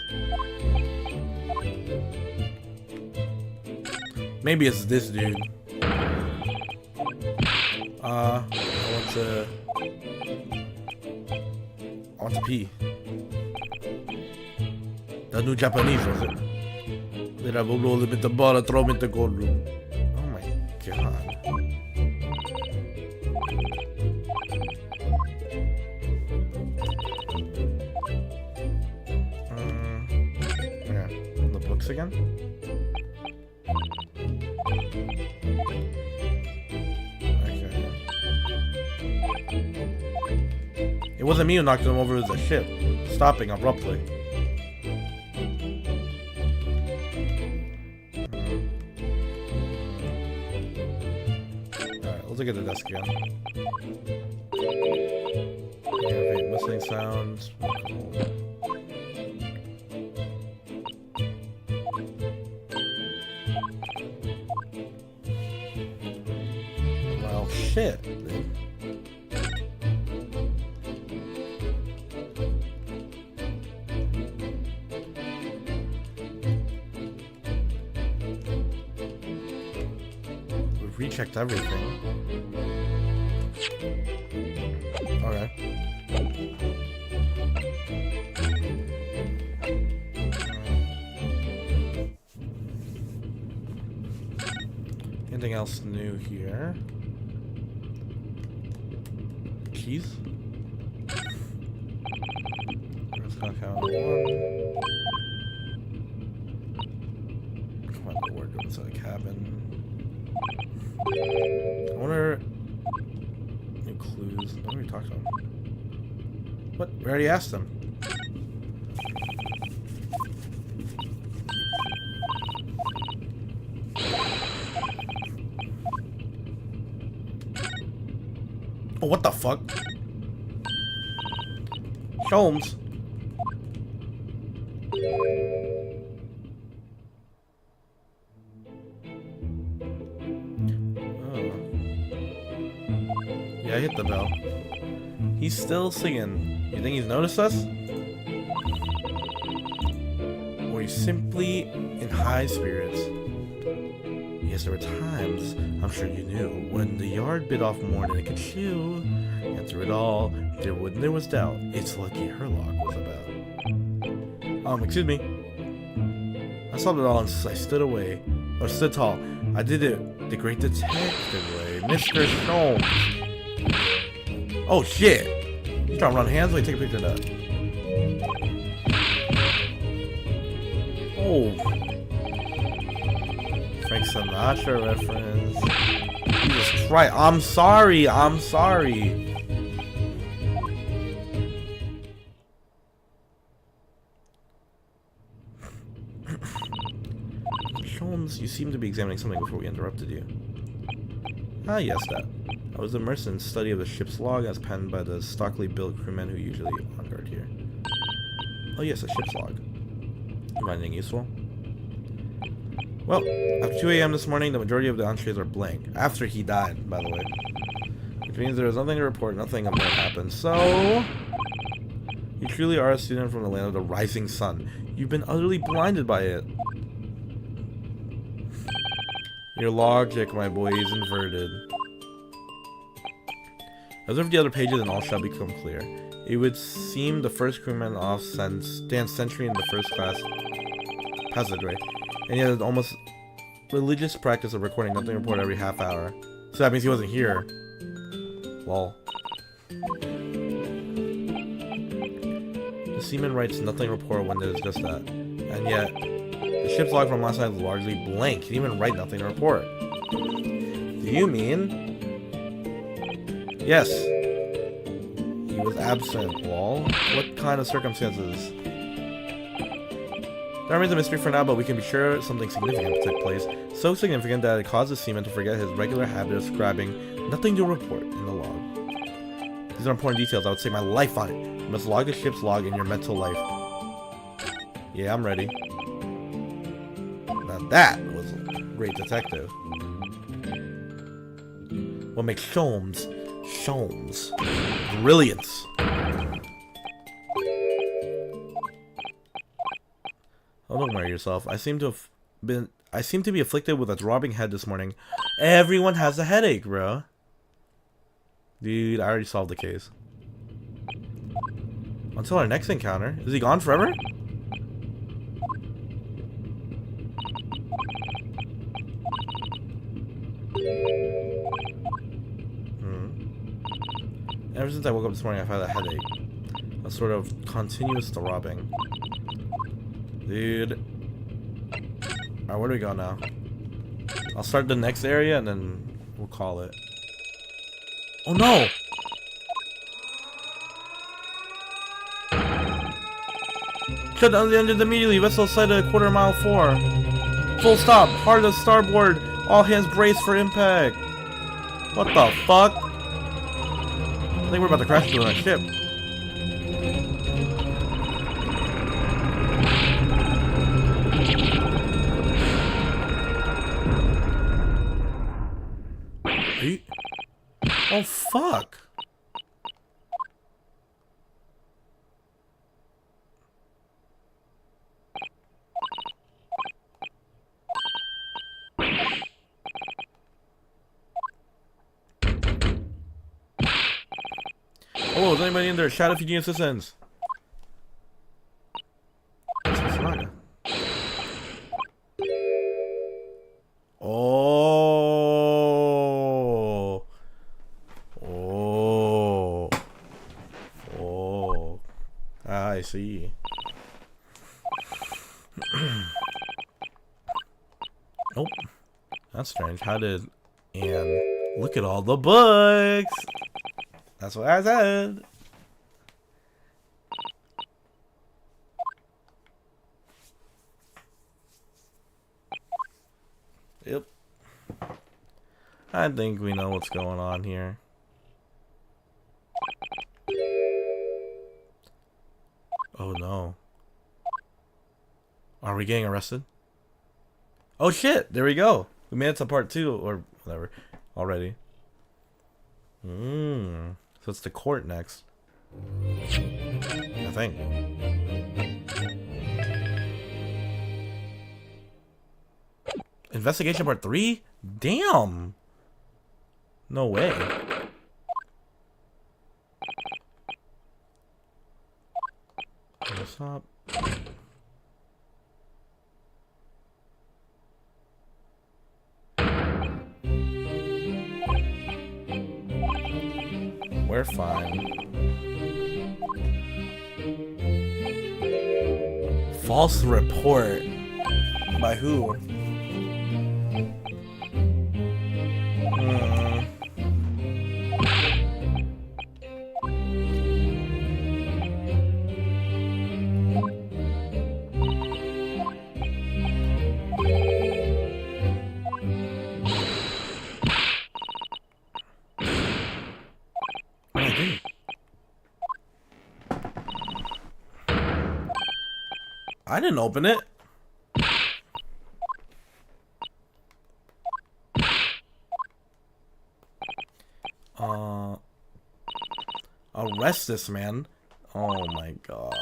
Maybe it's this dude. I want to pee. That new Japanese, was it? They have a roll him in the bar and throw him in the gold room. Oh my god. Yeah. The books again? Okay. It wasn't me who knocked him over, it was the ship, stopping abruptly. Alright, let's look at the desk again. Okay, whistling sounds. Well, shit. We've rechecked everything. Okay. Anything else new here? Cheese? Let's go count one. Come on, the wardrobe inside the cabin. I wonder. New clues. What did we talk to him? What? We already asked him. Oh, what the fuck? Sholmes. Yeah, I hit the bell. He's still singing. You think he's noticed us? Or he's simply in high spirits? Yes, there were times, I'm sure you knew, when the yard bit off more than it could chew. And through it all, there was doubt. It's lucky Herlock was about. Excuse me. I saw it all and I stood away. Or stood tall. I did it the great detective way. Mr. Sholmes. Oh shit! You trying to run hands? Wait, take a picture of that. Oh. Frank Sinatra reference. Jesus Christ. I'm sorry. I'm sorry. Sholmes, you seem to be examining something before we interrupted you. Ah, yes, that. I was immersed in study of the ship's log as penned by the stockily built crewmen who usually on guard here. Oh yes, a ship's log. You find anything useful? Well, after 2 a.m. this morning, the majority of the entries are blank. After he died, by the way. Which means there is nothing to report, nothing of note happened. So, you truly are a student from the land of the rising sun. You've been utterly blinded by it. Your logic, my boy, is inverted. Observe the other pages and all shall become clear. It would seem the first crewman off stands sentry in the first class passageway, and yet it's almost religious practice of recording nothing report every half hour. So that means he wasn't here. Lol. The seaman writes nothing report when there's just that, and yet the ship's log from last night is largely blank. He didn't even write nothing to report. Do you mean? Yes. He was absent, lol. What kind of circumstances? That remains a mystery for now, but we can be sure something significant took place. So significant that it caused the seaman to forget his regular habit of scribing nothing to report in the log. These are important details. I would stake my life on it. You must log the ship's log in your mental life. Yeah, I'm ready. Now that was a great detective. What makes Sholmes Sholmes? Brilliance. Oh, don't worry yourself. I seem to be afflicted with a throbbing head this morning. Everyone has a headache, bro. Dude, I already solved the case. Until our next encounter. Is he gone forever? Ever since I woke up this morning, I've had a headache. A sort of continuous throbbing. Dude. Alright, where do we go now? I'll start the next area and then we'll call it. Oh no! Shut down the engines immediately. Vessel sighted a quarter-mile 4. Full stop. Hard to starboard. All hands brace for impact. What the fuck? I think we're about to crash into that ship. Are you... Oh fuck. Oh, is anybody in there? Shout if you need assistance. Oh. Oh. Oh. I see. Nope. That's strange. How did... And look at all the books! That's what I said. Yep. I think we know what's going on here. Oh no. Are we getting arrested? Oh shit, there we go. We made it to part 2 or whatever already. So it's the court next. I think. Investigation part 3? Damn. No way. What's up? We're fine. False report. By who? I didn't open it. Arrest this man. Oh my god.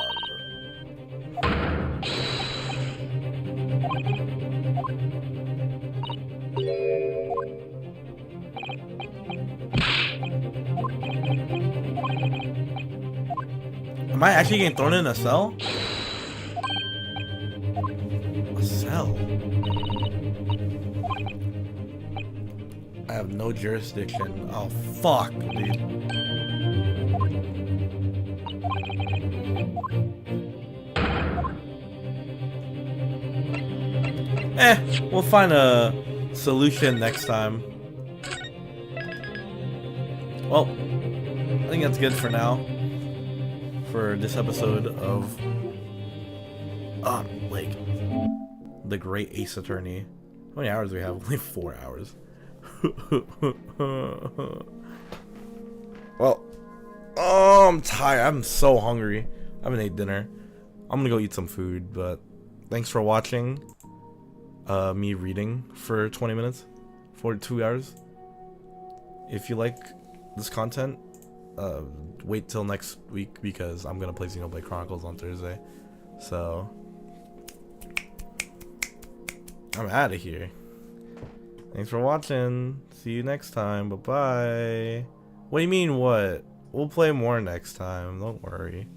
Am I actually getting thrown in a cell? A cell? I have no jurisdiction. Oh fuck, dude. We'll find a solution next time. Well, I think that's good for now. For this episode of like the Great Ace Attorney. How many hours do we have? Only 4 hours. Well, oh, I'm tired. I'm so hungry. I haven't ate dinner. I'm gonna go eat some food, but thanks for watching me reading for 20 minutes for 2 hours. If you like this content, wait till next week because I'm gonna play Xenoblade Chronicles on Thursday. So I'm out of here. Thanks for watching. See you next time. Bye bye. What do you mean what? We'll play more next time. Don't worry.